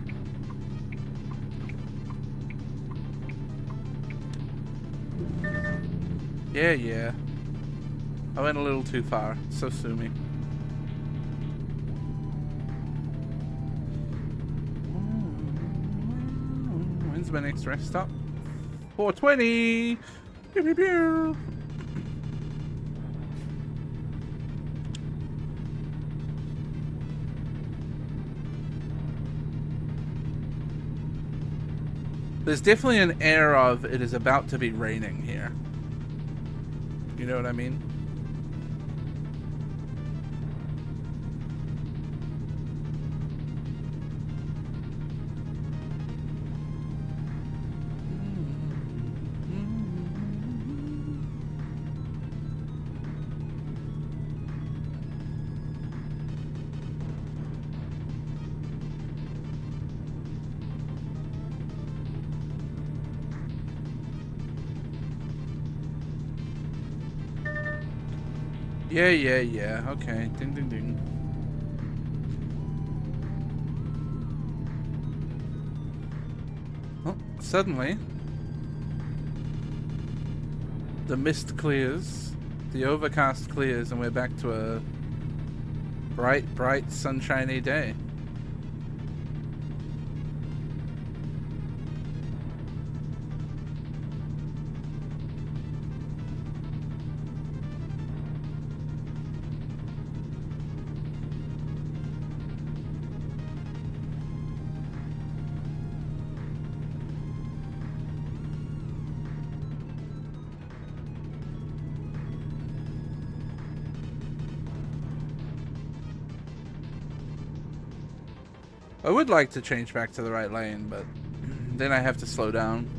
Yeah, yeah. I went a little too far, so sue me. When's my next rest stop? 4:20! Pew, pew, pew. There's definitely an air of it is about to be raining here. You know what I mean? Yeah, yeah, yeah. Okay. Ding, ding, ding. Oh, suddenly, the mist clears, the overcast clears, and we're back to a bright, bright, sunshiny day. I would like to change back to the right lane, but then I have to slow down.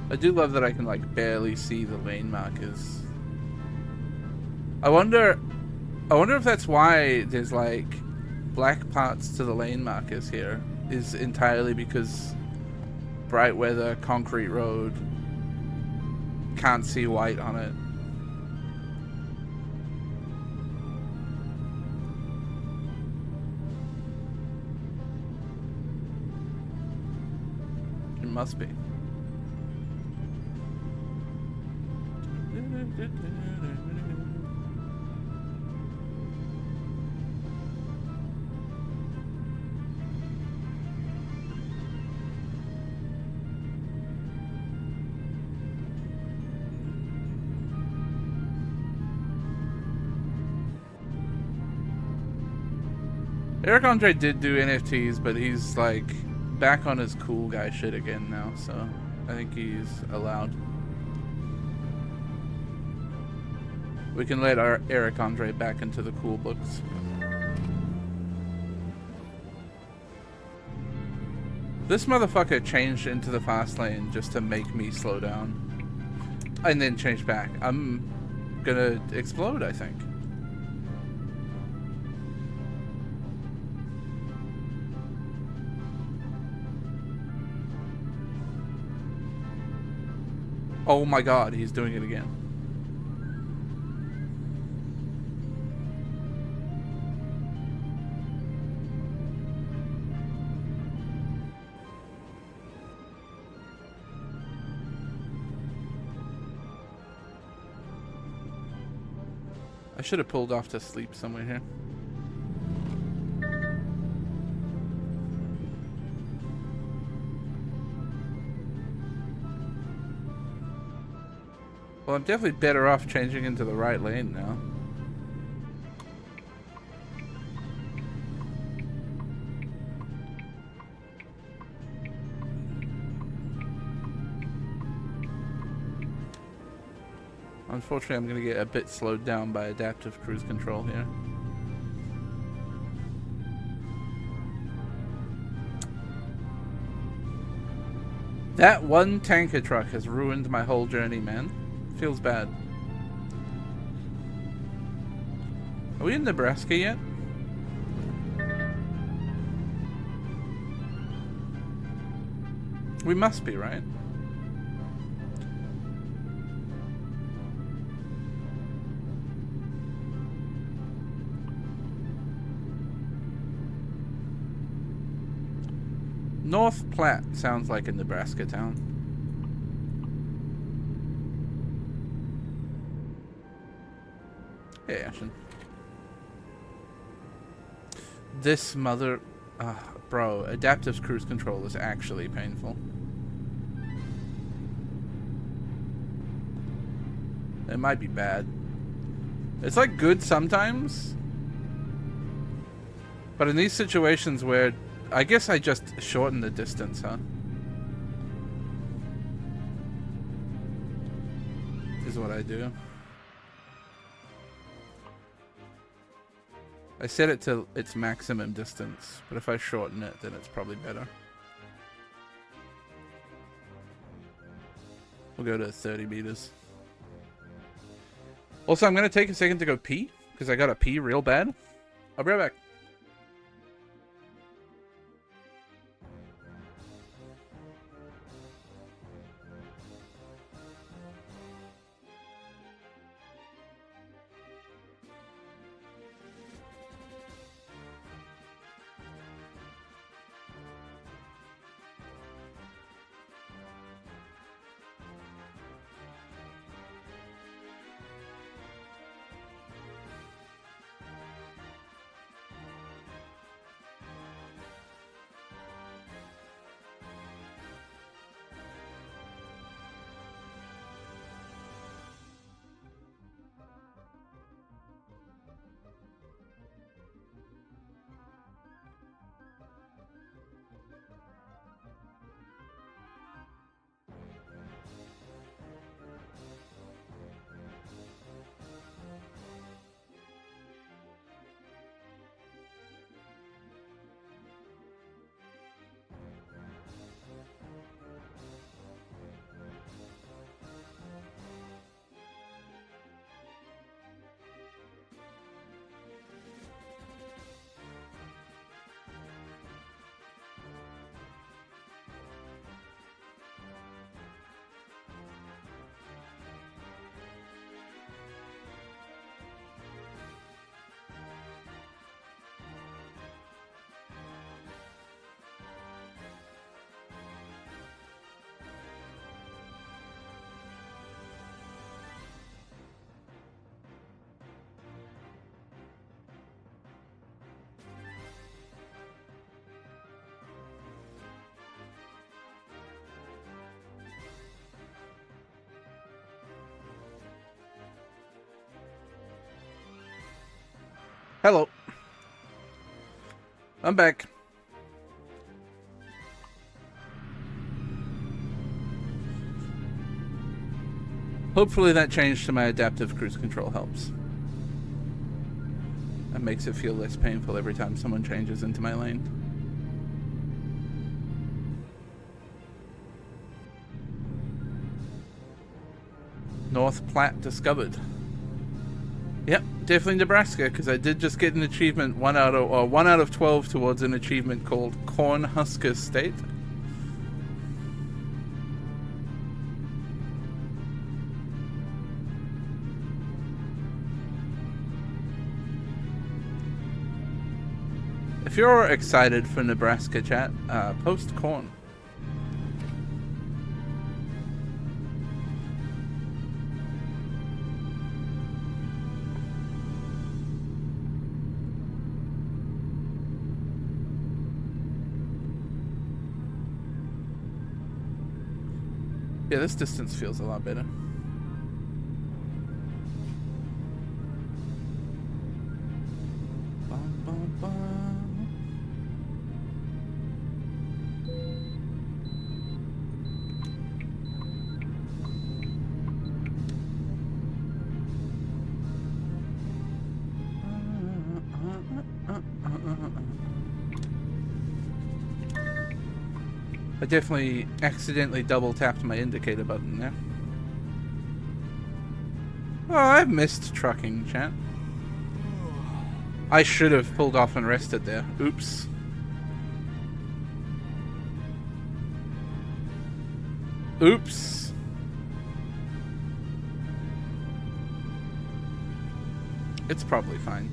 I do love that I can like barely see the lane markers. I wonder if that's why there's like black parts to the lane markers here, is entirely because bright weather, concrete road, can't see white on it. It must be. Eric Andre did do NFTs, but he's like back on his cool guy shit again now, so I think he's allowed. We can let our Eric Andre back into the cool books. This motherfucker changed into the fast lane just to make me slow down. And then change back. I'm gonna explode, I think. Oh my god, he's doing it again. I should have pulled off to sleep somewhere here. Well, I'm definitely better off changing into the right lane now. Unfortunately, I'm going to get a bit slowed down by adaptive cruise control here. That one tanker truck has ruined my whole journey, man. Feels bad. Are we in Nebraska yet? We must be, right? North Platte sounds like a Nebraska town. Hey, Ashen. This mother... bro, adaptive cruise control is actually painful. It might be bad. It's like good sometimes. But in these situations where... I guess I just shorten the distance, huh? Is what I do. I set it to its maximum distance, but if I shorten it, then it's probably better. We'll go to 30 meters. Also, I'm going to take a second to go pee, because I got to pee real bad. I'll be right back. Hello. I'm back. Hopefully that change to my adaptive cruise control helps. That makes it feel less painful every time someone changes into my lane. North Platte discovered. Yep, definitely Nebraska, because I did just get an achievement, 1 out of 12 towards an achievement called Cornhusker State. If you're excited for Nebraska chat, post corn. Yeah, this distance feels a lot better. Bum, bum, bum. I definitely accidentally double tapped my indicator button there. Oh, I've missed trucking, chat. I should have pulled off and rested there. Oops. Oops. It's probably fine.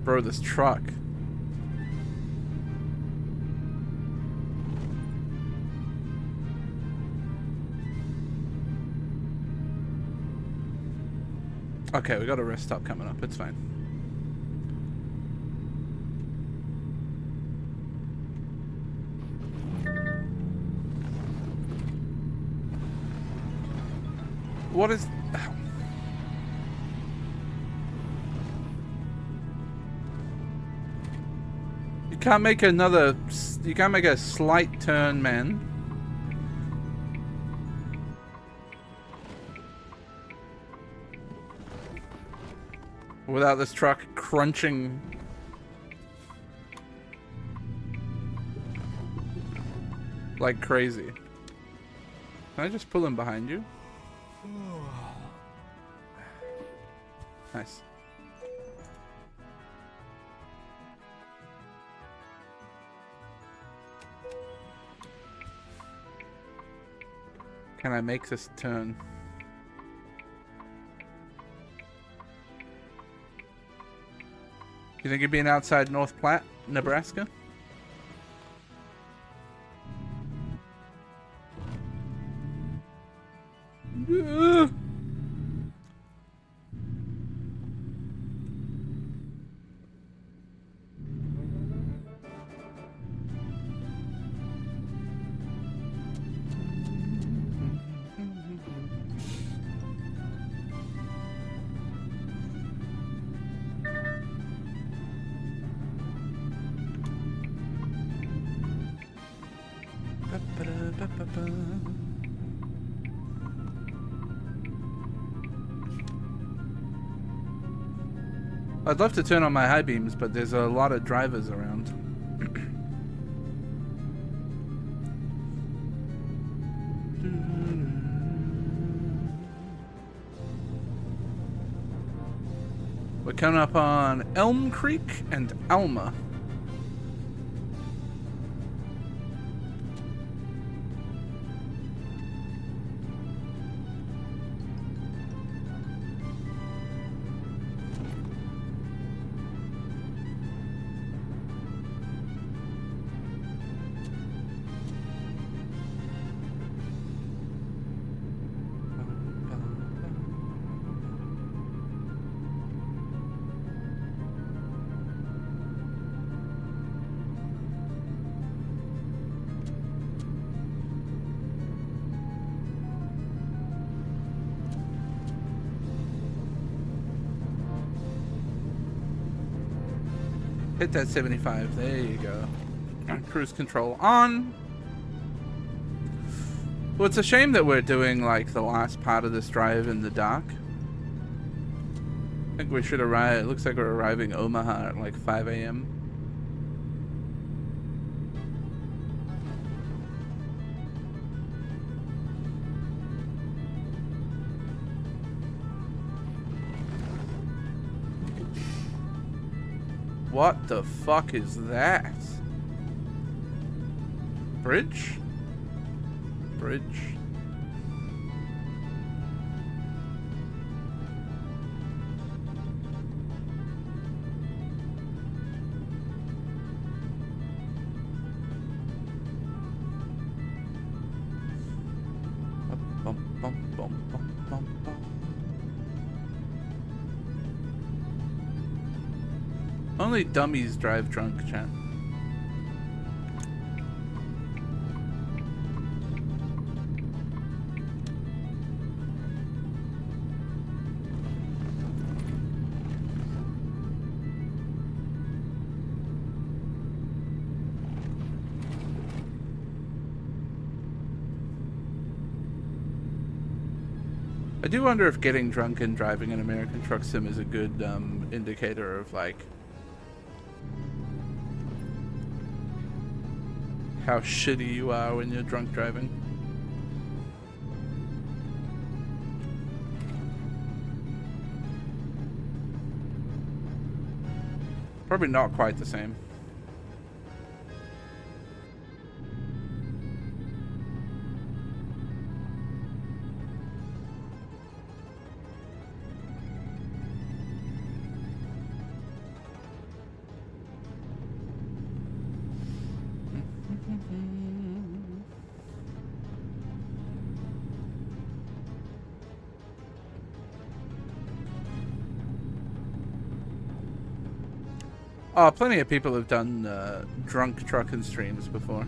Bro, this truck. Okay, we got a rest stop coming up. It's fine. What is... You can't make another... You can't make a slight turn, man. Without this truck crunching. Like crazy. Can I just pull him behind you? Nice. Can I make this turn? You think you'd be outside North Platte, Nebraska? I'd love to turn on my high beams, but there's a lot of drivers around. We're coming up on Elm Creek and Alma. Hit that 75. There you go. Cruise control on. Well, it's a shame that we're doing like the last part of this drive in the dark. I think we should arrive. It looks like we're arriving Omaha at like 5 a.m. What the fuck is that? Bridge? Bridge. Bum, bum, bum, bum, bum, bum. Only dummies drive drunk, chat. I do wonder if getting drunk and driving an American Truck Sim is a good indicator of like how shitty you are when you're drunk driving. Probably not quite the same. Oh, plenty of people have done drunk trucking streams before.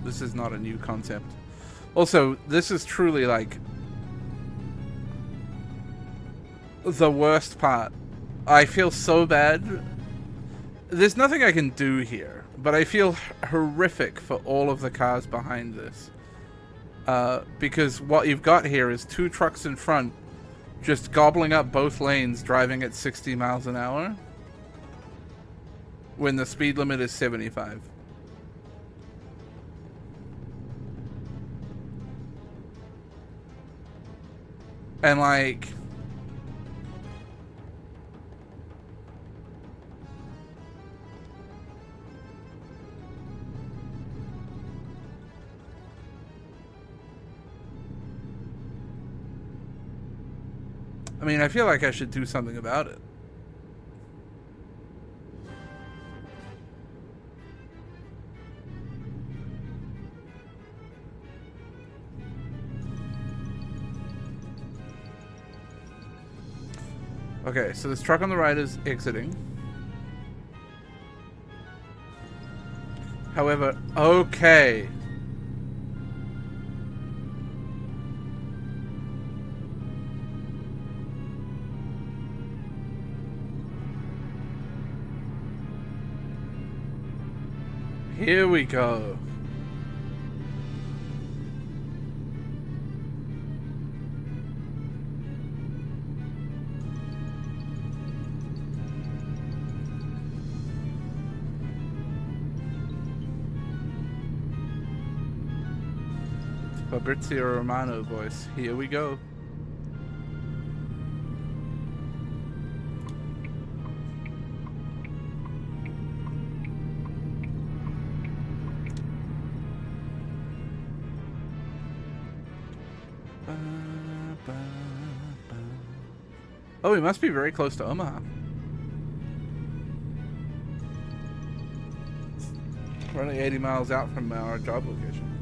This is not a new concept. Also, this is truly like the worst part. I feel so bad. There's nothing I can do here, but I feel horrific for all of the cars behind this. Because what you've got here is two trucks in front just gobbling up both lanes, driving at 60 miles an hour. When the speed limit is 75. And like... I mean, I feel like I should do something about it. Okay, so this truck on the right is exiting. However, okay. Here we go. Fabrizio Romano voice. Here we go. Oh, we must be very close to Omaha. We're only 80 miles out from our job location.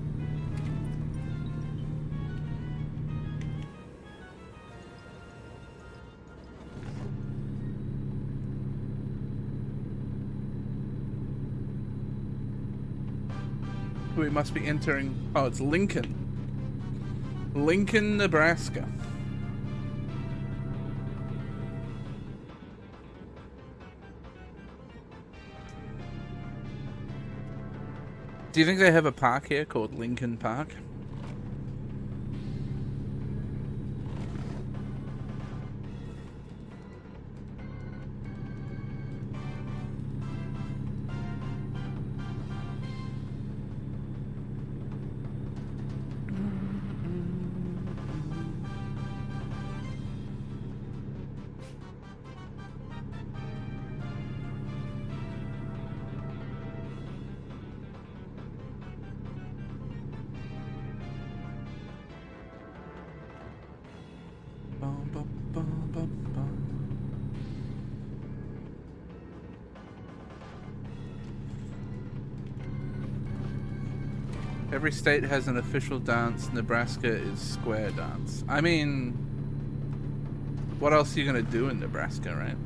We must be entering... Oh, it's Lincoln. Lincoln, Nebraska. Do you think they have a park here called Lincoln Park? Every state has an official dance. Nebraska is square dance. I mean, what else are you gonna do in Nebraska, right?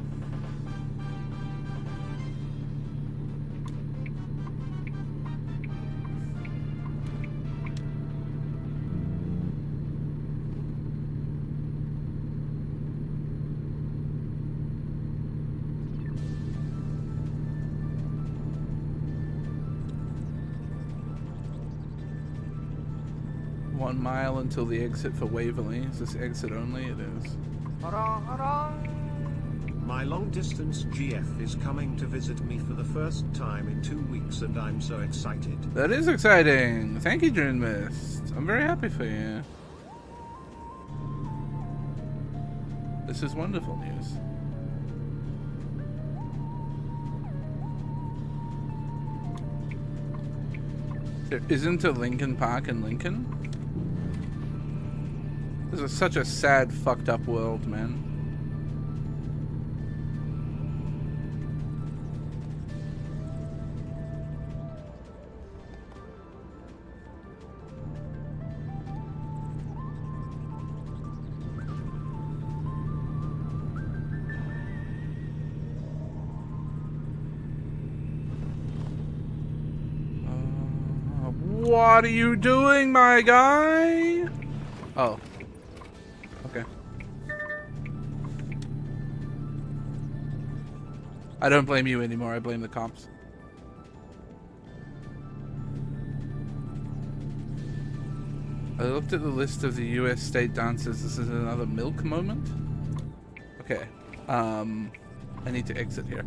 One mile until the exit for Waverly. Is this exit only? It is. My long-distance GF is coming to visit me for the first time in 2 weeks and I'm so excited. That is exciting. Thank you, June Mist. I'm very happy for you. This is wonderful news. There isn't a Lincoln Park in Lincoln? This is such a sad, fucked up world, man. What are you doing, my guy? Oh. Okay. I don't blame you anymore, I blame the cops. I looked at the list of the US state dances. This is another milk moment? Okay. I need to exit here.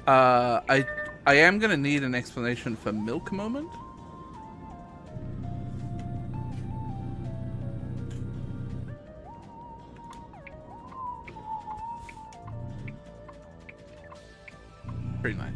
I am gonna need an explanation for milk moment. Pretty nice.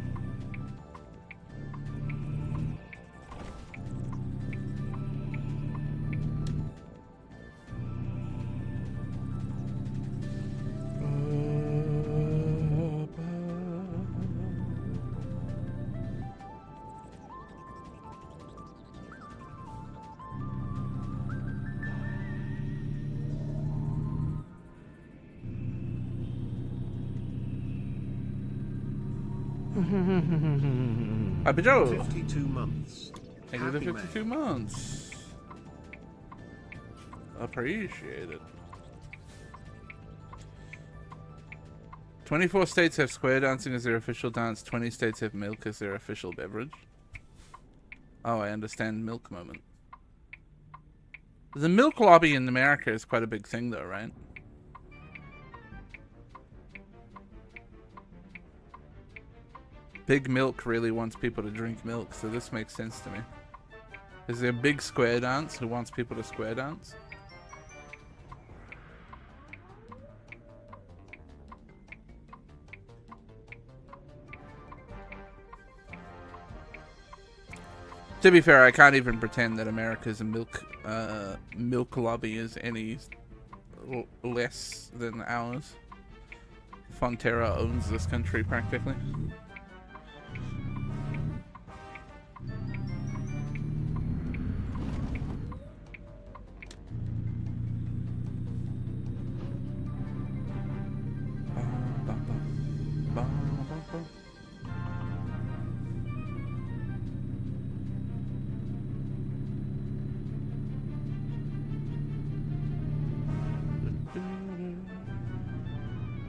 Happy Joe. 52 months. Thank you for the Happy 52 man. months. Appreciate it. 24 states have square dancing as their official dance. 20 states have milk as their official beverage. Oh, I understand milk moment. The milk lobby in America is quite a big thing though, right? Big Milk really wants people to drink milk, so this makes sense to me. Is there a big square dance who wants people to square dance? To be fair, I can't even pretend that America's milk lobby is any less than ours. Fonterra owns this country practically.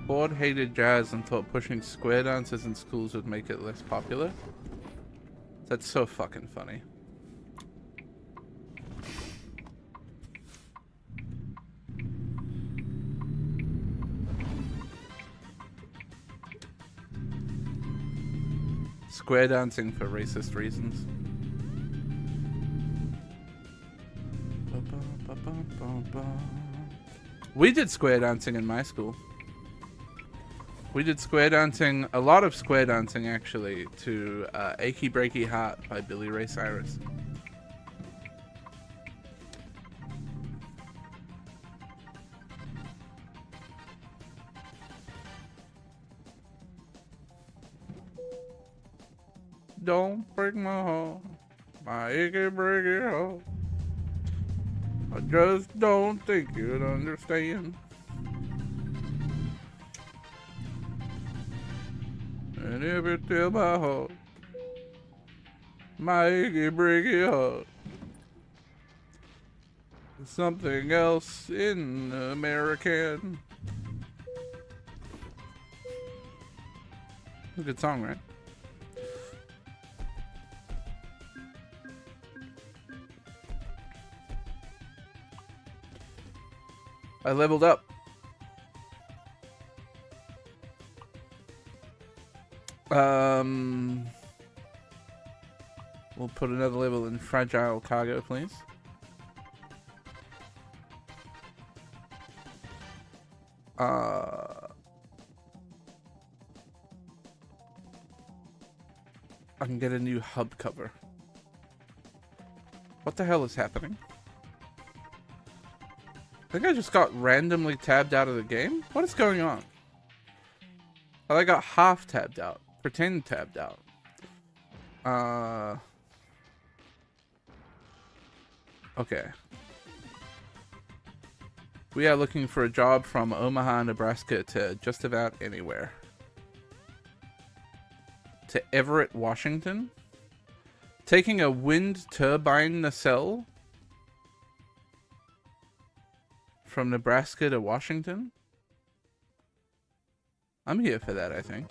Ford hated jazz and thought pushing square dances in schools would make it less popular. That's so fucking funny. Square dancing for racist reasons. We did square dancing in my school. We did square dancing, a lot of square dancing actually, to Achy Breaky Heart by Billy Ray Cyrus. Don't break my heart, my achy breaky heart. I just don't think you'd understand. And if you tell my heart, my achy breaky heart, something else in American. It's a good song, right? I leveled up. We'll put another level in fragile cargo, please. I can get a new hub cover. What the hell is happening? I think I just got randomly tabbed out of the game? What is going on? Oh, I got half tabbed out. Pretend tabbed out. Okay. We are looking for a job from Omaha, Nebraska to just about anywhere. To Everett, Washington. Taking a wind turbine nacelle from Nebraska to Washington. I'm here for that, I think.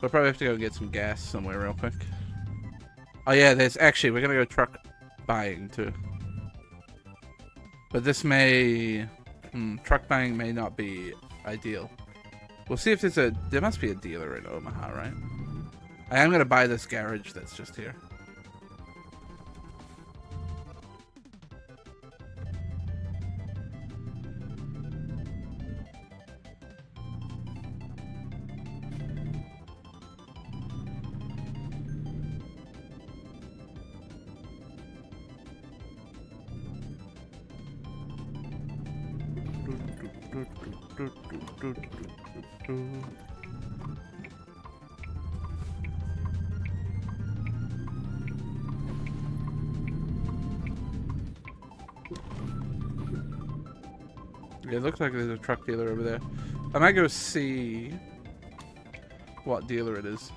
We'll probably have to go get some gas somewhere real quick. Oh yeah, there's actually, we're gonna go truck buying too. But this may, truck buying may not be ideal. We'll see if there must be a dealer in Omaha, right? I am gonna buy this garage that's just here. It looks like there's a truck dealer over there. I might go see what dealer it is.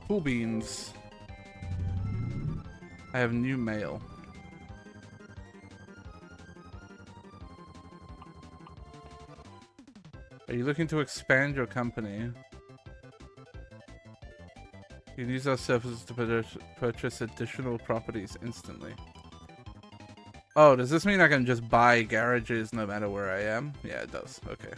Cool beans. I have new mail. Are you looking to expand your company? You can use our services to purchase additional properties instantly. Oh, does this mean I can just buy garages no matter where I am? Yeah, it does. Okay.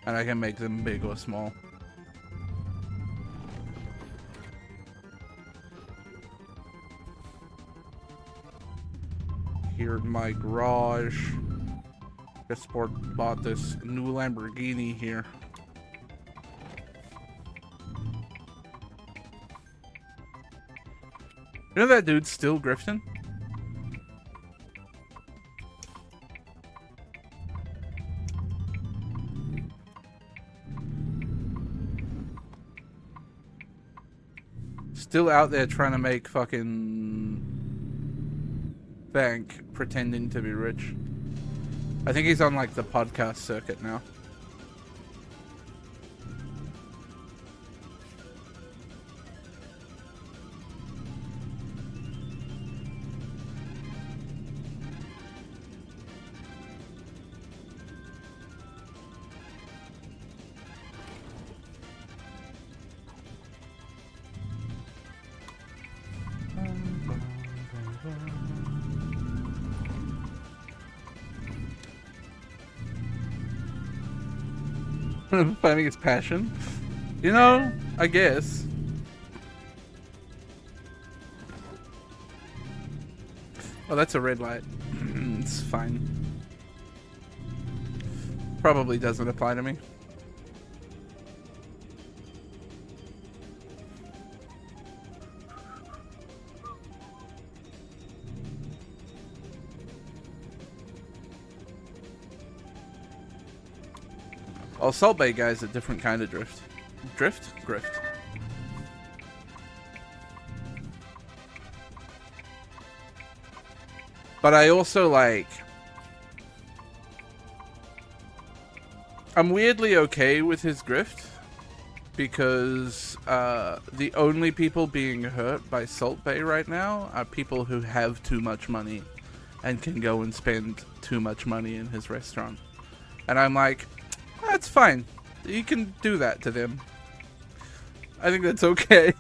And I can make them big or small. Here in my garage. Just bought this new Lamborghini here. You know that dude's still grifting? Still out there trying to make fucking bank pretending to be rich. I think he's on like the podcast circuit now. Finding his passion. You know, I guess. Oh, that's a red light. It's fine. Probably doesn't apply to me. Oh, Salt Bay guy's a different kind of drift. Drift? Grift. But I also like... I'm weirdly okay with his grift. because the only people being hurt by Salt Bay right now are people who have too much money and can go and spend too much money in his restaurant. And I'm like, that's fine. You can do that to them. I think that's okay.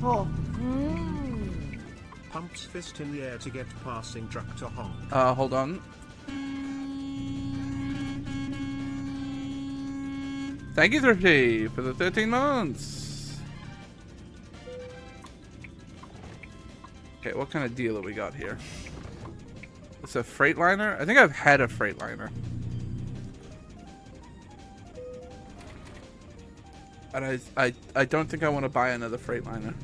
Oh. Pumps fist in the air to get passing truck to honk. Hold on. Thank you, Thrifty, for the 13 months. Okay, what kind of deal have we got here? It's a Freightliner? I think I've had a Freightliner. And I don't think I want to buy another Freightliner.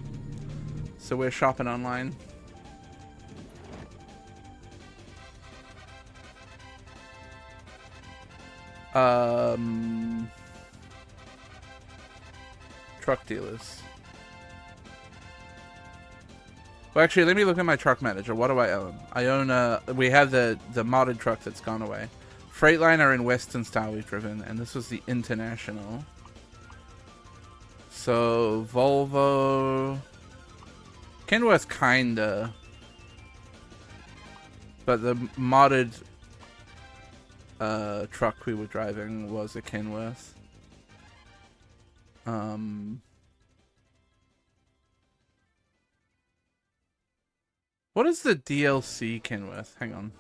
So we're shopping online. Truck dealers. Well, actually, let me look at my truck manager. What do I own? I own we have the modded truck that's gone away. Freightliner in Western style we've driven, and this was the International. So Volvo, Kenworth kinda, but the modded truck we were driving was a Kenworth. What is the DLC Kenworth? Hang on.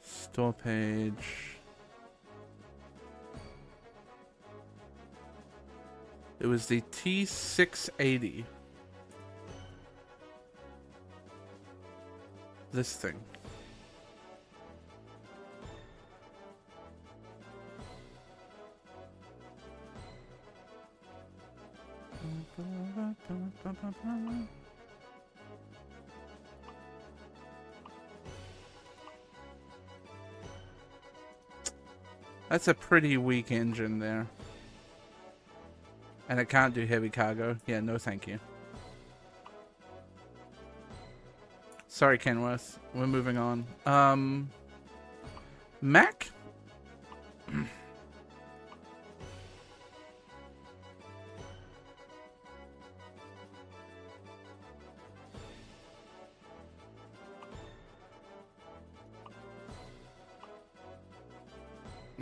Store page. It was the T680. This thing. That's a pretty weak engine there. And it can't do heavy cargo. Yeah, no thank you. Sorry, Kenworth. We're moving on. Mac?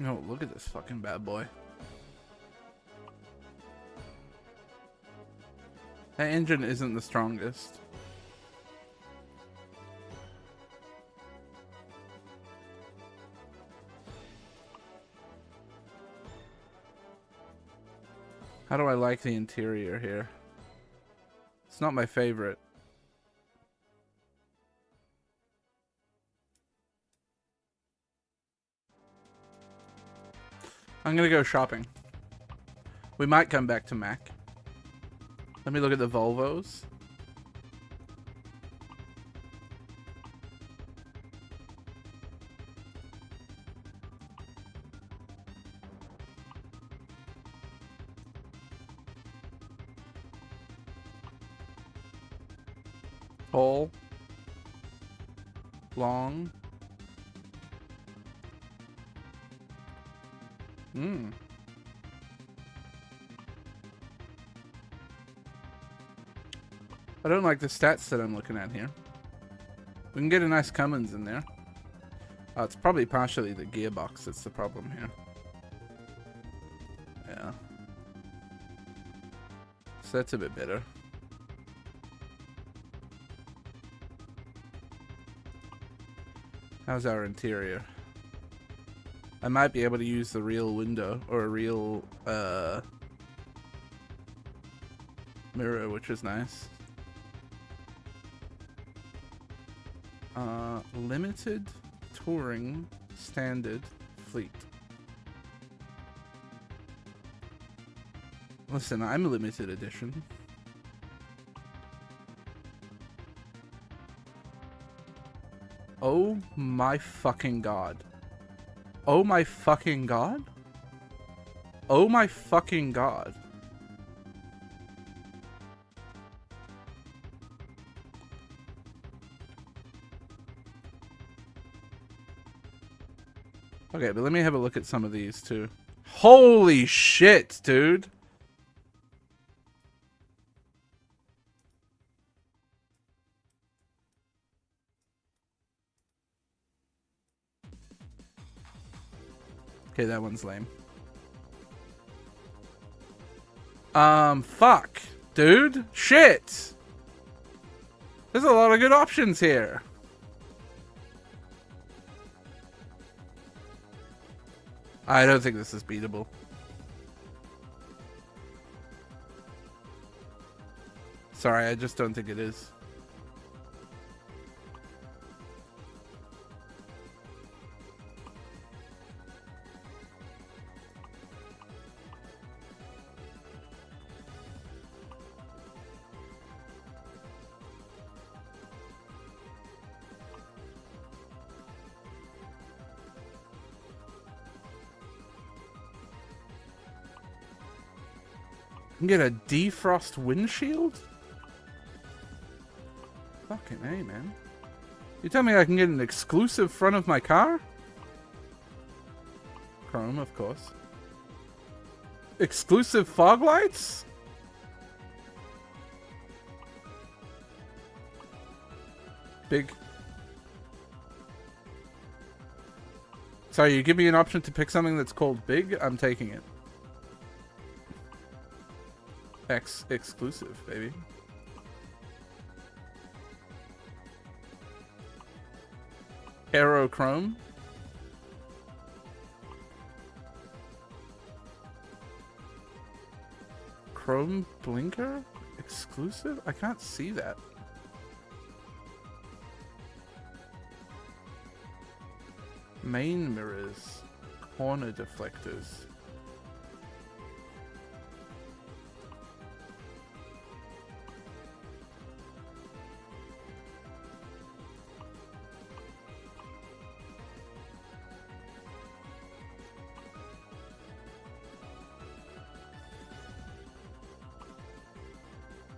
Oh, look at this fucking bad boy. That engine isn't the strongest. How do I like the interior here? It's not my favorite. I'm gonna go shopping. We might come back to Mac. Let me look at the Volvos. Tall. Long. I don't like the stats that I'm looking at here. We can get a nice Cummins in there. It's probably partially the gearbox that's the problem here. Yeah. So that's a bit better. How's our interior? I might be able to use the real window or a real mirror, which is nice. Limited, touring, standard, fleet. Listen, I'm limited edition. Oh my fucking god. Oh my fucking god? Oh my fucking god. Okay, but let me have a look at some of these too. Holy shit, dude. Okay, that one's lame. Fuck. Dude. Shit. There's a lot of good options here. I don't think this is beatable. Sorry, I just don't think it is. I can get a defrost windshield? Fucking A, man. You tell me I can get an exclusive front of my car? Chrome, of course. Exclusive fog lights? Big. Sorry, you give me an option to pick something that's called big? I'm taking it. Exclusive, baby. Aerochrome. Chrome blinker? Exclusive? I can't see that. Main mirrors. Corner deflectors.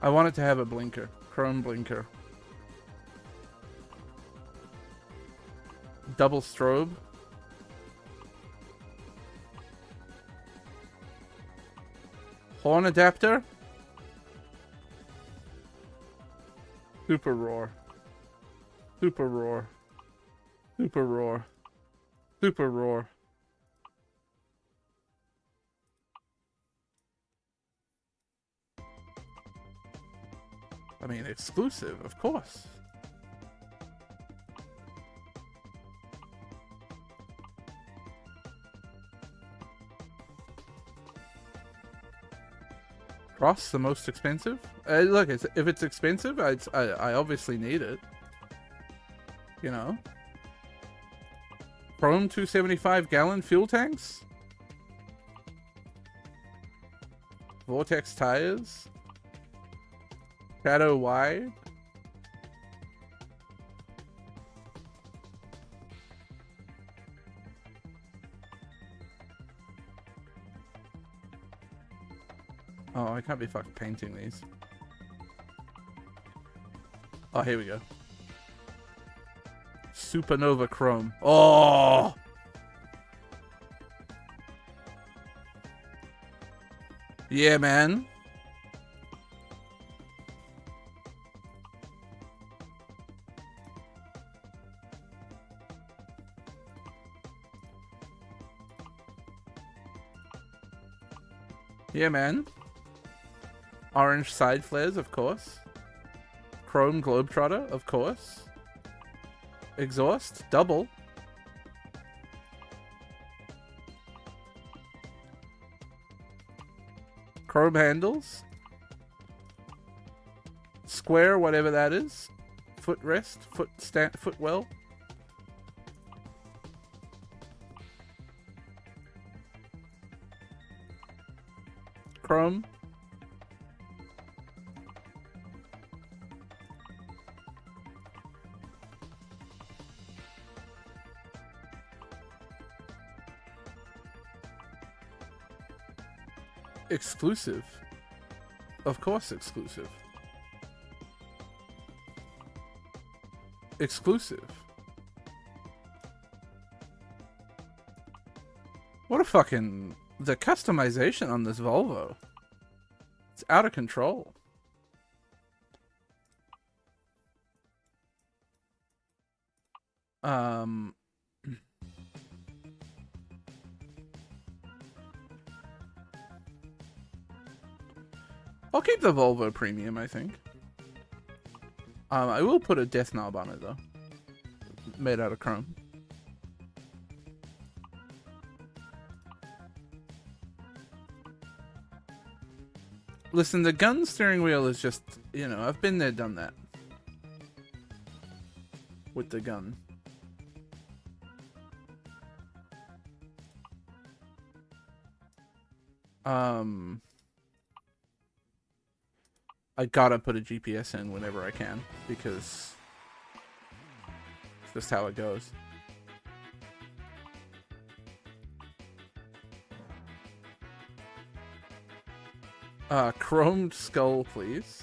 I want it to have a blinker. Chrome blinker. Double strobe. Horn adapter. Super roar. Super roar. Super roar. Super roar. I mean, exclusive, of course. Cross, the most expensive? Look, if it's expensive, I obviously need it. You know? Chrome 275 gallon fuel tanks? Vortex tires? Shadow wide? Oh, I can't be fucking painting these. Oh, here we go. Supernova Chrome. Oh! Yeah, man. Yeah, man. Orange side flares, of course. Chrome Globetrotter, of course. Exhaust, double. Chrome handles. Square, whatever that is. Footrest, footwell. Chrome. Exclusive. Of course, exclusive. Exclusive. What a fucking... The customization on this Volvo. It's out of control. I'll keep the Volvo Premium, I think. I will put a death knob on it, though. Made out of chrome. Listen, the gun steering wheel is just, you know, I've been there, done that. With the gun. I gotta put a GPS in whenever I can, because it's just how it goes. Chromed skull, please.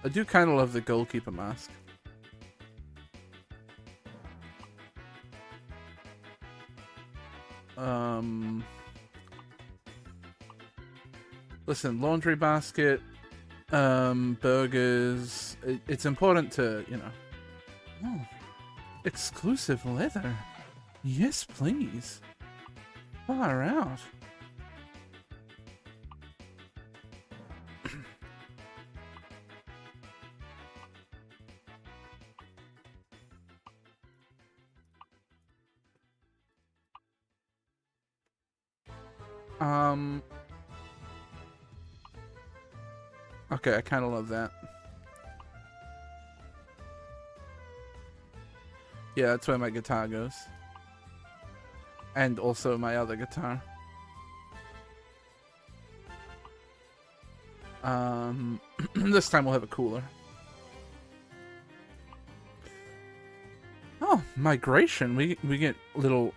I do kind of love the goalkeeper mask. Listen, laundry basket, burgers. It's important to, you know. Oh, exclusive leather. Yes, please. Far out. Okay, I kind of love that. Yeah, that's where my guitar goes. And also my other guitar. This time we'll have a cooler. Oh, migration. We get little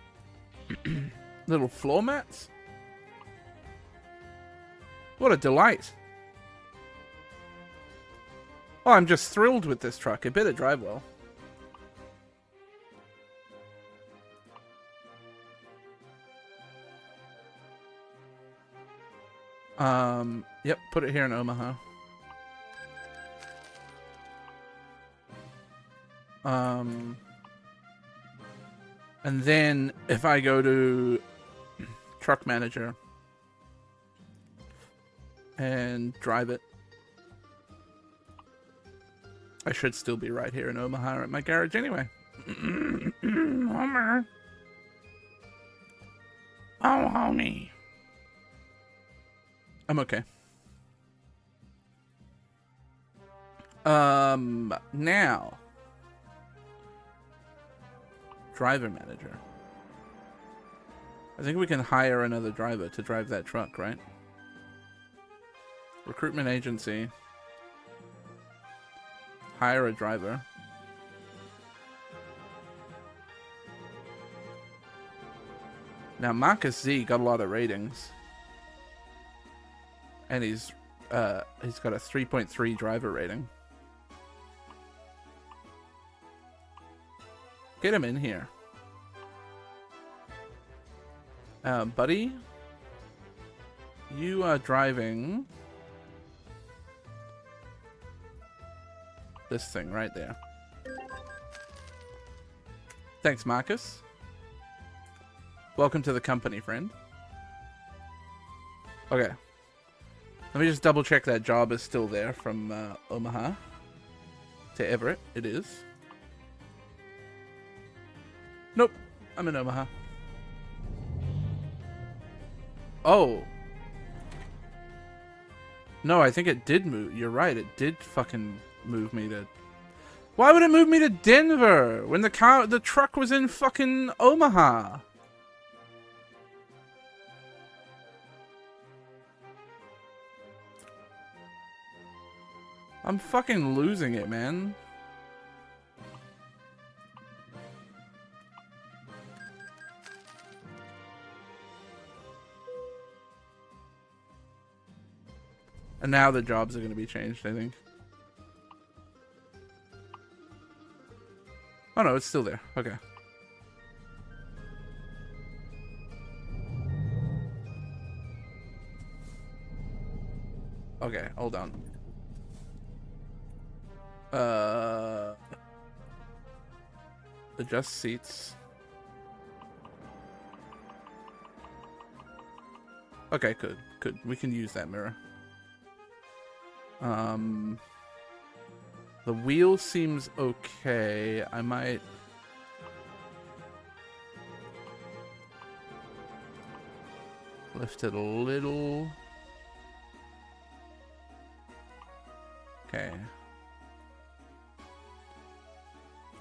little floor mats. What a delight. Oh, I'm just thrilled with this truck. It better drive well. Yep, put it here in Omaha. And then if I go to truck manager and drive it, I should still be right here in Omaha at my garage anyway. Homer. Oh, homie. I'm okay. Now. Driver manager. I think we can hire another driver to drive that truck, right? Recruitment agency. Hire a driver. Now Marcus Z got a lot of ratings. And he's got a 3.3 driver rating. Get him in here. Buddy, you are driving this thing right there. Thanks, Marcus. Welcome to the company, friend. Okay. Let me just double check that job is still there from Omaha to Everett. It is. Nope. I'm in Omaha. Oh. No, I think it did move. You're right. It did fucking move me to... Why would it move me to Denver when the truck was in fucking Omaha? I'm fucking losing it, man. And now the jobs are going to be changed, I think. Oh no, it's still there. Okay. Okay, hold on. Adjust seats. Okay, good. We can use that mirror. The wheel seems okay. I might... lift it a little. Okay.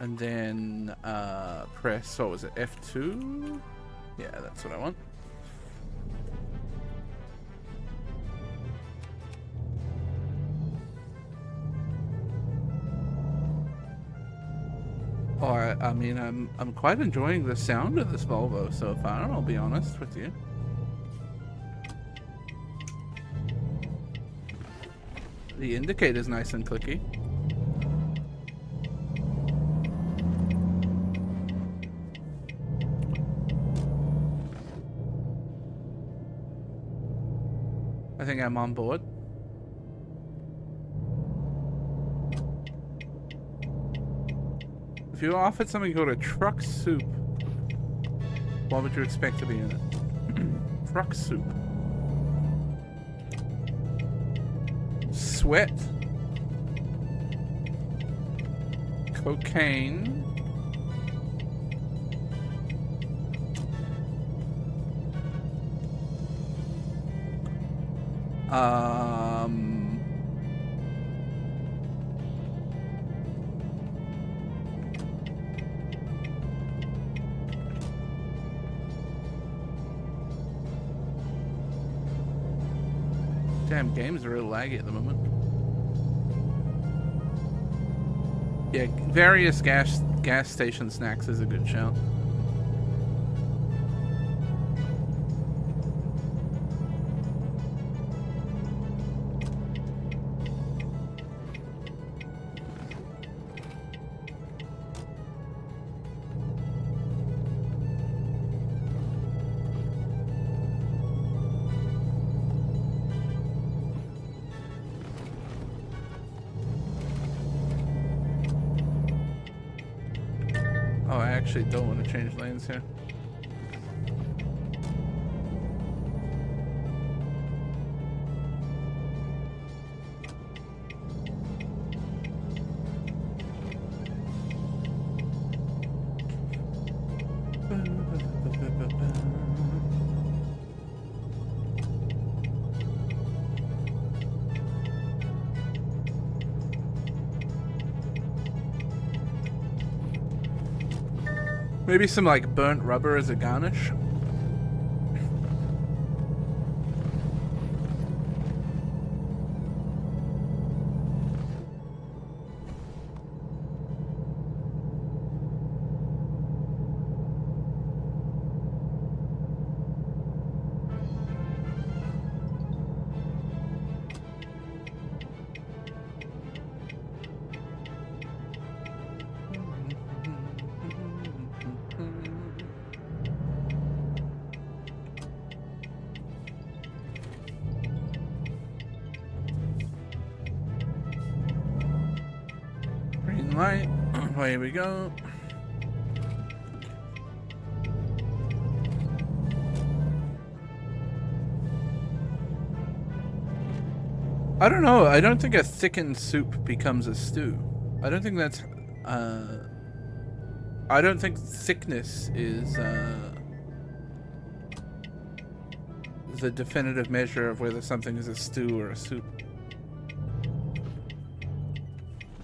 And then, press, what was it, F2? Yeah, that's what I want. Oh, I mean, I'm quite enjoying the sound of this Volvo so far, I'll be honest with you. The indicator's nice and clicky. I think I'm on board. If you were offered something called a truck soup, what would you expect to be in it? Truck soup. Sweat. Cocaine. Damn, games are real laggy at the moment. Yeah, various gas station snacks is a good shout. Oh, I actually don't want to change lanes here. Maybe some like burnt rubber as a garnish. Green light. Away we go. I don't know. I don't think a thickened soup becomes a stew. I don't think that's... I don't think thickness is the definitive measure of whether something is a stew or a soup.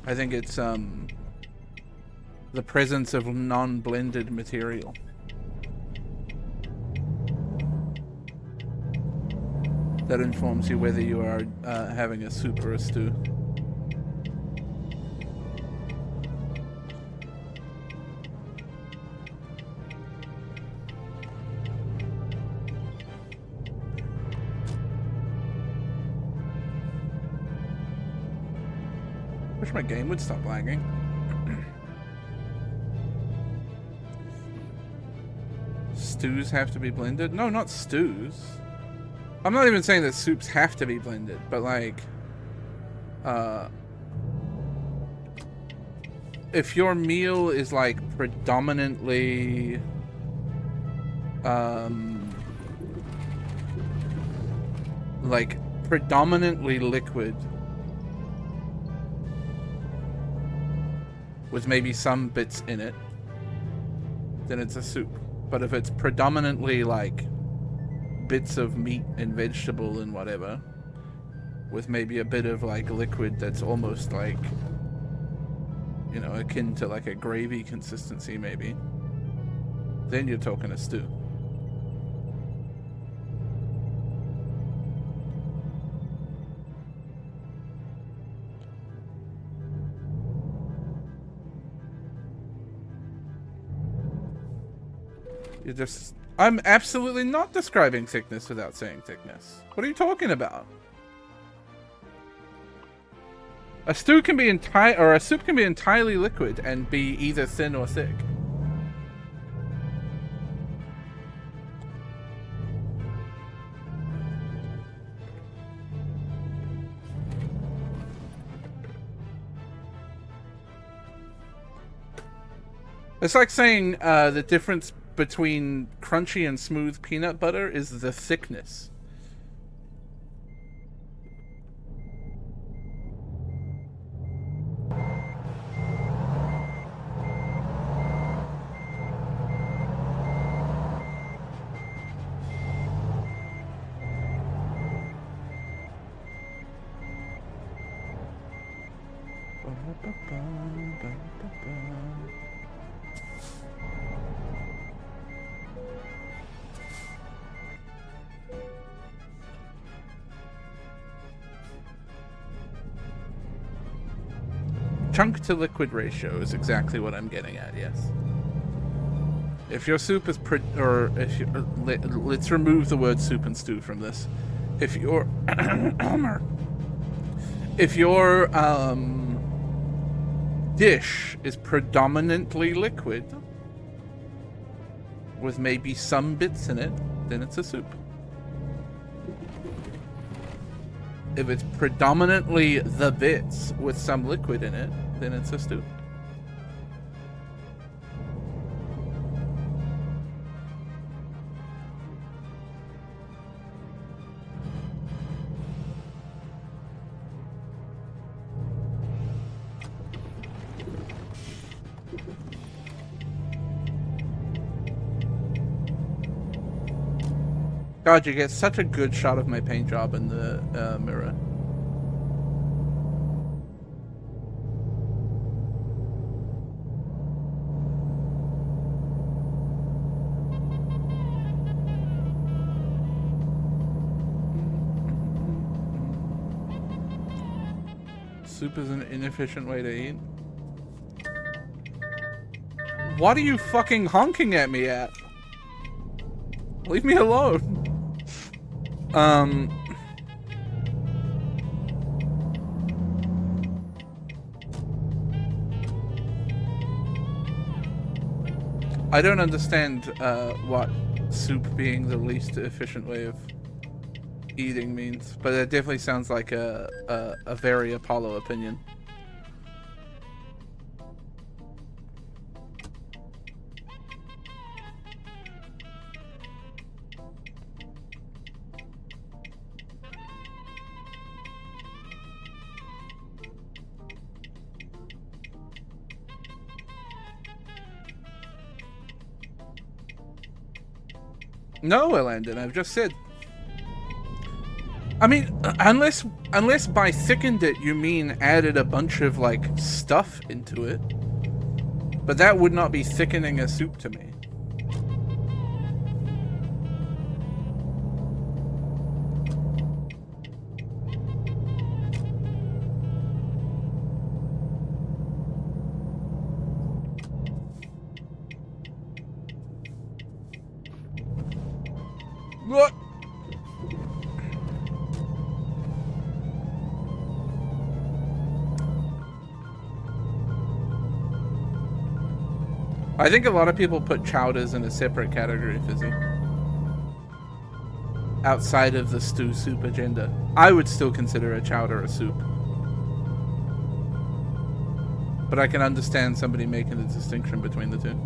I think it's the presence of non-blended material. That informs you whether you are having a soup or a stew. Wish my game would stop lagging. Stews have to be blended? No, not stews. I'm not even saying that soups have to be blended, but like, if your meal is like predominantly, liquid with maybe some bits in it, then it's a soup. But if it's predominantly like bits of meat and vegetable and whatever, with maybe a bit of like liquid that's almost like, you know, akin to like a gravy consistency maybe, then you're talking a stew. You're just... I'm absolutely not describing thickness without saying thickness. What are you talking about? A stew can be a soup can be entirely liquid and be either thin or thick. It's like saying the difference between crunchy and smooth peanut butter is the thickness. Chunk to liquid ratio is exactly what I'm getting at, yes. If your soup is let's remove the word soup and stew from this. If your if your dish is predominantly liquid with maybe some bits in it, then it's a soup. If it's predominantly the bits with some liquid in it, then it's a stew. God, you get such a good shot of my paint job in the mirror. Soup is an inefficient way to eat. What are you fucking honking at me at? Leave me alone. I don't understand what soup being the least efficient way of eating means, but it definitely sounds like a very Apollo opinion. No, Elandon, I've just said. I mean, unless by thickened it you mean added a bunch of like stuff into it, but that would not be thickening a soup to me. What? I think a lot of people put chowders in a separate category, Fizzy. Outside of the stew soup agenda. I would still consider a chowder a soup. But I can understand somebody making the distinction between the two.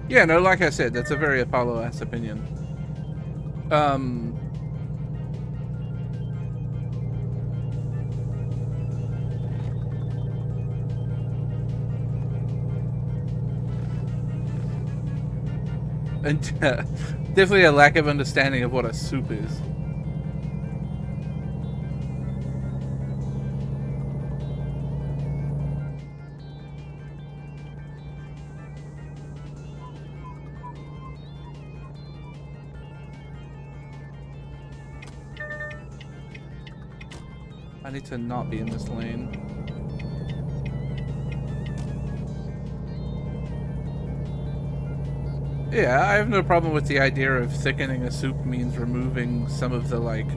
Yeah, no, like I said, that's a very Apollo-ass opinion. And definitely a lack of understanding of what a soup is. I need to not be in this lane. Yeah, I have no problem with the idea of thickening a soup means removing some of the, like,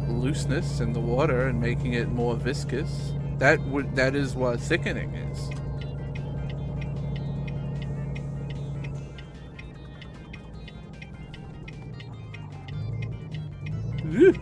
looseness in the water and making it more viscous. That is what thickening is. Ooh.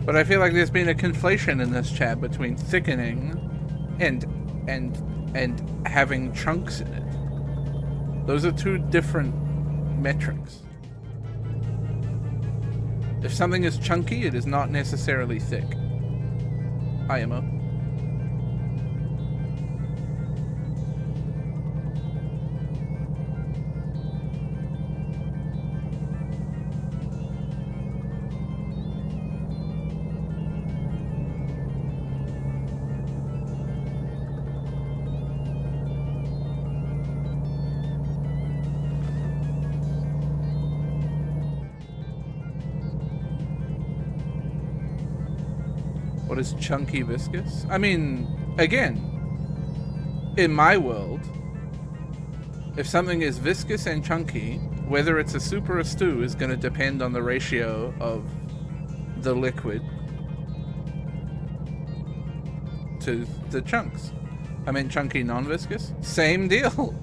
But I feel like there's been a conflation in this chat between thickening and having chunks in it. Those are two different metrics. If something is chunky, it is not necessarily thick. IMO. What is chunky viscous? I mean, again, in my world, if something is viscous and chunky, whether it's a soup or a stew is going to depend on the ratio of the liquid to the chunks. I mean, chunky non-viscous? Same deal.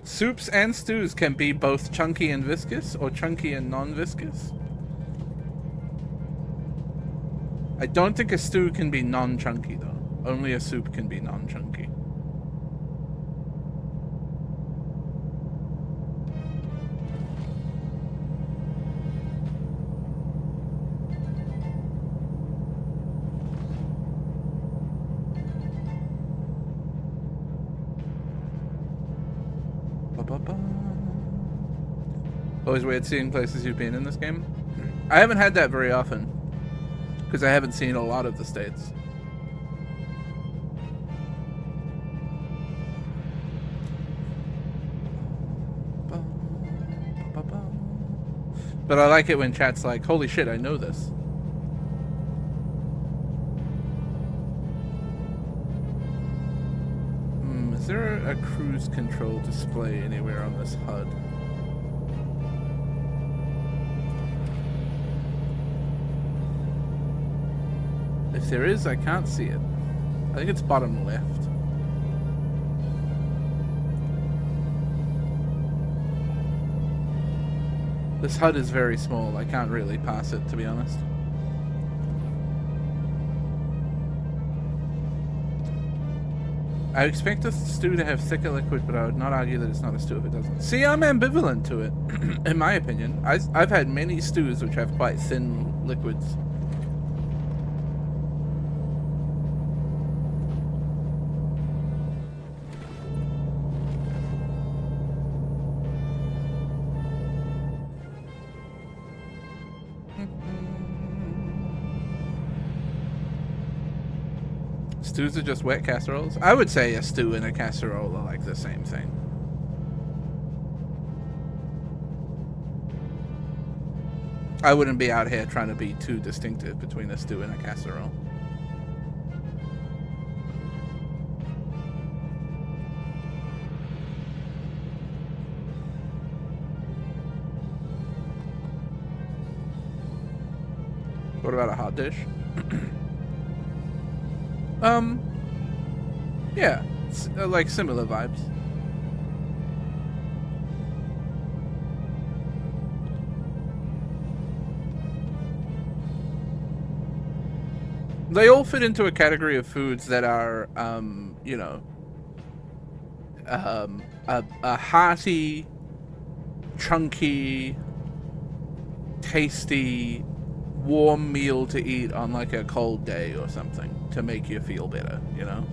Soups and stews can be both chunky and viscous or chunky and non-viscous. I don't think a stew can be non-chunky, though. Only a soup can be non-chunky. Always weird seeing places you've been in this game. I haven't had that very often, because I haven't seen a lot of the states. But I like it when chat's like, holy shit, I know this. Is there a cruise control display anywhere on this HUD? If there is, I can't see it. I think it's bottom left. This HUD is very small. I can't really pass it, to be honest. I expect a stew to have thicker liquid, but I would not argue that it's not a stew if it doesn't. See, I'm ambivalent to it, in my opinion. I've had many stews which have quite thin liquids. Stews are just wet casseroles? I would say a stew and a casserole are like the same thing. I wouldn't be out here trying to be too distinctive between a stew and a casserole. What about a hot dish? Yeah, like similar vibes. They all fit into a category of foods that are, you know, a hearty, chunky, tasty, warm meal to eat on like a cold day or something to make you feel better, you know?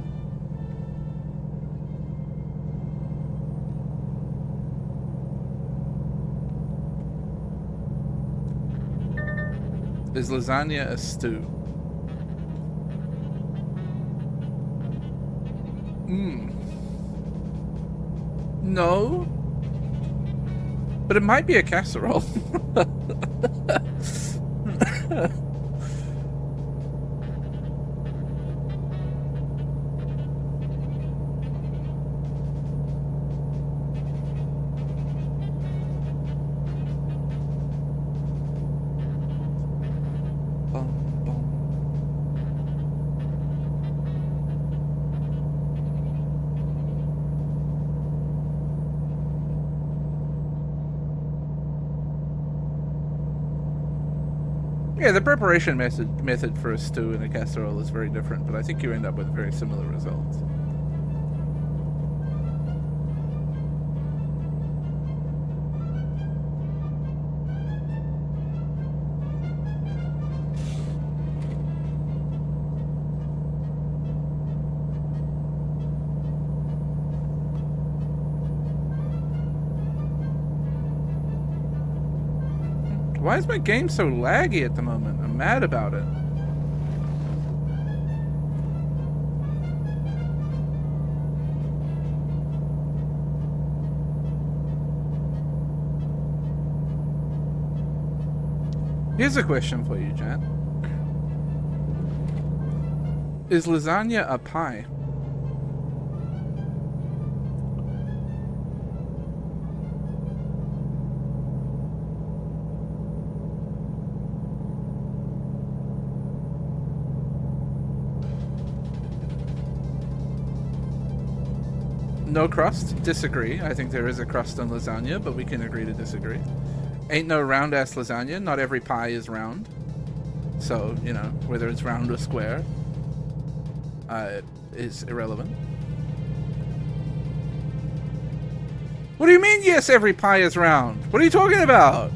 Is lasagna a stew? No. But it might be a casserole. Yeah, the preparation method for a stew and a casserole is very different, but I think you end up with very similar results. Why is my game so laggy at the moment? I'm mad about it. Here's a question for you, Jan. Is lasagna a pie? No crust? Disagree. I think there is a crust on lasagna, but we can agree to disagree. Ain't no round-ass lasagna. Not every pie is round. So, you know, whether it's round or square is irrelevant. What do you mean, yes, every pie is round? What are you talking about?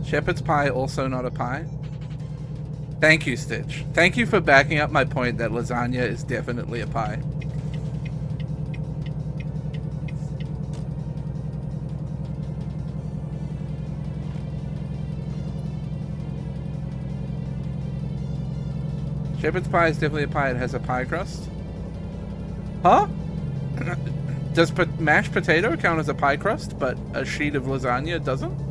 Shepherd's pie also not a pie? Thank you, Stitch. Thank you for backing up my point that lasagna is definitely a pie. Shepherd's pie is definitely a pie. It has a pie crust. Huh? Does mashed potato count as a pie crust, but a sheet of lasagna doesn't?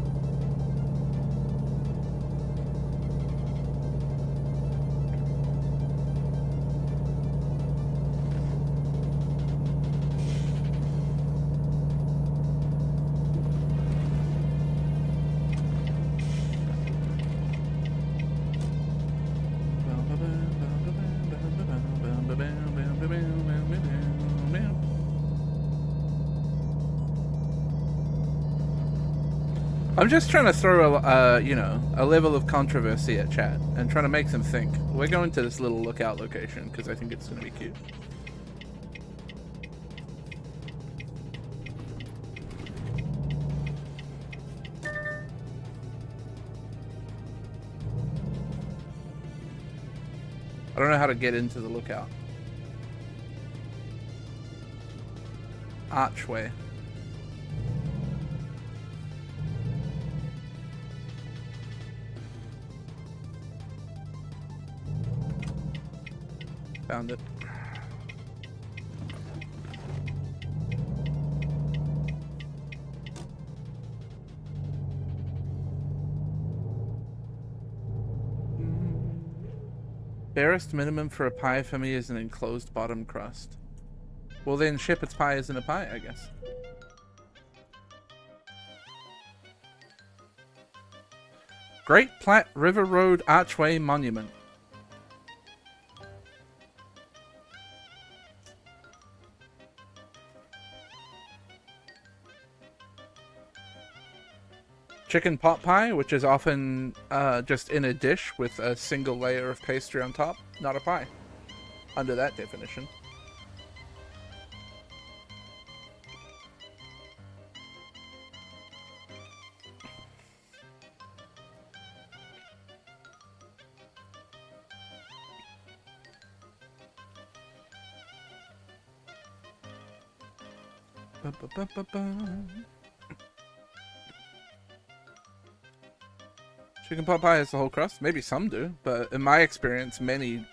I'm just trying to throw a level of controversy at chat and trying to make them think. We're going to this little lookout location because I think it's going to be cute. I don't know how to get into the lookout. Archway. Found it. Barest minimum for a pie for me is an enclosed bottom crust. Well then shepherd's pie isn't a pie, I guess. Great Platte River Road Archway Monument. Chicken pot pie, which is often just in a dish with a single layer of pastry on top. Not a pie. Under that definition. Chicken pot pie has the whole crust? Maybe some do, but in my experience, many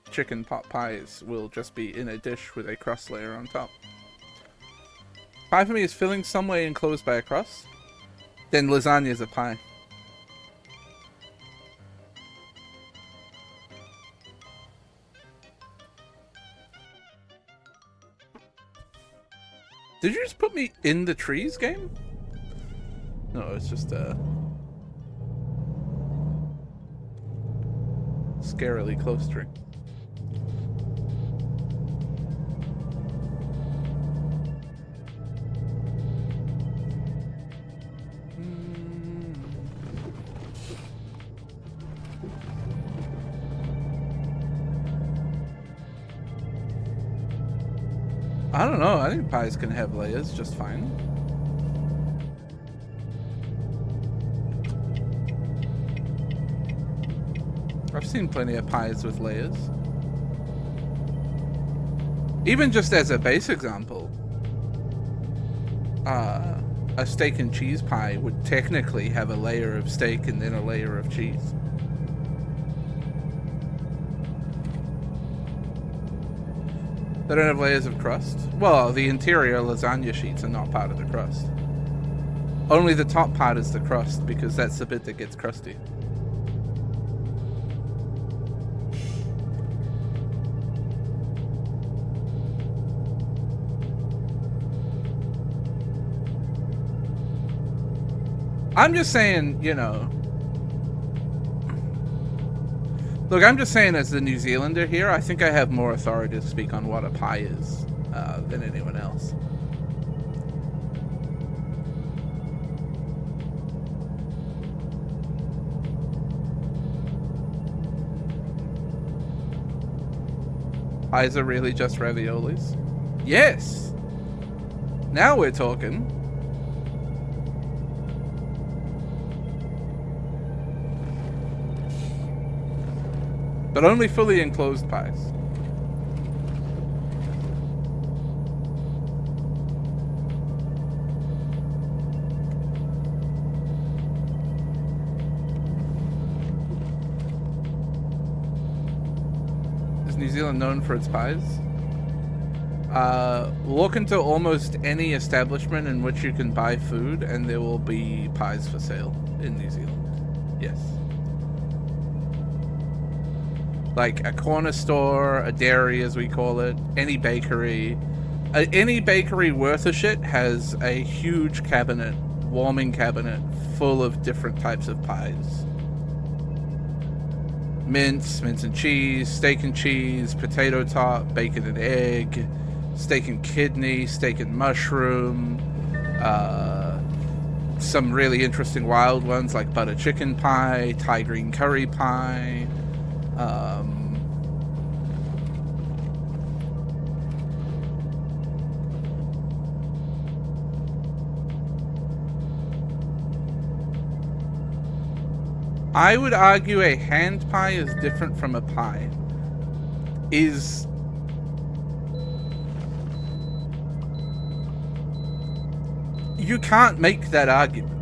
chicken pot pies will just be in a dish with a crust layer on top. Pie for me is filling some way enclosed by a crust. Then lasagna is a pie. Did you just put me in the trees game? No, it's just scarily close tree. I don't know. I think pies can have layers just fine. I've seen plenty of pies with layers. Even just as a base example, a steak and cheese pie would technically have a layer of steak and then a layer of cheese. They don't have layers of crust? Well, the interior lasagna sheets are not part of the crust. Only the top part is the crust, because that's the bit that gets crusty. I'm just saying, you know... Look, I'm just saying as the New Zealander here, I think I have more authority to speak on what a pie is than anyone else. Pies are really just raviolis? Yes! Now we're talking. But only fully enclosed pies. Is New Zealand known for its pies? Look into almost any establishment in which you can buy food and there will be pies for sale in New Zealand. Yes. Like a corner store, a dairy as we call it, any bakery. Any bakery worth a shit has a huge cabinet, warming cabinet, full of different types of pies. Mince and cheese, steak and cheese, potato top, bacon and egg, steak and kidney, steak and mushroom, some really interesting wild ones like butter chicken pie, Thai green curry pie, I would argue a hand pie is different from a pie. You can't make that argument.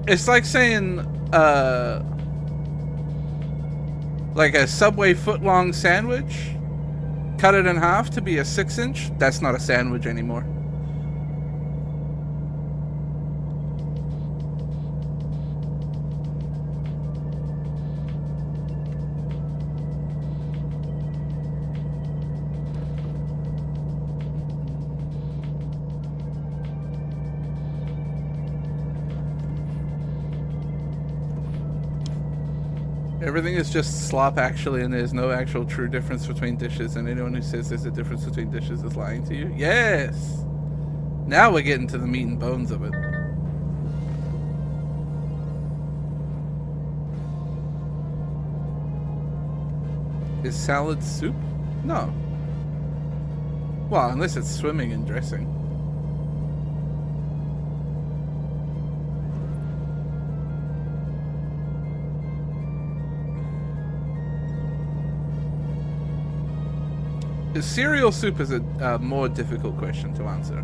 It's like saying like a Subway foot-long sandwich, cut it in half to be a 6-inch. That's not a sandwich anymore. Everything is just slop, actually, and there's no actual true difference between dishes, and anyone who says there's a difference between dishes is lying to you. Yes! Now we're getting to the meat and bones of it. Is salad soup? No. Well, unless it's swimming in dressing. Cereal soup is a more difficult question to answer.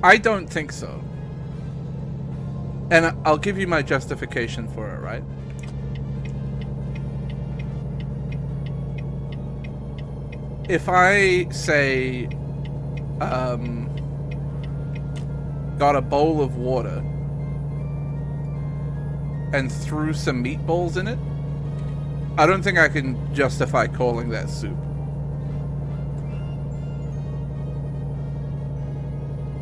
I don't think so. And I'll give you my justification for it, right? If I say, got a bowl of water and threw some meatballs in it, I don't think I can justify calling that soup.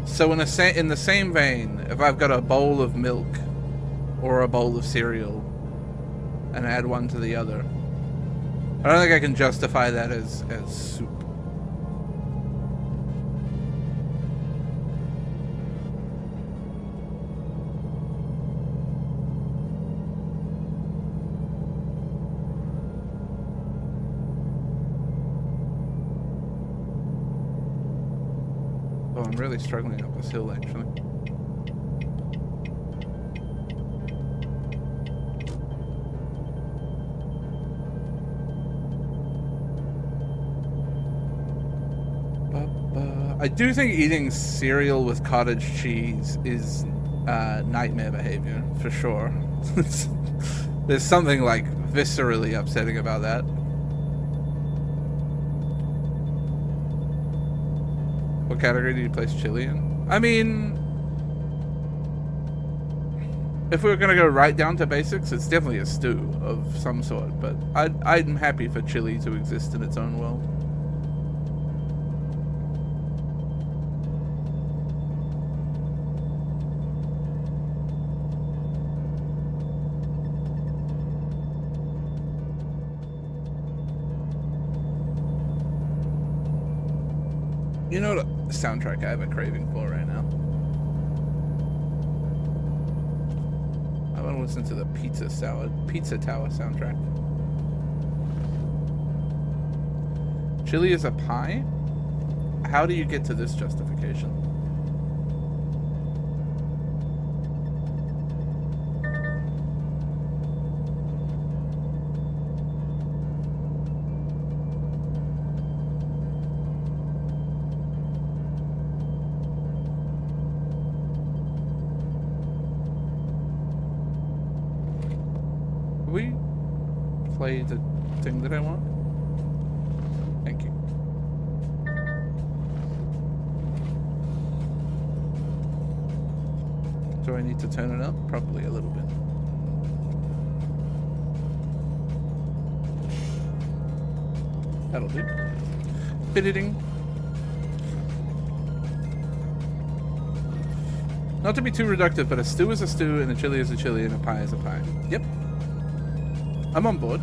So in the same vein, if I've got a bowl of milk or a bowl of cereal and add one to the other, I don't think I can justify that as soup. Oh, I'm really struggling up this hill, actually. I do think eating cereal with cottage cheese is nightmare behavior, for sure. There's something, like, viscerally upsetting about that. What category do you place chili in? I mean, if we were gonna go right down to basics, it's definitely a stew of some sort, but I'm happy for chili to exist in its own world. You know what soundtrack I have a craving for right now? I want to listen to the Pizza Tower soundtrack. Chili is a pie? How do you get to this justification? Play the thing that I want? Thank you. Do I need to turn it up? Probably a little bit. That'll do. Bidding. Not to be too reductive, but a stew is a stew, and a chili is a chili, and a pie is a pie. Yep. I'm on board.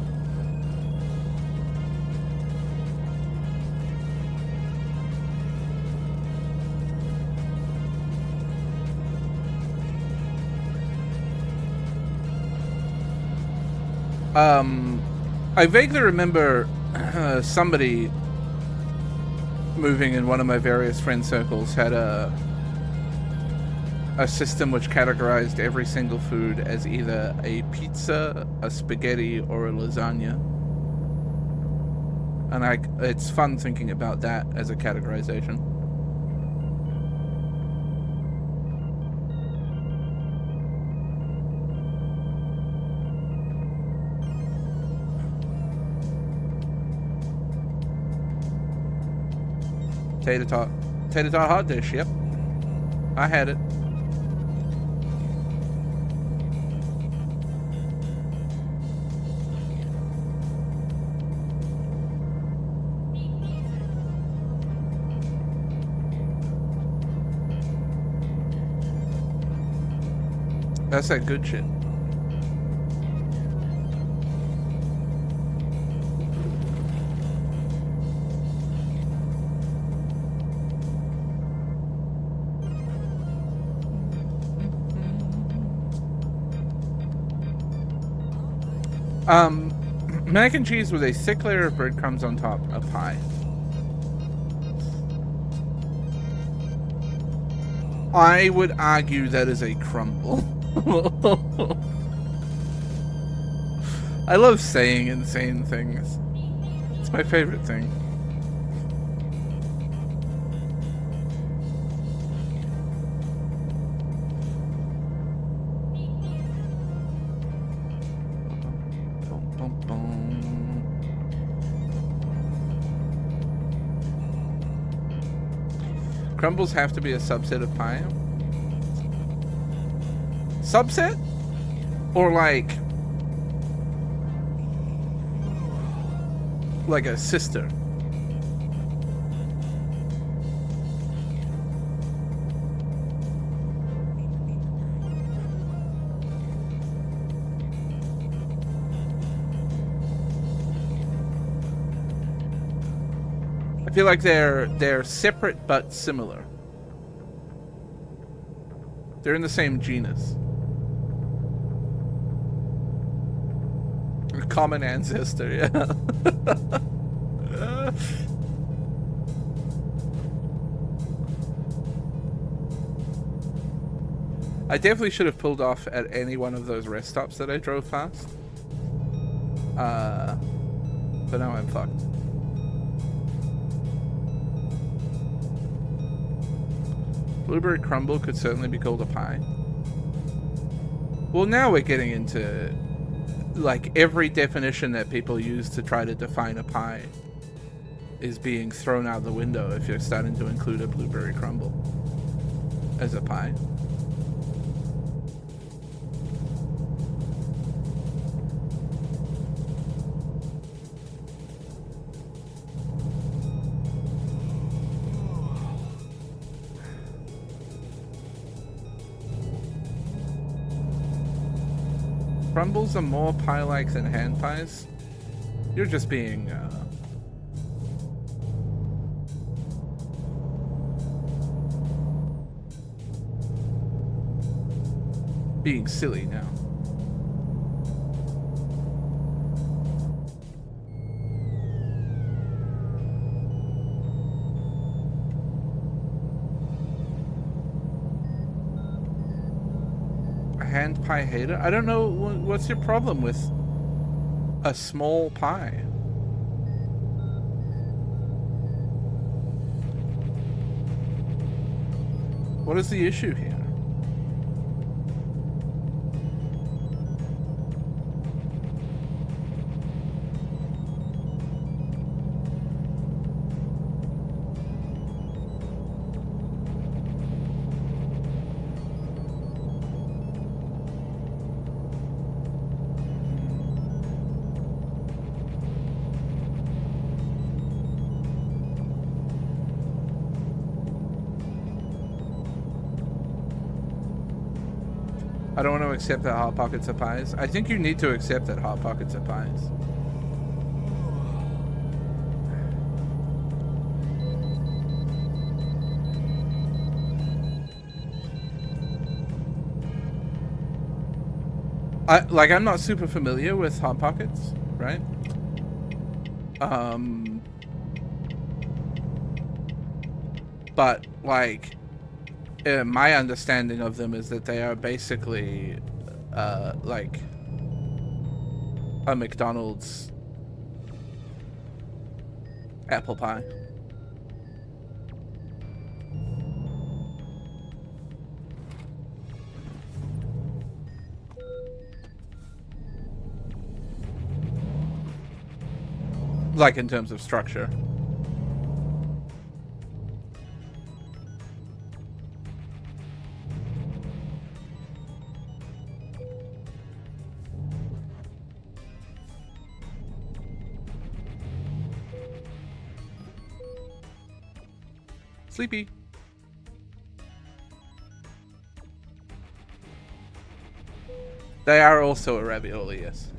I vaguely remember somebody moving in one of my various friend circles had a system which categorized every single food as either a pizza, a spaghetti, or a lasagna. And it's fun thinking about that as a categorization. Tater tot hot dish, yep. I had it. That's that good shit. Mac and cheese with a thick layer of breadcrumbs on top, a pie. I would argue that is a crumble. I love saying insane things. It's my favorite thing. Crumbles have to be a subset of pie. Subset? Or like a sister? I feel like they're separate but similar. They're in the same genus. A common ancestor, yeah. I definitely should have pulled off at any one of those rest stops that I drove past. But now I'm fucked. Blueberry crumble could certainly be called a pie. Well, now we're getting into like every definition that people use to try to define a pie is being thrown out the window if you're starting to include a blueberry crumble as a pie. Crumbles are more pie-like than hand pies. You're just being, being silly now. Hand pie hater? I don't know. What's your problem with a small pie? What is the issue here? I don't want to accept that Hot Pockets are pies. I think you need to accept that Hot Pockets are pies. I'm not super familiar with Hot Pockets, right? But like, my understanding of them is that they are basically like a McDonald's apple pie. Like in terms of structure. Sleepy. They are also a ravioli, yes.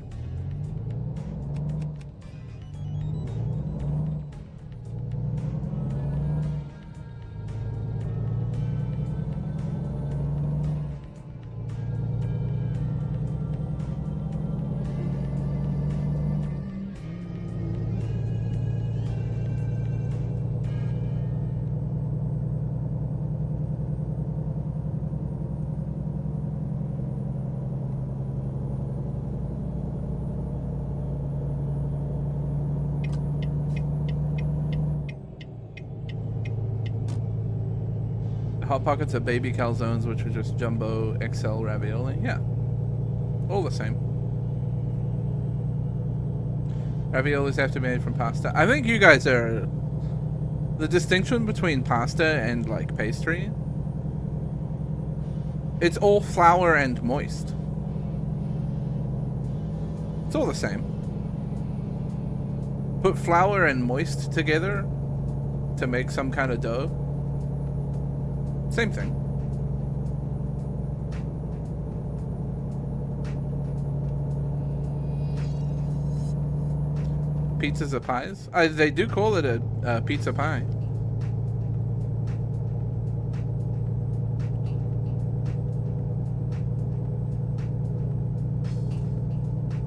Hot Pockets are baby calzones, which are just jumbo XL ravioli. Yeah. All the same. Raviolis have to be made from pasta. I think you guys are... The distinction between pasta and, like, pastry... It's all flour and moist. It's all the same. Put flour and moist together to make some kind of dough. Same thing. Pizzas are pies? They do call it a pizza pie.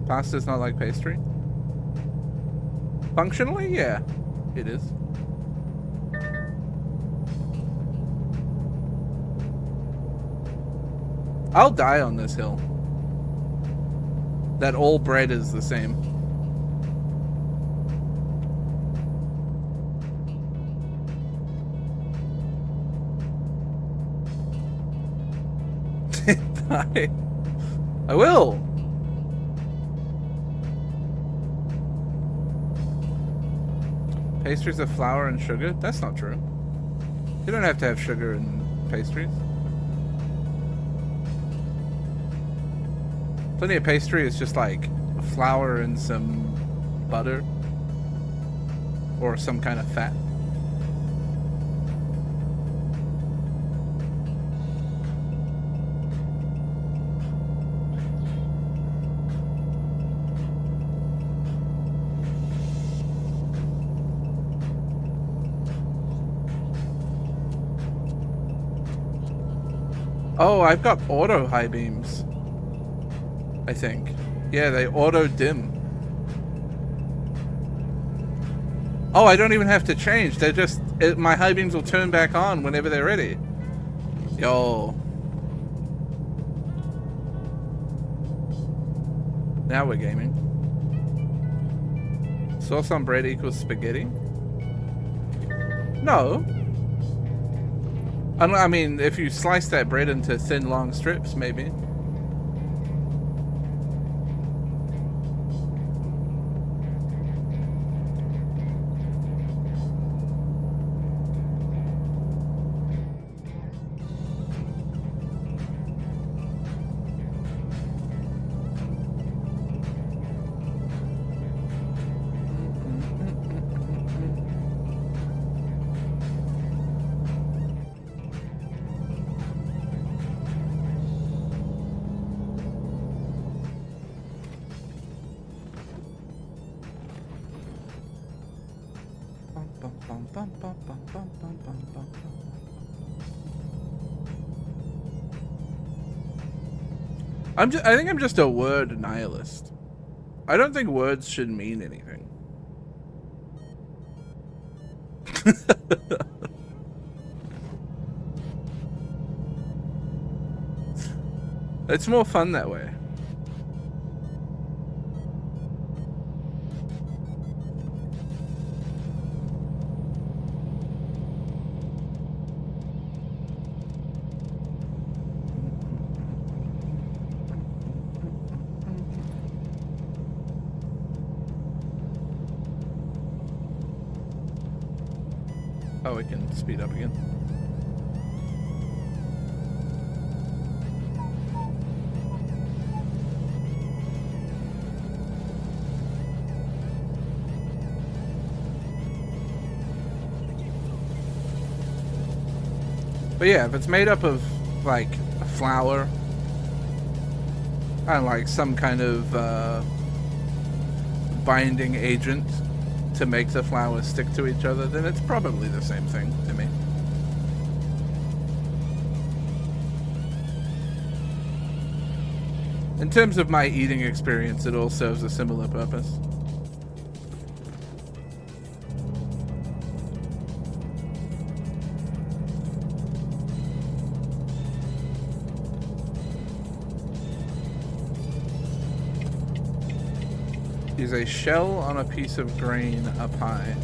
Pasta's not like pastry? Functionally, yeah, it is. I'll die on this hill. That all bread is the same. I will. Pastries of flour and sugar? That's not true. You don't have to have sugar in pastries. Plenty of pastry is just like flour and some butter or some kind of fat. Oh, I've got auto high beams. I think. Yeah, they auto dim. Oh, I don't even have to change. They're just... my high beams will turn back on whenever they're ready. Yo. Now we're gaming. Sauce on bread equals spaghetti? No. I mean, if you slice that bread into thin, long strips, maybe. I think I'm just a word nihilist. I don't think words should mean anything. It's more fun that way. Oh, we can speed up again. But yeah, if it's made up of like a flour and like some kind of binding agent to make the flowers stick to each other, then it's probably the same thing to me. In terms of my eating experience, it all serves a similar purpose. Is a shell on a piece of grain a pie?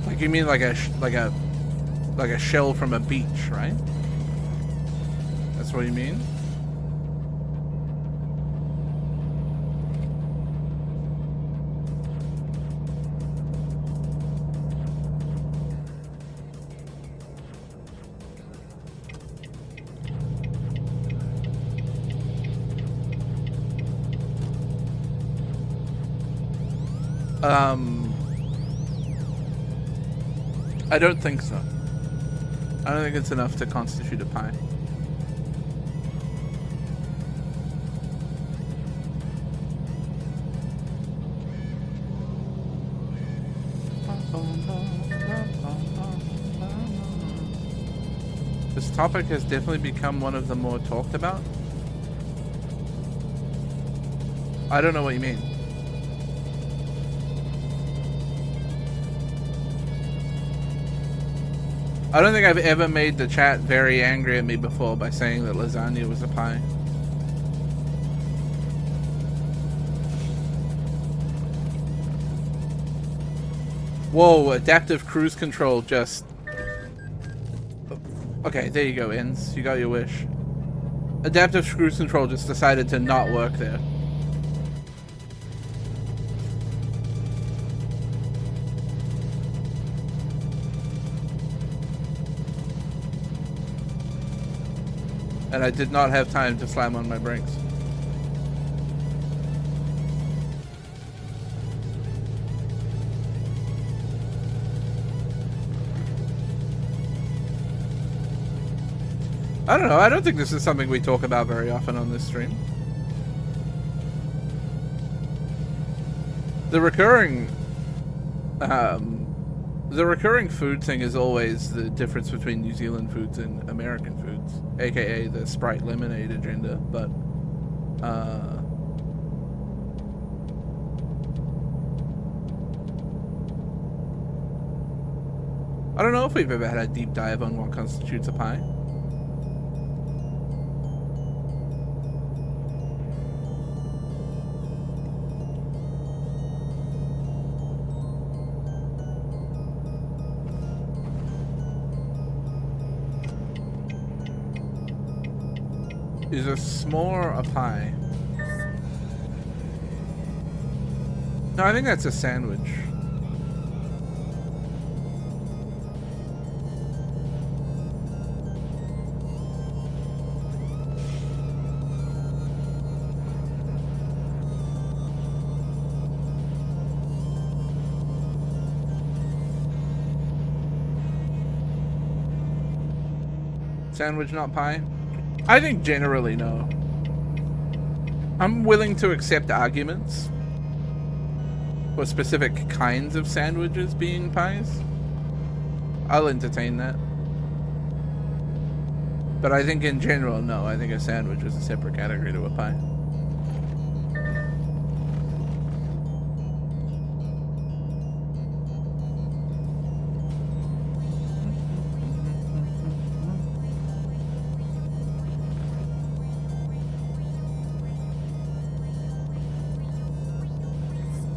Like you mean like a shell from a beach, right? That's what you mean? I don't think so. I don't think it's enough to constitute a pie. This topic has definitely become one of the more talked about. I don't know what you mean. I don't think I've ever made the chat very angry at me before by saying that lasagna was a pie. Whoa, adaptive cruise control just... Okay, there you go, Ins. You got your wish. Adaptive cruise control just decided to not work there. And I did not have time to slam on my brakes. I don't know, I don't think this is something we talk about very often on this stream. The recurring food thing is always the difference between New Zealand foods and American foods, aka the Sprite lemonade agenda, but I don't know if we've ever had a deep dive on what constitutes a pie. Is a s'more a pie? No, I think that's a sandwich. Sandwich, not pie? I think generally no. I'm willing to accept arguments for specific kinds of sandwiches being pies. I'll entertain that. But I think in general, no. I think a sandwich is a separate category to a pie.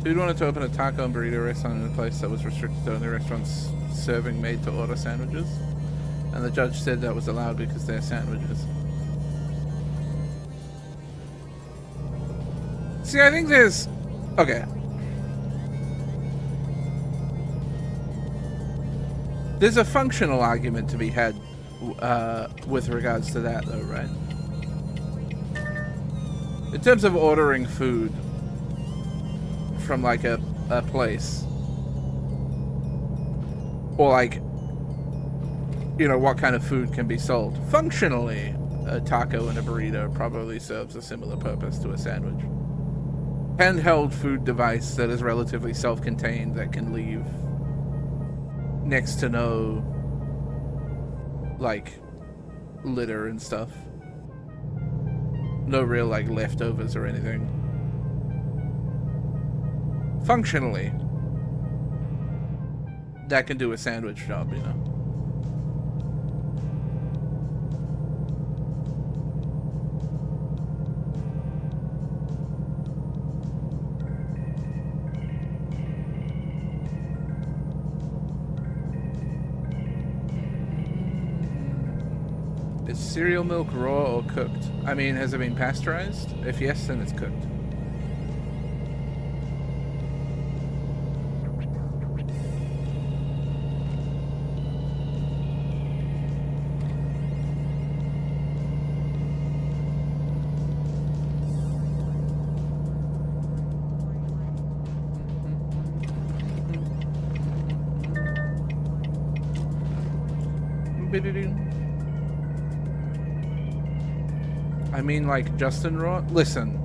Dude wanted to open a taco and burrito restaurant in a place that was restricted to only restaurants serving made-to-order sandwiches. And the judge said that was allowed because they're sandwiches. See, I think there's... Okay. There's a functional argument to be had with regards to that, though, right? In terms of ordering food from, like, a place. Or, like, you know, what kind of food can be sold. Functionally, a taco and a burrito probably serves a similar purpose to a sandwich. Handheld food device that is relatively self-contained that can leave next to no, like, litter and stuff. No real, like, leftovers or anything. Functionally, that can do a sandwich job, you know. Is cereal milk raw or cooked? I mean, has it been pasteurized? If yes, then it's cooked. I mean, like, Justin Raw? Listen,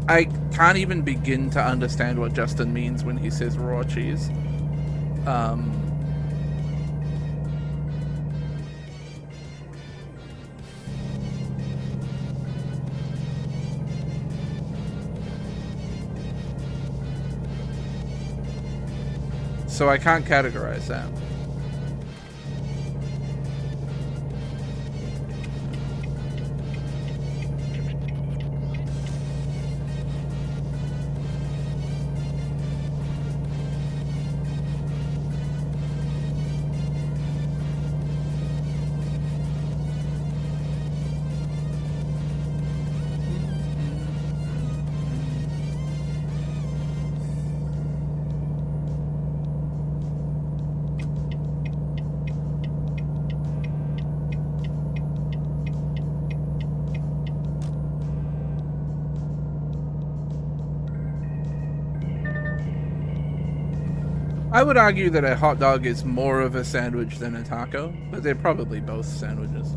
I can't even begin to understand what Justin means when he says raw cheese. So I can't categorize that. I would argue that a hot dog is more of a sandwich than a taco, but they're probably both sandwiches.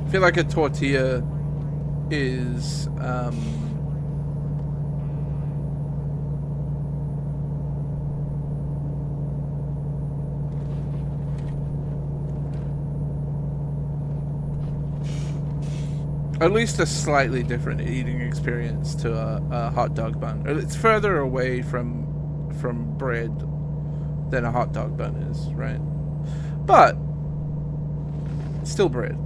I feel like a tortilla is at least a slightly different eating experience to a hot dog bun. It's further away from bread than a hot dog bun is, right? But still bread.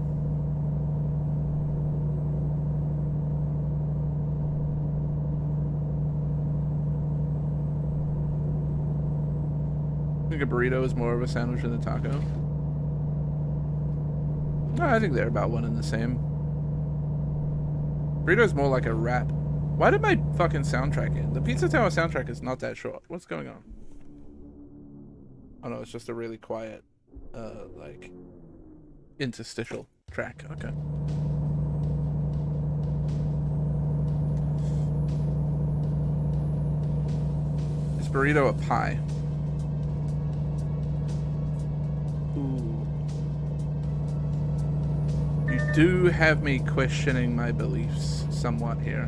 I think a burrito is more of a sandwich than a taco. No, I think they're about one and the same. Burrito's more like a wrap. Why did my fucking soundtrack end? The Pizza Tower soundtrack is not that short. What's going on? Oh no, it's just a really quiet, like, interstitial track. Okay. Is burrito a pie? Ooh. You do have me questioning my beliefs somewhat here.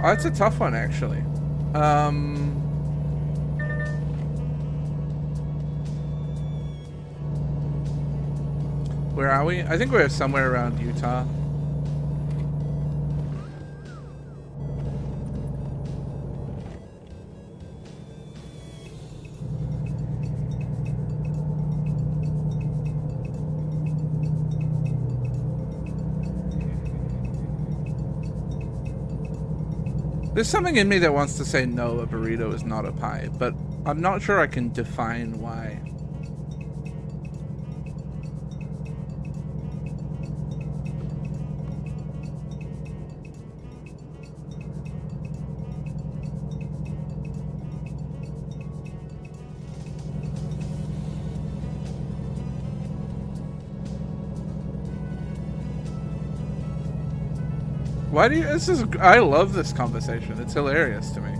Oh, it's a tough one, actually. Where are we? I think we're somewhere around Utah. There's something in me that wants to say no, a burrito is not a pie, but I'm not sure I can define why. Why do you, I love this conversation. It's hilarious to me.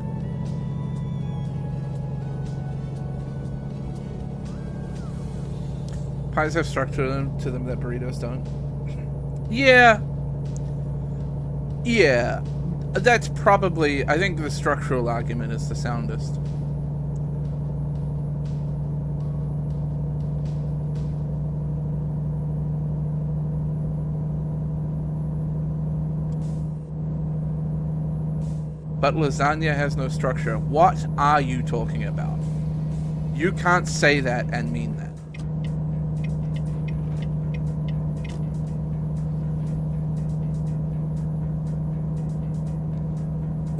Pies have structure to them that burritos don't. Yeah. Yeah. That's probably, I think the structural argument is the soundest. But lasagna has no structure. What are you talking about? You can't say that and mean that.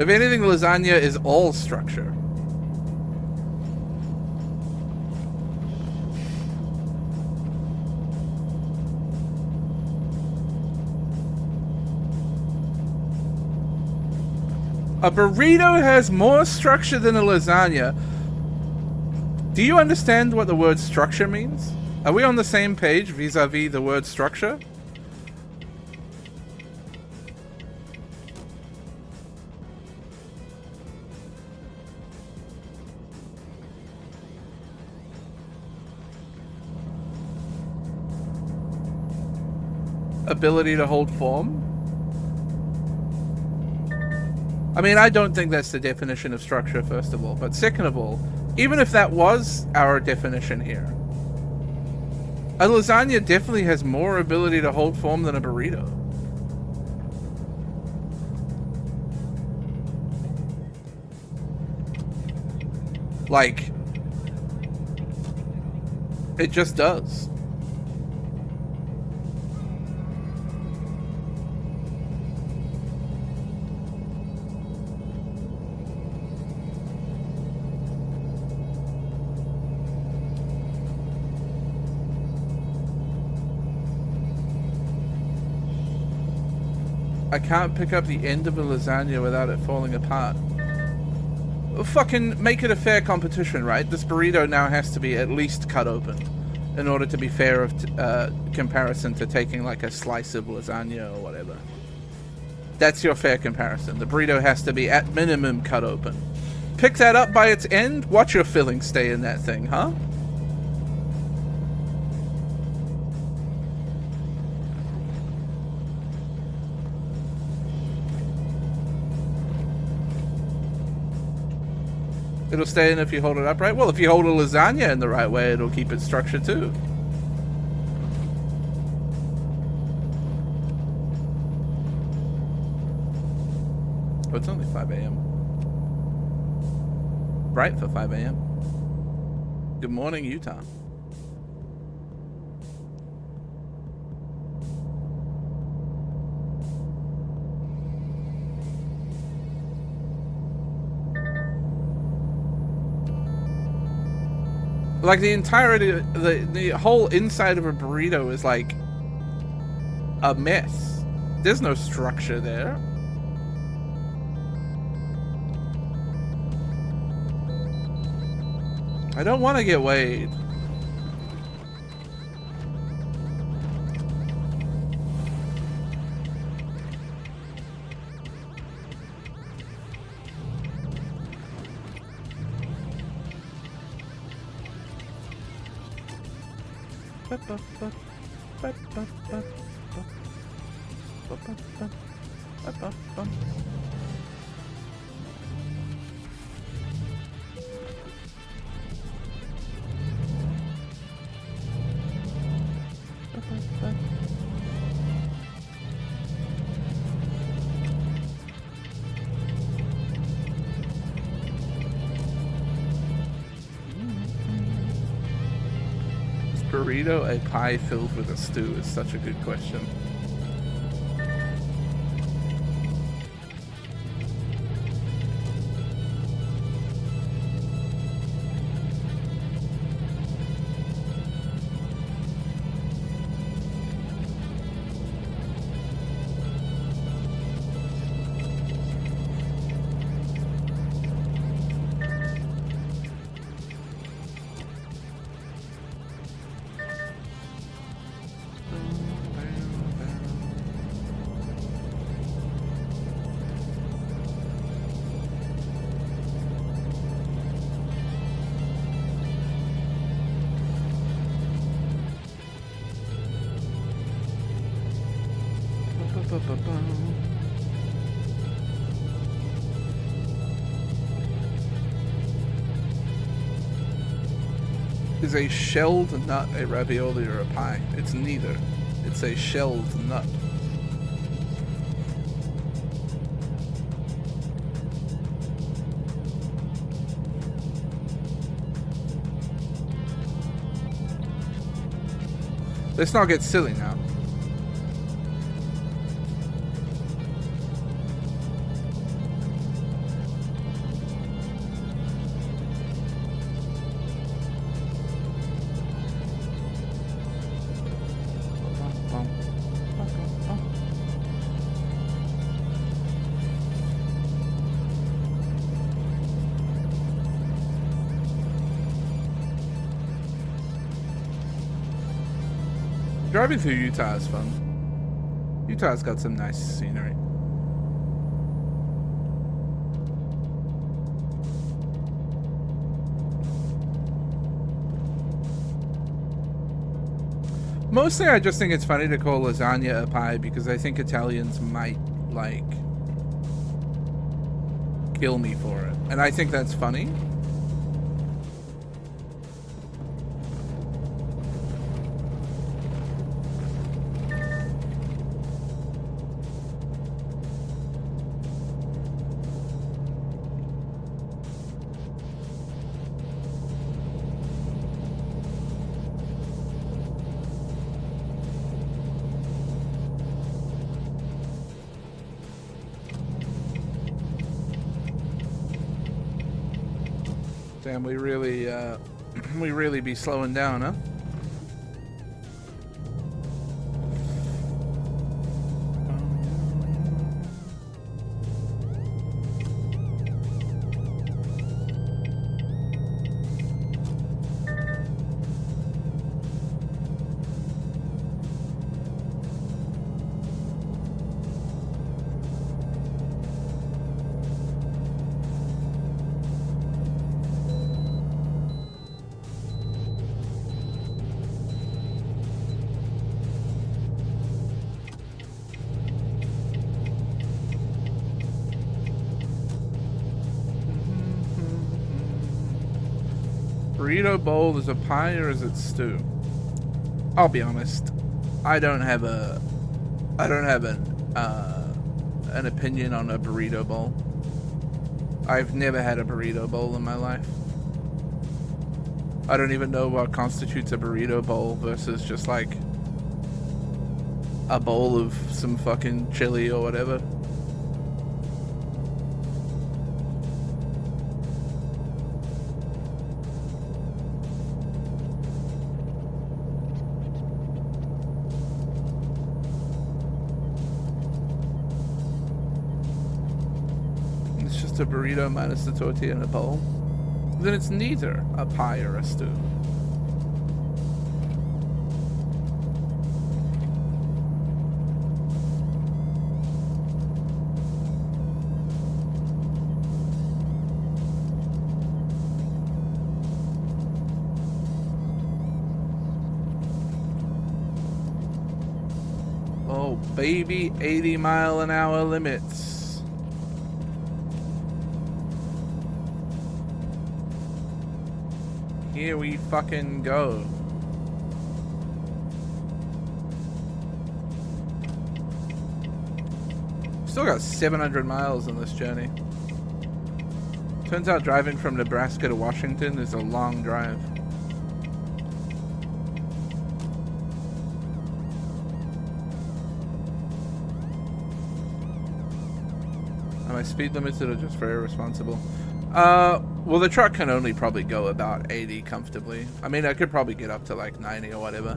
If anything, lasagna is all structure. A burrito has more structure than a lasagna. Do you understand what the word structure means? Are we on the same page vis-a-vis the word structure? Ability to hold form? I mean, I don't think that's the definition of structure, first of all. But second of all, even if that was our definition here, a lasagna definitely has more ability to hold form than a burrito. Like, it just does. I can't pick up the end of a lasagna without it falling apart. Well, fucking make it a fair competition, right? This burrito now has to be at least cut open in order to be fair of comparison to taking like a slice of lasagna or whatever. That's your fair comparison. The burrito has to be at minimum cut open. Pick that up by its end, watch your filling stay in that thing, huh? It'll stay in if you hold it upright. Well, if you hold a lasagna in the right way, it'll keep its structure too. Oh, it's only 5 a.m. Bright for 5 a.m. Good morning, Utah. Like the entirety, the whole inside of a burrito is like a mess. There's no structure there. I don't want to get weighed. burrito a pie filled with a stew is such a good question. Is a shelled nut a ravioli or a pie? It's neither. It's a shelled nut. Let's not get silly now. Driving through Utah is fun. Utah's got some nice scenery. Mostly I just think it's funny to call lasagna a pie because I think Italians might, like, kill me for it. And I think that's funny. Damn, we really be slowing down, huh? Burrito bowl is a pie or is it stew? I'll be honest. I don't have an opinion on a burrito bowl. I've never had a burrito bowl in my life. I don't even know what constitutes a burrito bowl versus just like a bowl of some fucking chili or whatever. A burrito minus the tortilla in a bowl, then it's neither a pie or a stew. Oh baby, 80-mile-an-hour limits. Here we fucking go. Still got 700 miles on this journey. Turns out driving from Nebraska to Washington is a long drive. I speed limited or just very responsible? Well, the truck can only probably go about 80 comfortably. I mean, I could probably get up to like 90 or whatever.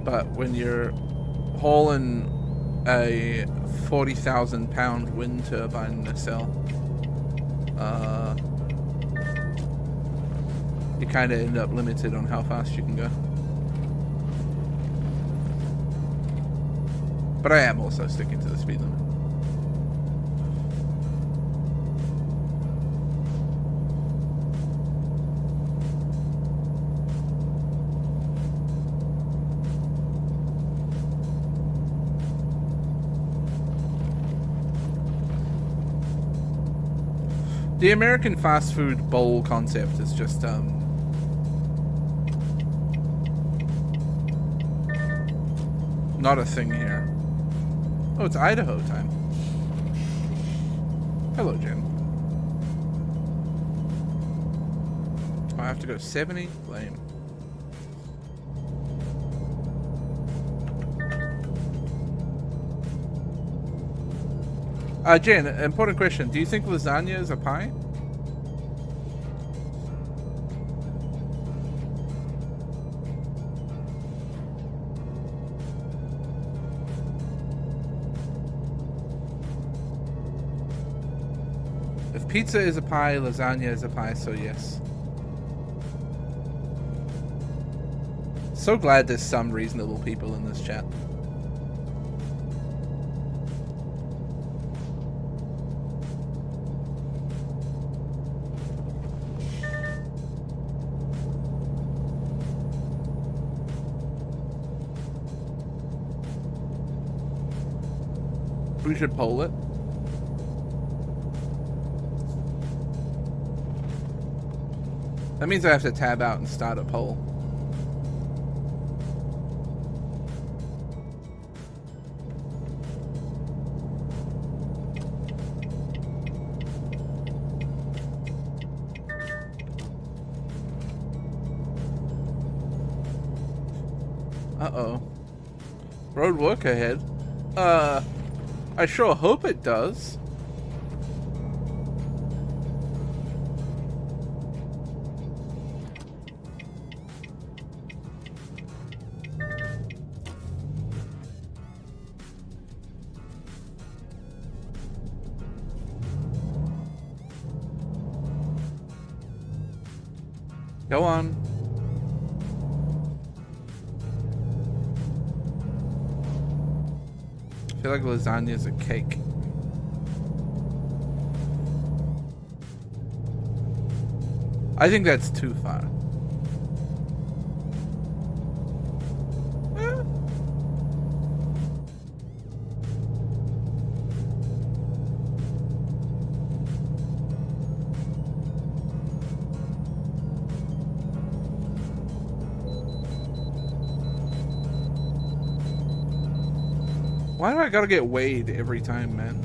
But when you're hauling a 40,000 pound wind turbine nacelle, you kind of end up limited on how fast you can go. But I am also sticking to the speed limit. The American fast food bowl concept is just not a thing here. Oh, it's Idaho time. Hello, Jen. Oh, I have to go 70? Lame. Jen, important question. Do you think lasagna is a pie? If pizza is a pie, lasagna is a pie, so yes. So glad there's some reasonable people in this chat. We should poll it. That means I have to tab out and start a poll. Uh-oh. Road work ahead. I sure hope it does. Go on. I feel like lasagna is a cake. I think that's too far. Why do I gotta get weighed every time, man?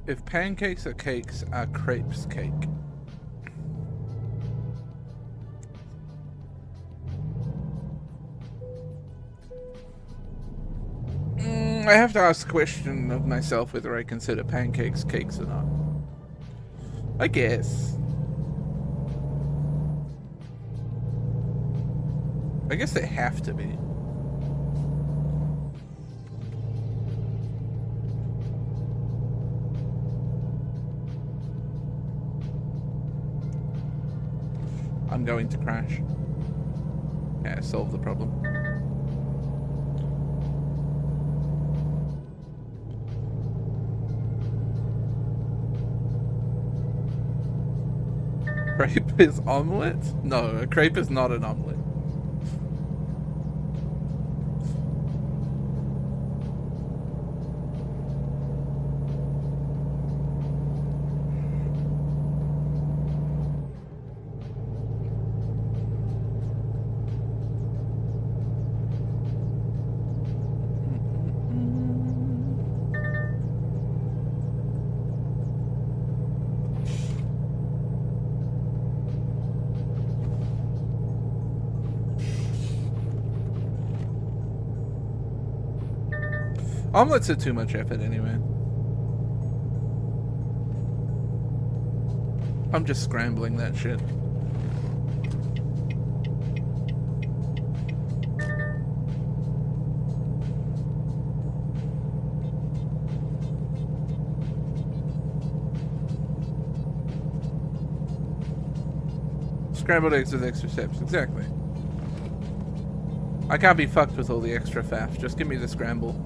If pancakes are cakes, are crepes cake? I have to ask the question of myself whether I consider pancakes cakes or not. I guess. I guess they have to be. I'm going to crash. Yeah, solve the problem. Crepe is omelette? No, a crepe is not an omelette. Omelets are too much effort anyway. I'm just scrambling that shit. Scrambled eggs with extra steps, exactly. I can't be fucked with all the extra faff, just give me the scramble.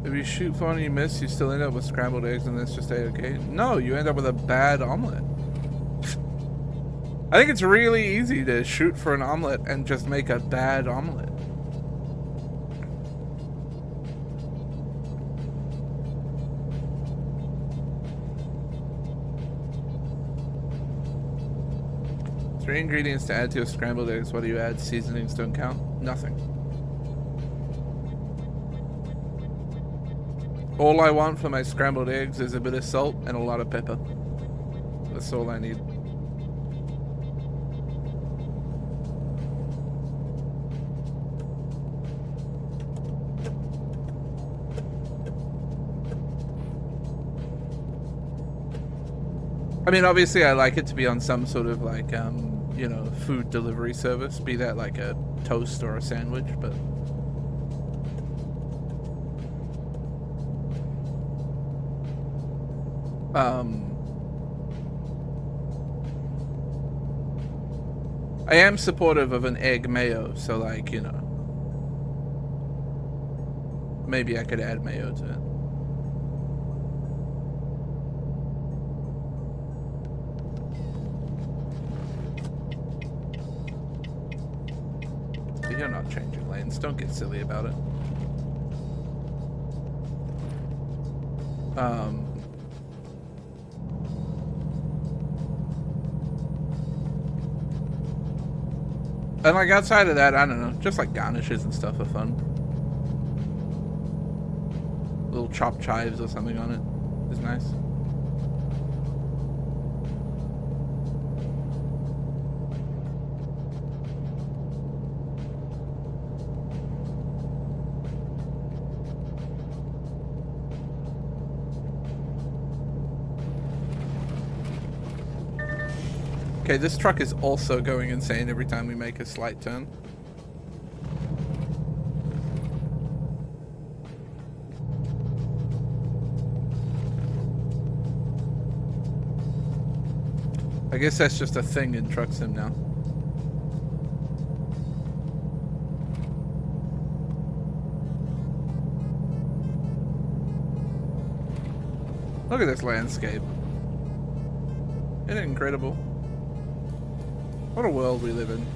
If you shoot for one and you miss, you still end up with scrambled eggs and that's just A-okay? No, you end up with a bad omelet. I think it's really easy to shoot for an omelet and just make a bad omelet. Three ingredients to add to your scrambled eggs. What do you add? Seasonings don't count? Nothing. All I want for my scrambled eggs is a bit of salt and a lot of pepper. That's all I need. I mean, obviously I like it to be on some sort of like, you know, food delivery service, be that like a toast or a sandwich, but... I am supportive of an egg mayo, so like, you know, maybe I could add mayo to it. But you're not changing lanes, don't get silly about it. And like outside of that, I don't know, just like garnishes and stuff are fun. Little chopped chives or something on it is nice. Okay, this truck is also going insane every time we make a slight turn. I guess that's just a thing in Truck Sim now. Look at this landscape. Isn't it incredible? What a world we live in.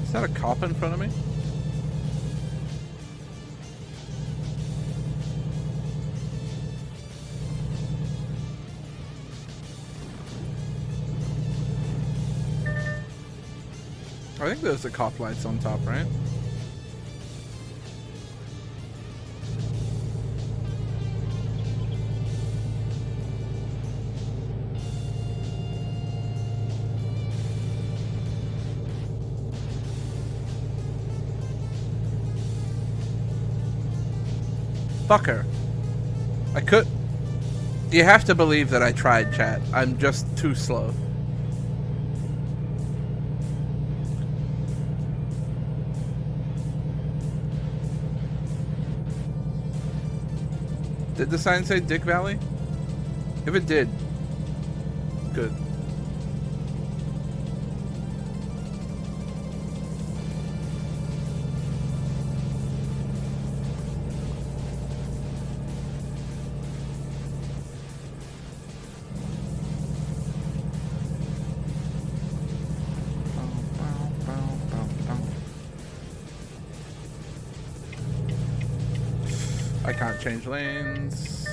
Is that a cop in front of me? I think those are cop lights on top, right? Fucker. I could... You have to believe that I tried, chat. I'm just too slow. Did the sign say Dick Valley? If it did, good. I can't change lanes.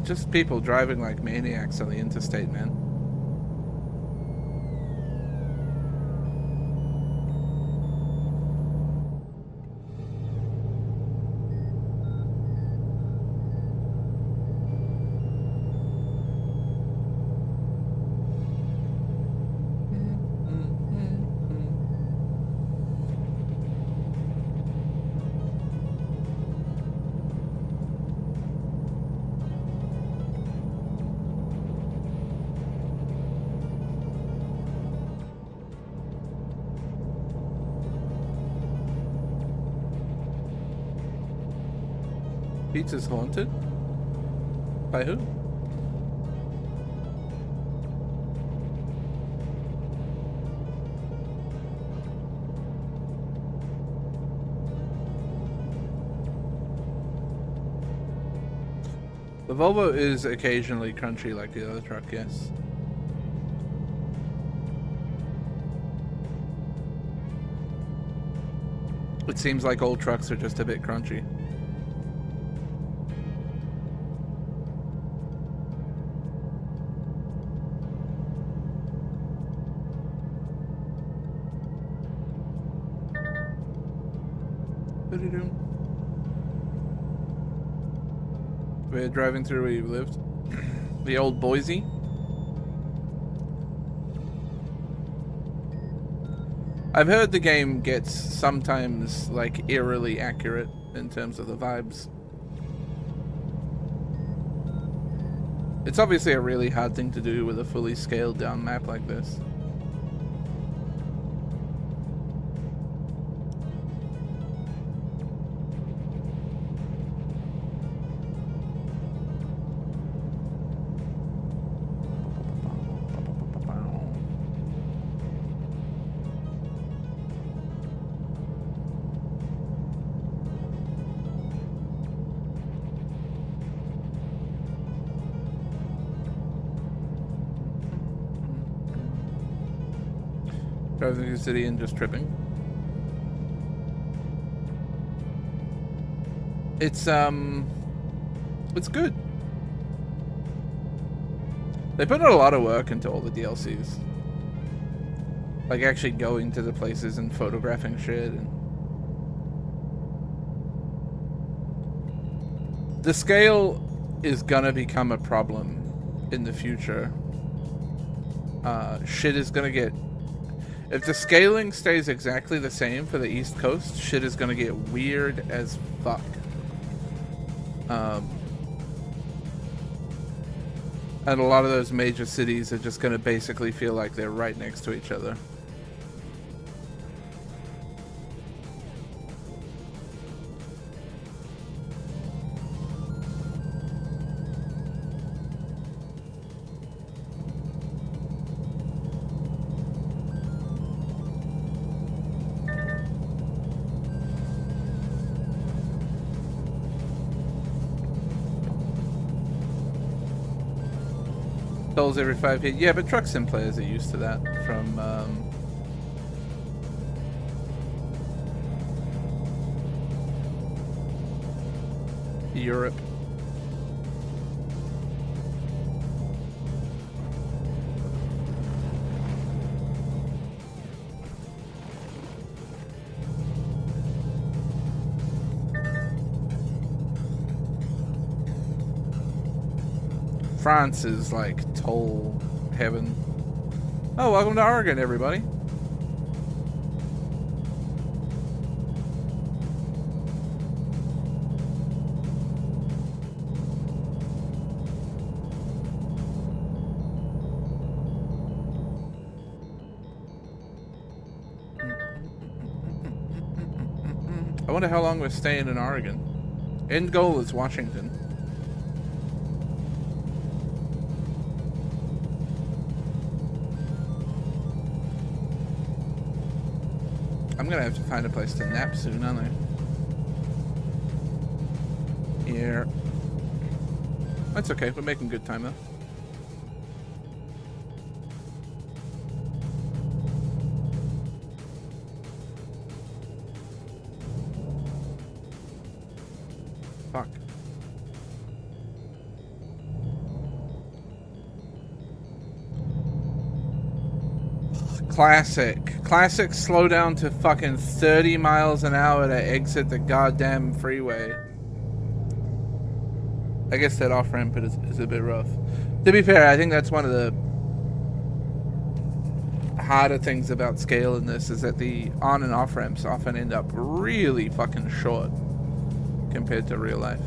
Just people driving like maniacs on the interstate, man. Pizza's haunted? By who? The Volvo is occasionally crunchy like the other truck, yes. It seems like all trucks are just a bit crunchy. We're driving through where you lived. The old Boise. I've heard the game gets sometimes like eerily accurate in terms of the vibes. It's obviously a really hard thing to do with a fully scaled down map like this. Driving through the city and just tripping. It's good. They put a lot of work into all the DLCs. Like actually going to the places and photographing shit and the scale is gonna become a problem in the future. Shit is gonna get... If the scaling stays exactly the same for the East Coast, shit is gonna get weird as fuck. And a lot of those major cities are just gonna basically feel like they're right next to each other. Tolls every 5 hit. Yeah, but truck sim players are used to that from Europe. France is like toll heaven. Oh, welcome to Oregon, everybody. I wonder how long we're staying in Oregon. End goal is Washington. I'm gonna have to find a place to nap soon, aren't I? Here. That's okay, we're making good time though. Fuck. Classic slow down to fucking 30 miles an hour to exit the goddamn freeway. I guess that off-ramp is a bit rough. To be fair, I think that's one of the harder things about scale in this is that the on and off ramps often end up really fucking short compared to real life.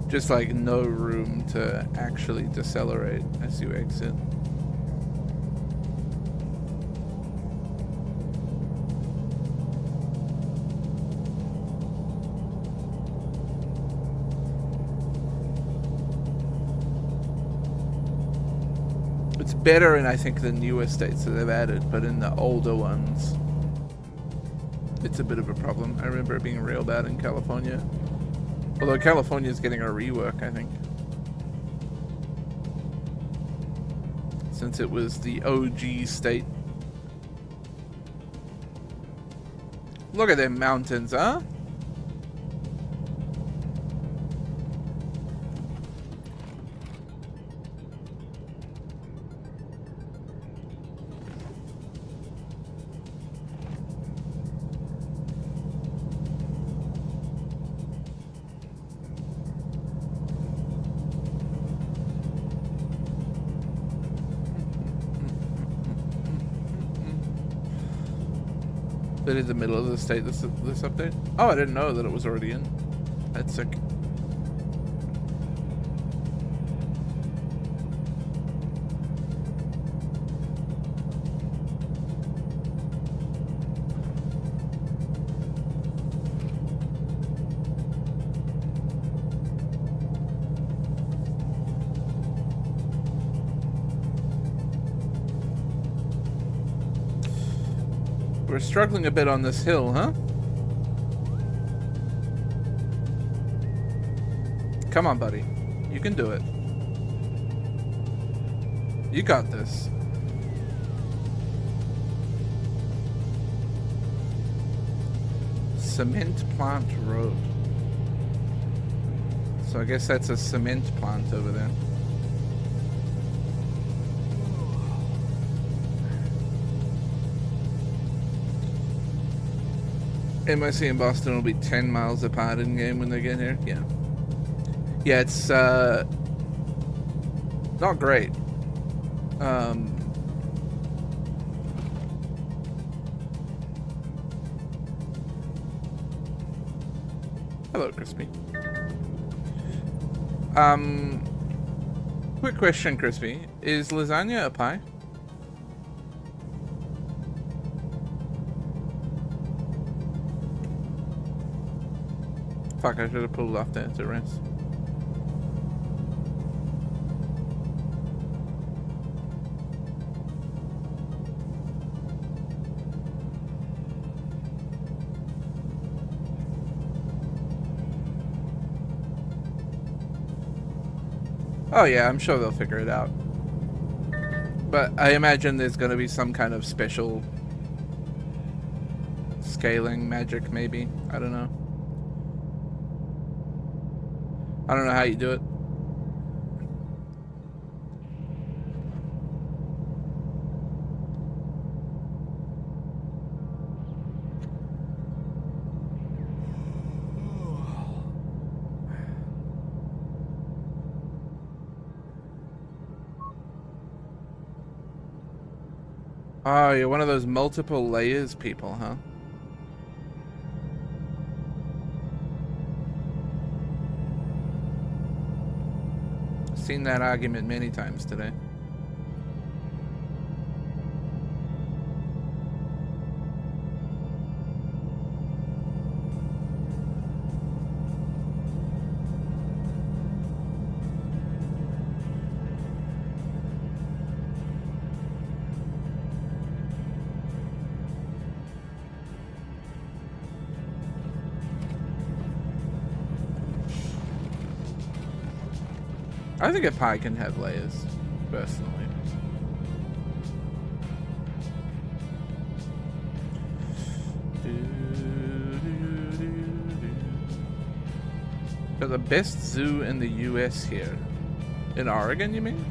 Just like no room to actually decelerate as you exit. It's better in, I think, the newer states that they've added, but in the older ones, it's a bit of a problem. I remember it being real bad in California. Although California's getting a rework, I think. Since it was the OG state. Look at them mountains, huh? That is the middle of the state, this update? Oh, I didn't know that it was already in. That's sick. We're struggling a bit on this hill, huh? Come on, buddy. You can do it. You got this. Cement Plant Road. So I guess that's a cement plant over there. MIC and Boston will be 10 miles apart in game when they get here. Yeah. Yeah, it's not great. Hello, Crispy. Quick question, Crispy. Is lasagna a pie? Fuck, I should have pulled off there to rest. Oh yeah, I'm sure they'll figure it out. But I imagine there's gonna be some kind of special scaling magic, maybe. I don't know. I don't know how you do it. Oh, you're one of those multiple layers people, huh? Seen that argument many times today. I think a pie can have layers, personally. Got the best zoo in the US here. In Oregon, you mean?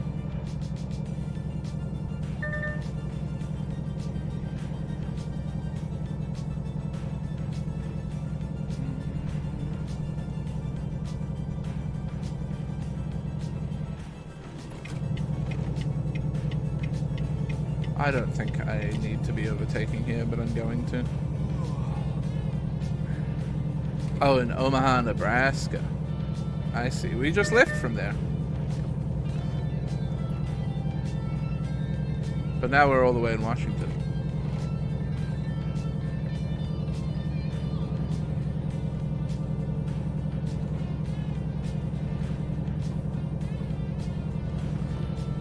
I don't think I need to be overtaking here, but I'm going to. Oh, in Omaha, Nebraska. I see. We just left from there. But now we're all the way in Washington.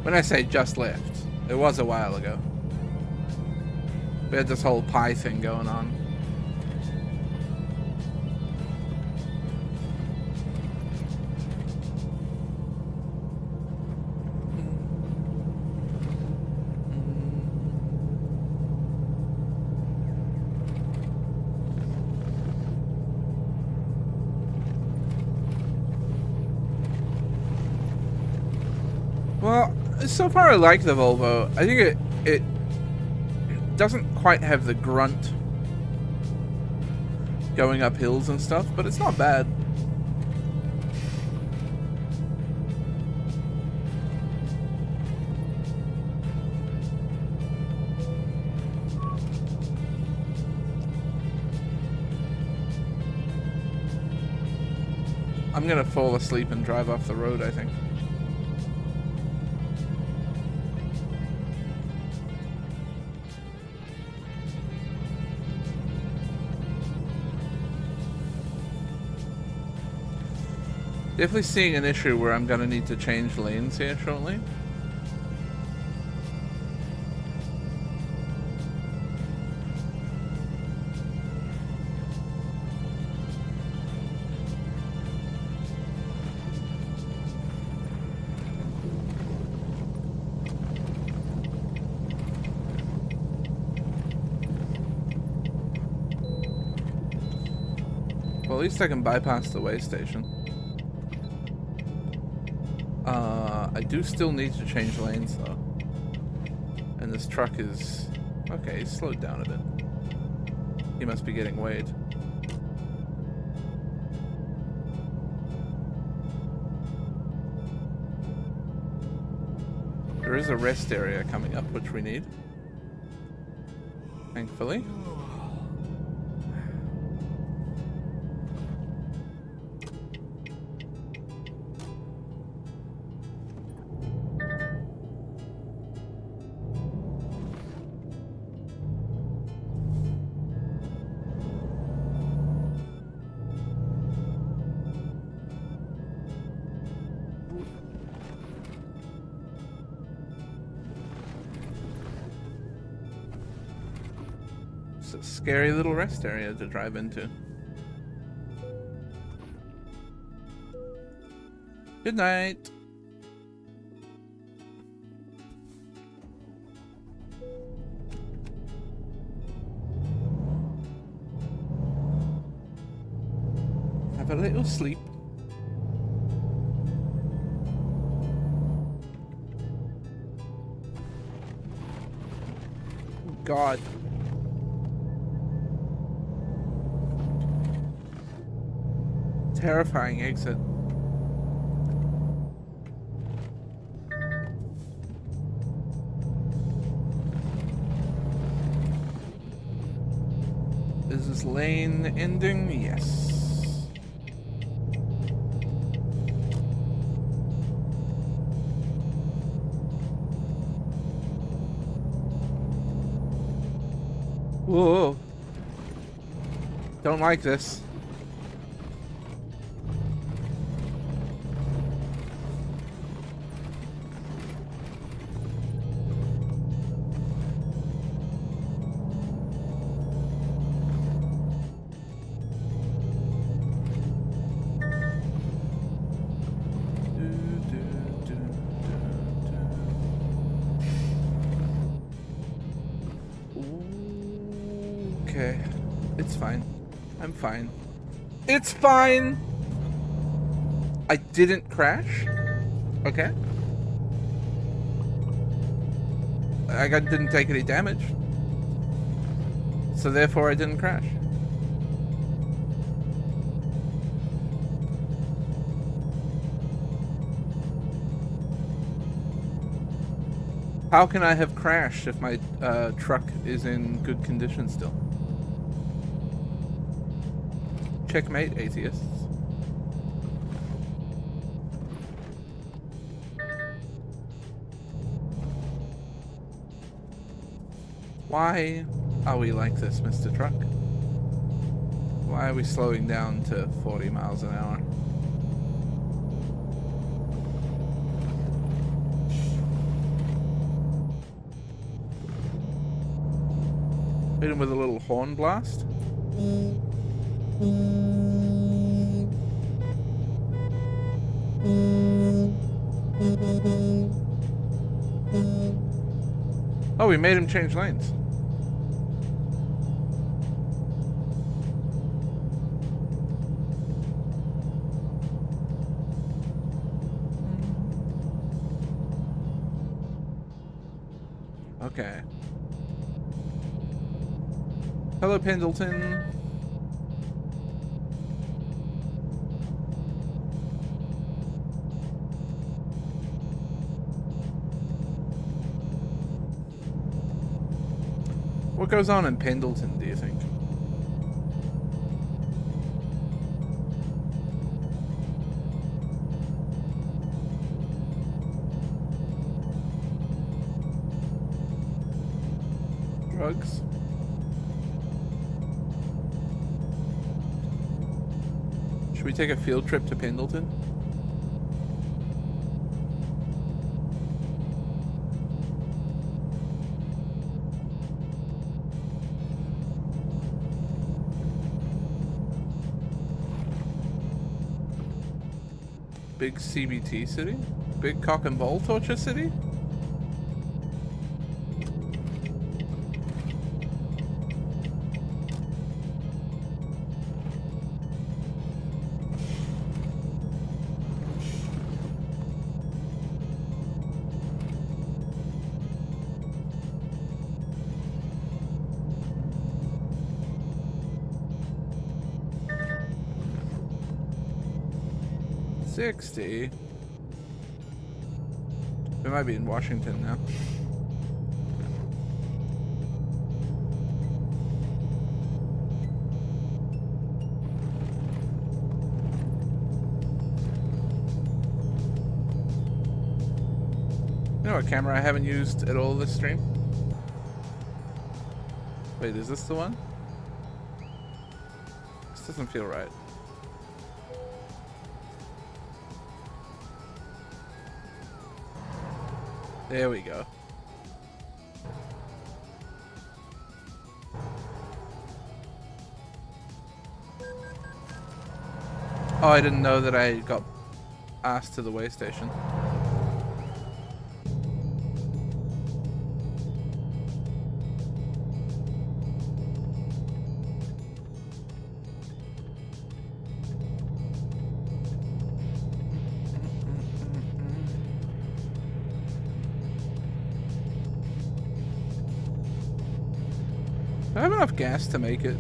When I say just left, it was a while ago. We had this whole pie thing going on. Well, so far I like the Volvo. I think it doesn't quite have the grunt going up hills and stuff, but it's not bad. I'm gonna fall asleep and drive off the road, I think. Definitely seeing an issue where I'm gonna need to change lanes here shortly. Well, at least I can bypass the way station. I do still need to change lanes though. And this truck is... okay, he's slowed down a bit. He must be getting weighed. There is a rest area coming up, which we need. Thankfully. It's a scary little rest area to drive into. Good night. Have a little sleep. God. Terrifying exit. this lane ending? Yes. Whoa. Don't like this. Okay. It's fine. I'm fine. It's fine! I didn't crash. Okay. Didn't take any damage. So therefore I didn't crash. How can I have crashed if my truck is in good condition still? Checkmate, atheists. Why are we like this, Mr. Truck? Why are we slowing down to 40 miles an hour? Hit him with a little horn blast. Oh, we made him change lanes. Okay. Hello, Pendleton. What goes on in Pendleton, do you think? Drugs? Should we take a field trip to Pendleton? Big CBT city? Big cock and ball torture city? $60. We might be in Washington now. You know what camera I haven't used at all this stream? Wait, is this the one? This doesn't feel right. There we go. Oh, I didn't know that I got asked to the way station. Do I have enough gas to make it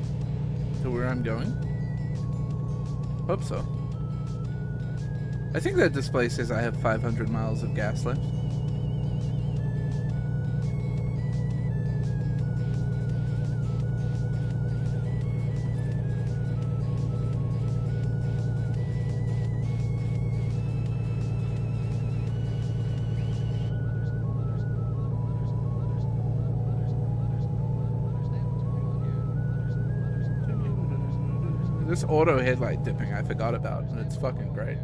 to where I'm going? Hope so. I think that display says I have 500 miles of gas left. This auto headlight dipping I forgot about, and it's fucking great.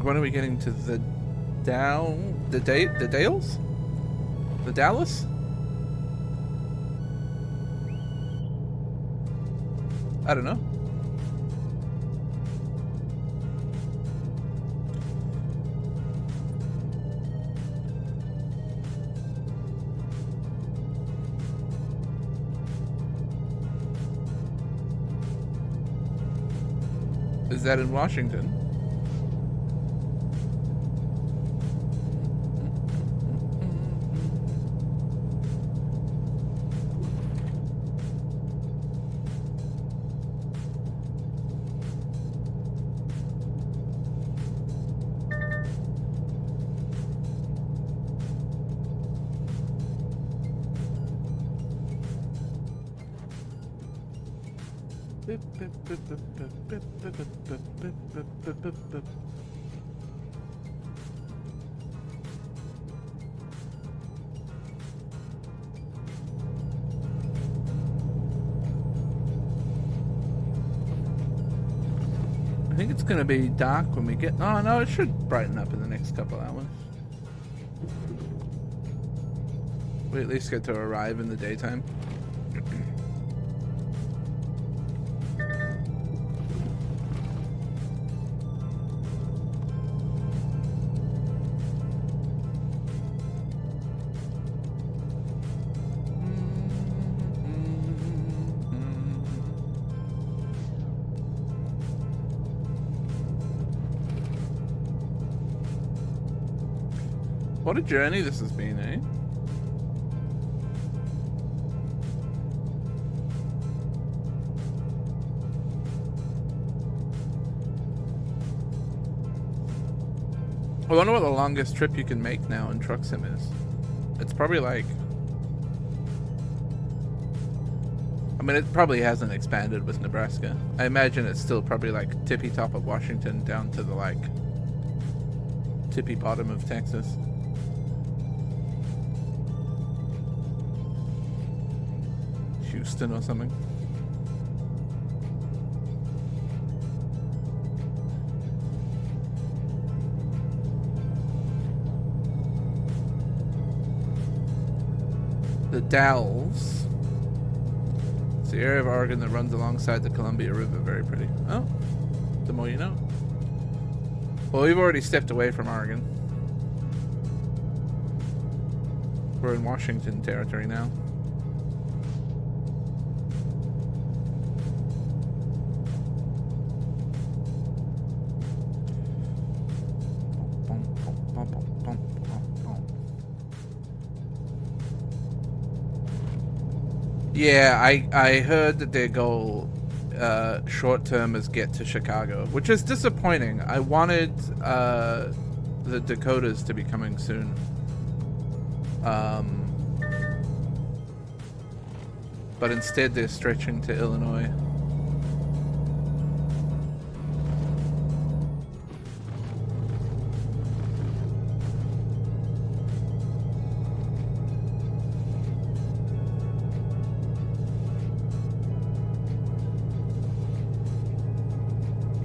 When are we getting to the down the Dales? The Dallas? I don't know. Is that in Washington? I think it's gonna be dark when we get... Oh no, it should brighten up in the next couple hours. We at least get to arrive in the daytime. What a journey this has been, eh? I wonder what the longest trip you can make now in Truck Sim is. It's probably like... I mean, it probably hasn't expanded with Nebraska. I imagine it's still probably like tippy top of Washington down to the like tippy bottom of Texas. Houston or something. The Dalles. It's the area of Oregon that runs alongside the Columbia River. Very pretty. Oh, the more you know. Well, we've already stepped away from Oregon. We're in Washington territory now. Yeah, I heard that their goal short term is get to Chicago, which is disappointing. I wanted the Dakotas to be coming soon. But instead they're stretching to Illinois.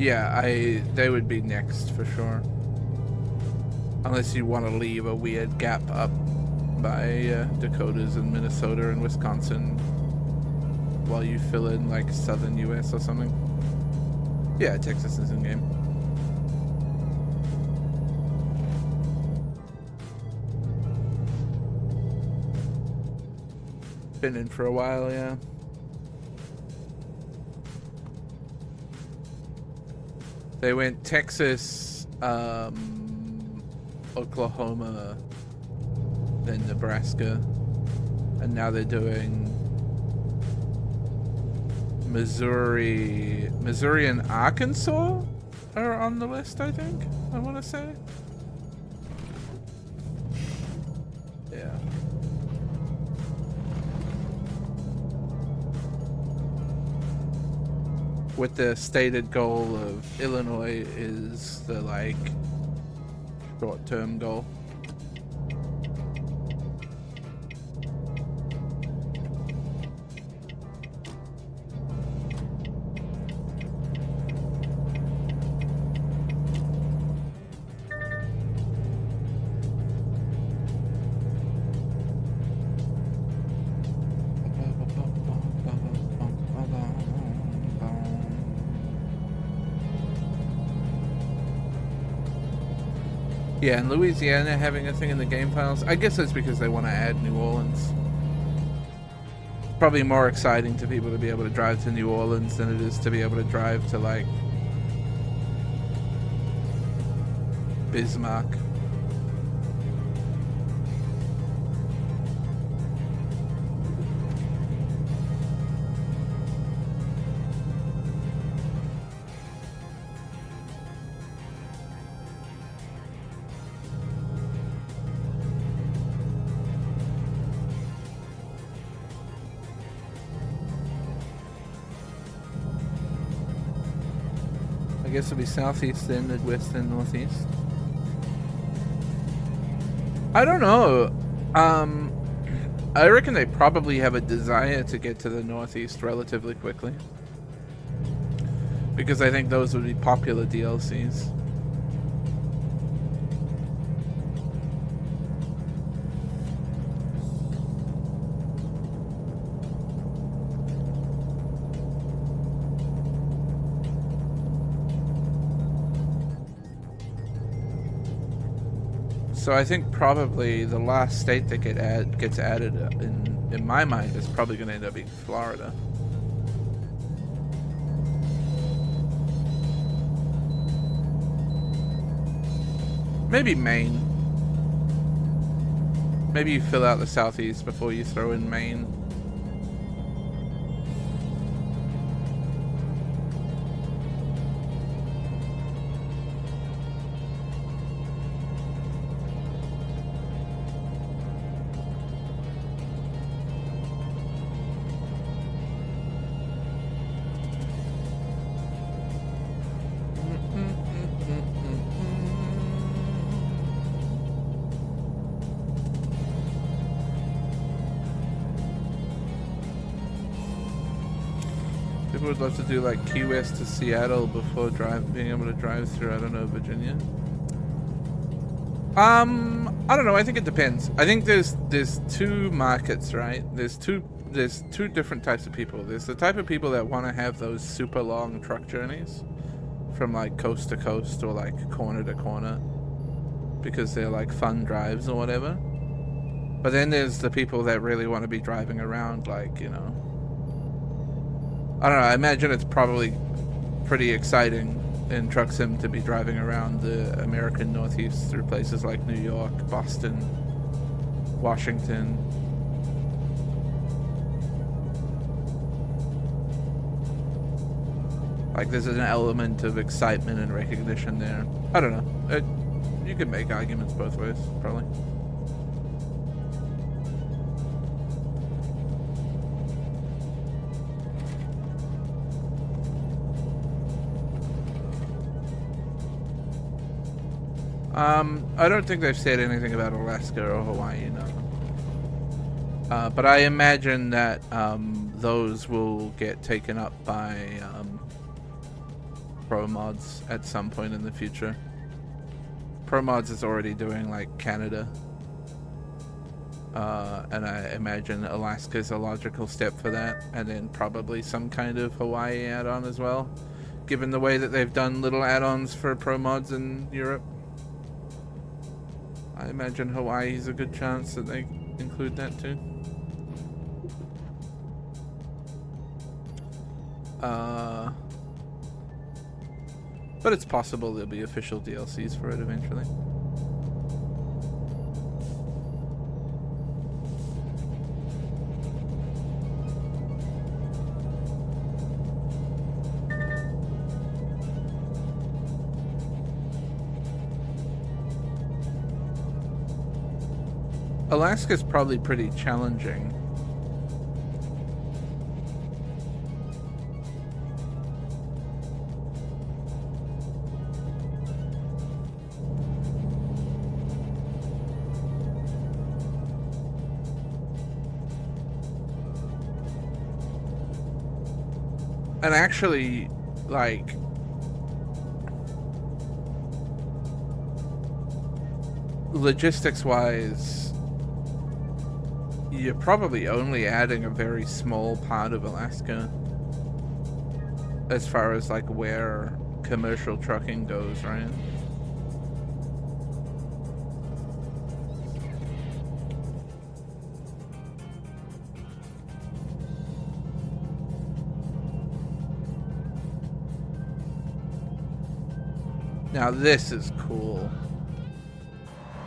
Yeah, they would be next for sure. Unless you want to leave a weird gap up by Dakotas and Minnesota and Wisconsin while you fill in like southern US or something. Yeah, Texas is in game. Been in for a while, yeah. They went Texas, Oklahoma, then Nebraska, and now they're doing Missouri and Arkansas are on the list, I think, I want to say. with the stated goal of Illinois is the like short-term goal. Yeah, and Louisiana having a thing in the game files. I guess that's because they want to add New Orleans. Probably more exciting to people to be able to drive to New Orleans than it is to be able to drive to like Bismarck. I guess it'll be southeast, then midwest, then northeast. I don't know. I reckon they probably have a desire to get to the northeast relatively quickly, because I think those would be popular DLCs. So I think probably the last state that gets added in my mind is probably going to end up being Florida. Maybe Maine. Maybe you fill out the southeast before you throw in Maine. People would love to do like Key West to Seattle before being able to drive through, I don't know, Virginia. I don't know, I think it depends. I think there's two markets, right? There's two different types of people. There's the type of people that want to have those super long truck journeys from like coast to coast or like corner to corner because they're like fun drives or whatever. But then there's the people that really want to be driving around, like, you know, I don't know, I imagine it's probably pretty exciting in Truck Sim to be driving around the American Northeast through places like New York, Boston, Washington. Like, there's an element of excitement and recognition there. I don't know. You could make arguments both ways, probably. I don't think they've said anything about Alaska or Hawaii, no. But I imagine that those will get taken up by Pro Mods at some point in the future. Pro Mods is already doing like Canada, and I imagine Alaska is a logical step for that, and then probably some kind of Hawaii add-on as well, given the way that they've done little add-ons for Pro Mods in Europe. I imagine Hawaii's a good chance that they include that too. But it's possible there'll be official DLCs for it eventually. Alaska's probably pretty challenging. And actually, like, logistics-wise, you're probably only adding a very small part of Alaska as far as, like, where commercial trucking goes, right? Now this is cool.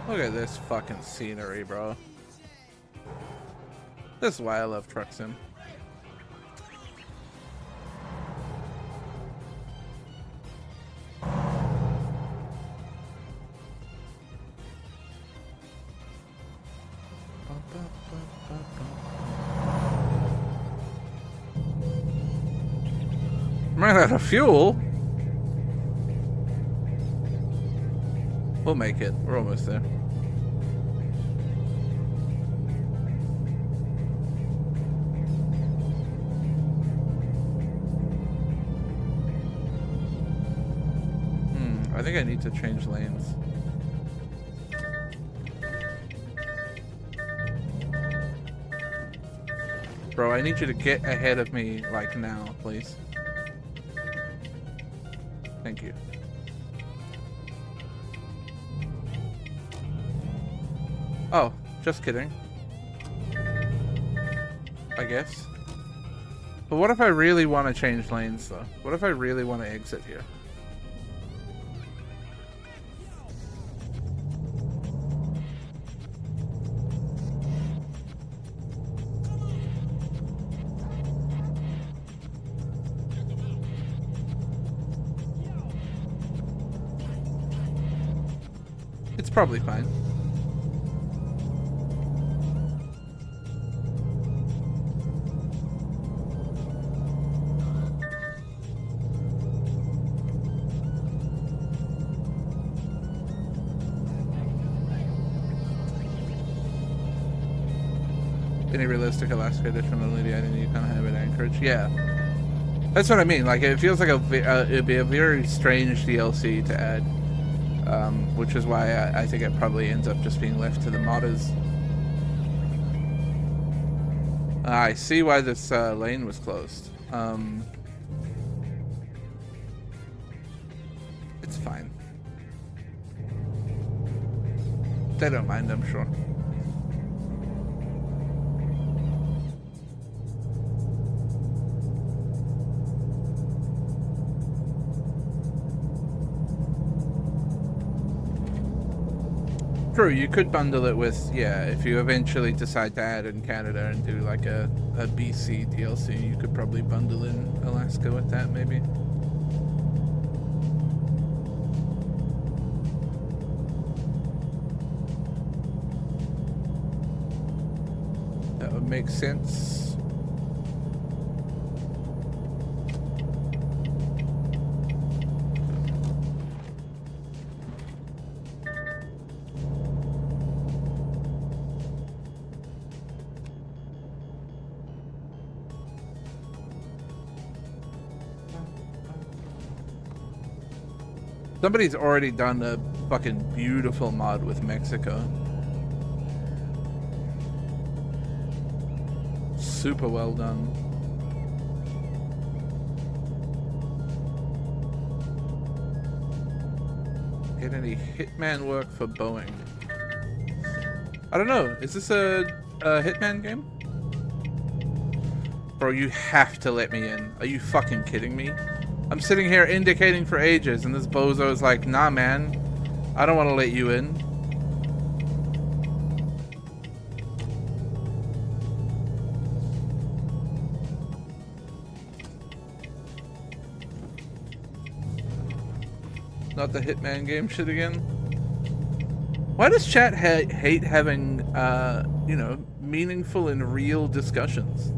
Look at this fucking scenery, bro. This is why I love Truck Sim. Ran out of fuel? We'll make it. We're almost there. I think I need to change lanes. Bro, I need you to get ahead of me, like, now, please. Thank you. Oh, just kidding. I guess. But what if I really want to change lanes, though? What if I really want to exit here? It's probably fine. Any realistic Alaska additionality I need to kind of have it Anchorage. Yeah. That's what I mean. Like, it feels like it'd be a very strange DLC to add. Which is why I think it probably ends up just being left to the modders. I see why this lane was closed. It's fine. They don't mind, I'm sure. True, you could bundle it with, yeah, if you eventually decide to add in Canada and do like a BC DLC, you could probably bundle in Alaska with that, maybe. That would make sense. Somebody's already done a fucking beautiful mod with Mexico. Super well done. Get any Hitman work for Boeing? I don't know. Is this a Hitman game? Bro, you have to let me in. Are you fucking kidding me? I'm sitting here indicating for ages, and this bozo is like, nah, man, I don't want to let you in. Not the Hitman game shit again. Why does chat hate having, you know, meaningful and real discussions?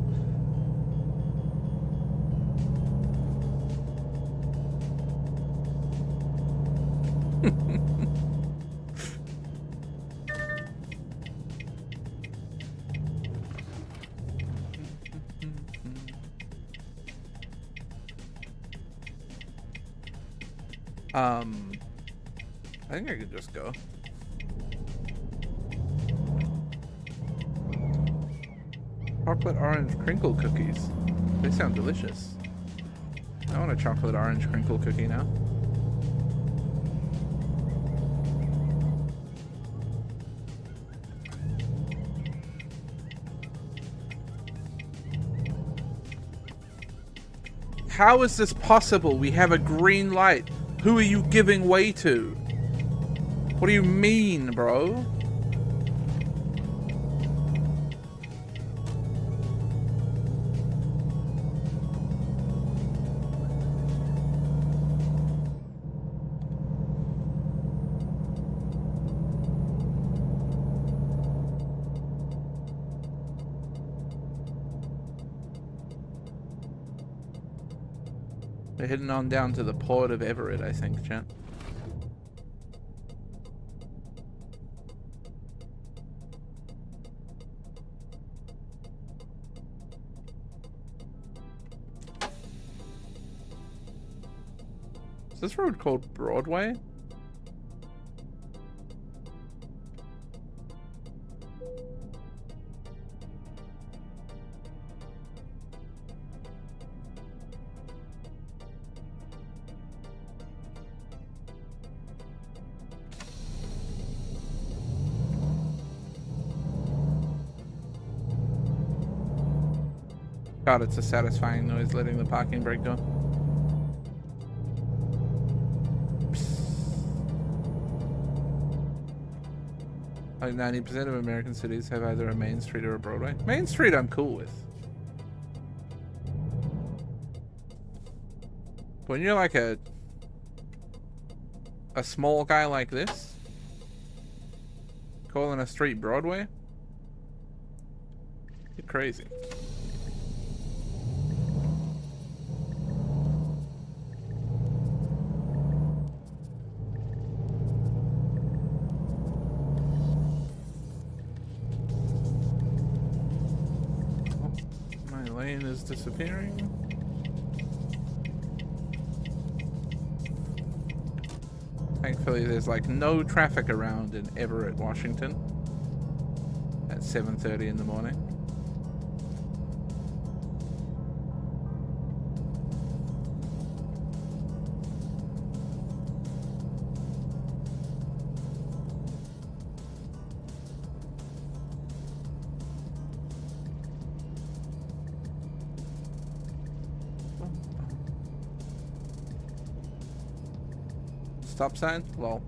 I think I could just go. Chocolate orange crinkle cookies. They sound delicious. I want a chocolate orange crinkle cookie now. How is this possible? We have a green light. Who are you giving way to? What do you mean, bro? We're heading on down to the port of Everett, I think, chat. Is this road called Broadway? God, it's a satisfying noise letting the parking brake go. Like 90% of American cities have either a main street or a Broadway. Main Street I'm cool with. When you're like a small guy like this, calling a street Broadway, you're crazy. Is disappearing. Thankfully, there's like no traffic around in Everett, Washington at 7:30 in the morning. Stop sign? Lol.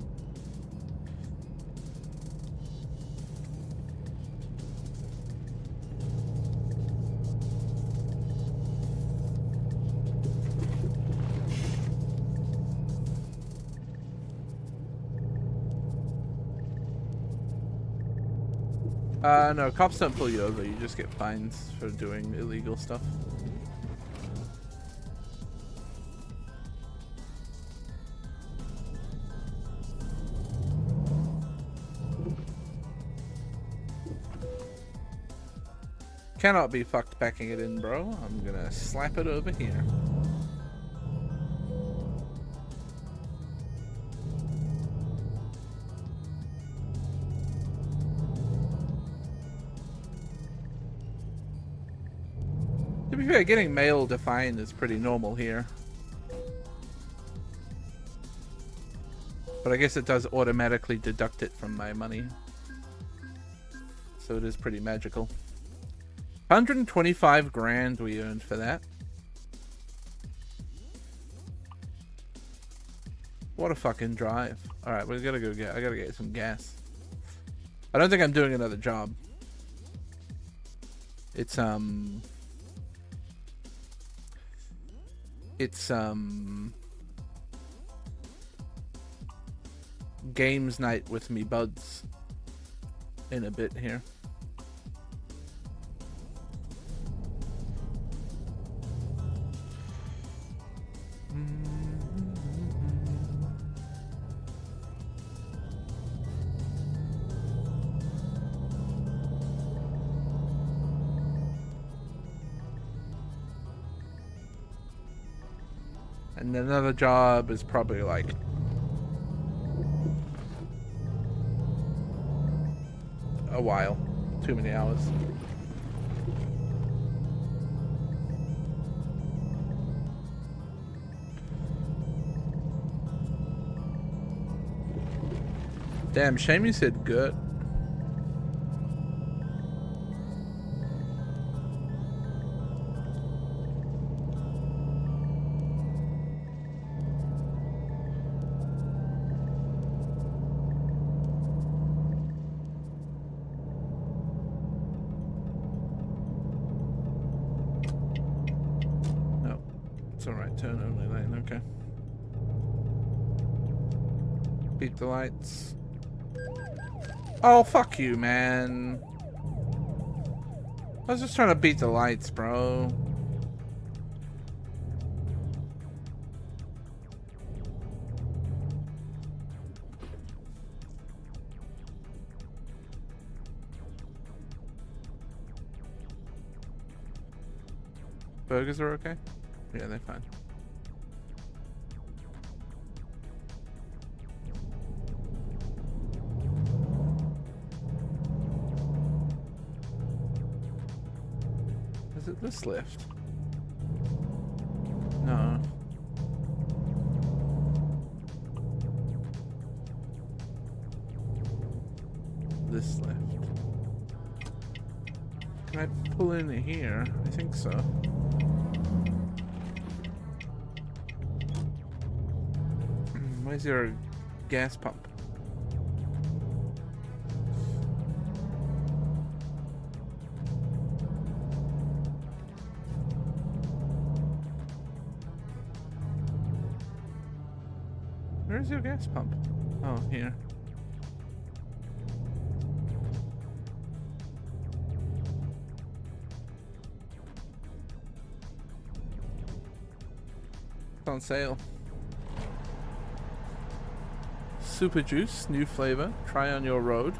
No, cops don't pull you over, you just get fines for doing illegal stuff. Cannot be fucked backing it in, bro. I'm gonna slap it over here. To be fair, getting mail defined is pretty normal here. But I guess it does automatically deduct it from my money. So it is pretty magical. 125 grand we earned for that. What a fucking drive. Alright, we gotta go I gotta get some gas. I don't think I'm doing another job. It's games night with me buds in a bit here. And another job is probably like a while. Too many hours. Damn, shame you said good. No, it's alright, turn only lane, okay. Beat the lights. Oh, fuck you, man. I was just trying to beat the lights, bro. Burgers are okay? Yeah, they're fine. Is it this lift? No. This lift. Can I pull in here? I think so. Why is there a gas pump? Where's your gas pump? Oh, here. It's on sale. Super juice, new flavor. Try on your road.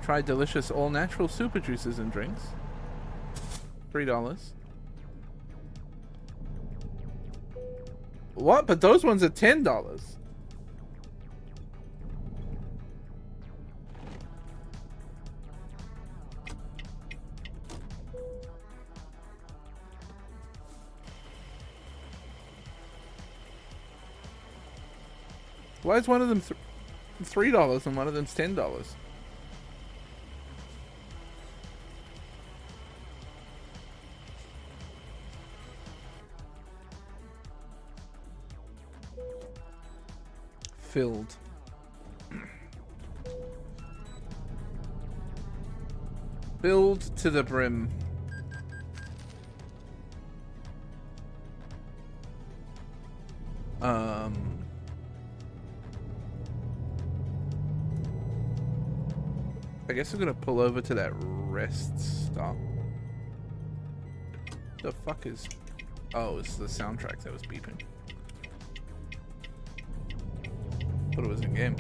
Try delicious all-natural super juices and drinks. $3. What? But those ones are $10. Why is one of them $3 and one of them's $10? Filled. Filled to the brim. I guess I'm gonna pull over to that rest stop. The fuck is... Oh, it's the soundtrack that was beeping. Thought it was in game.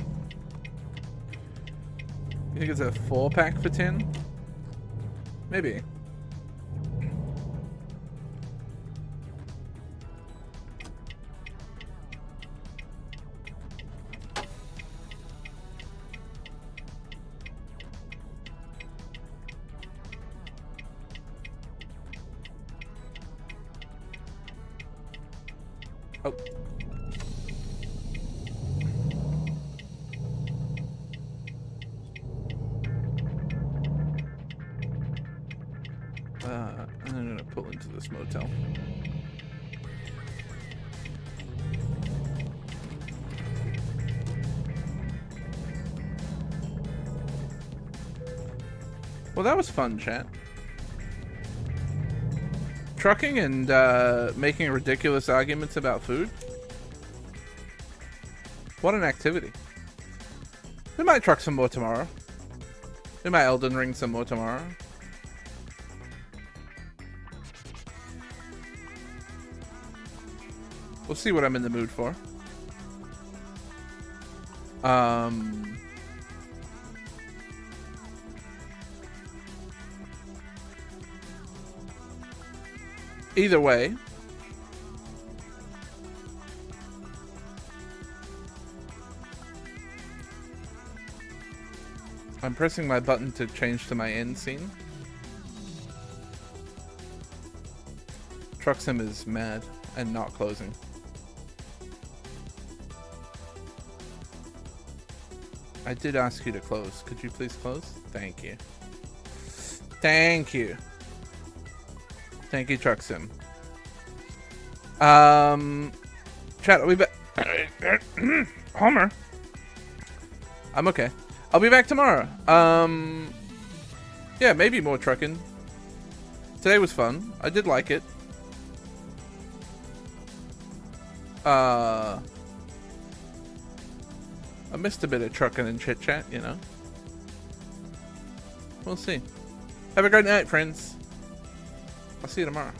You think it's a 4-pack for 10? Maybe. Oh. And I'm gonna pull into this motel. Well, that was fun, chat. Trucking and making ridiculous arguments about food. What an activity. We might truck some more tomorrow. We might Elden Ring some more tomorrow. We'll see what I'm in the mood for. Either way. I'm pressing my button to change to my end scene. Truck sim is mad and not closing. I did ask you to close. Could you please close? Thank you. Thank you. Thank you, Truck Sim. Chat, I'll be back. Homer. I'm okay. I'll be back tomorrow. Yeah, maybe more trucking. Today was fun. I did like it. I missed a bit of trucking and chit chat, you know. We'll see. Have a great night, friends. I'll see you tomorrow.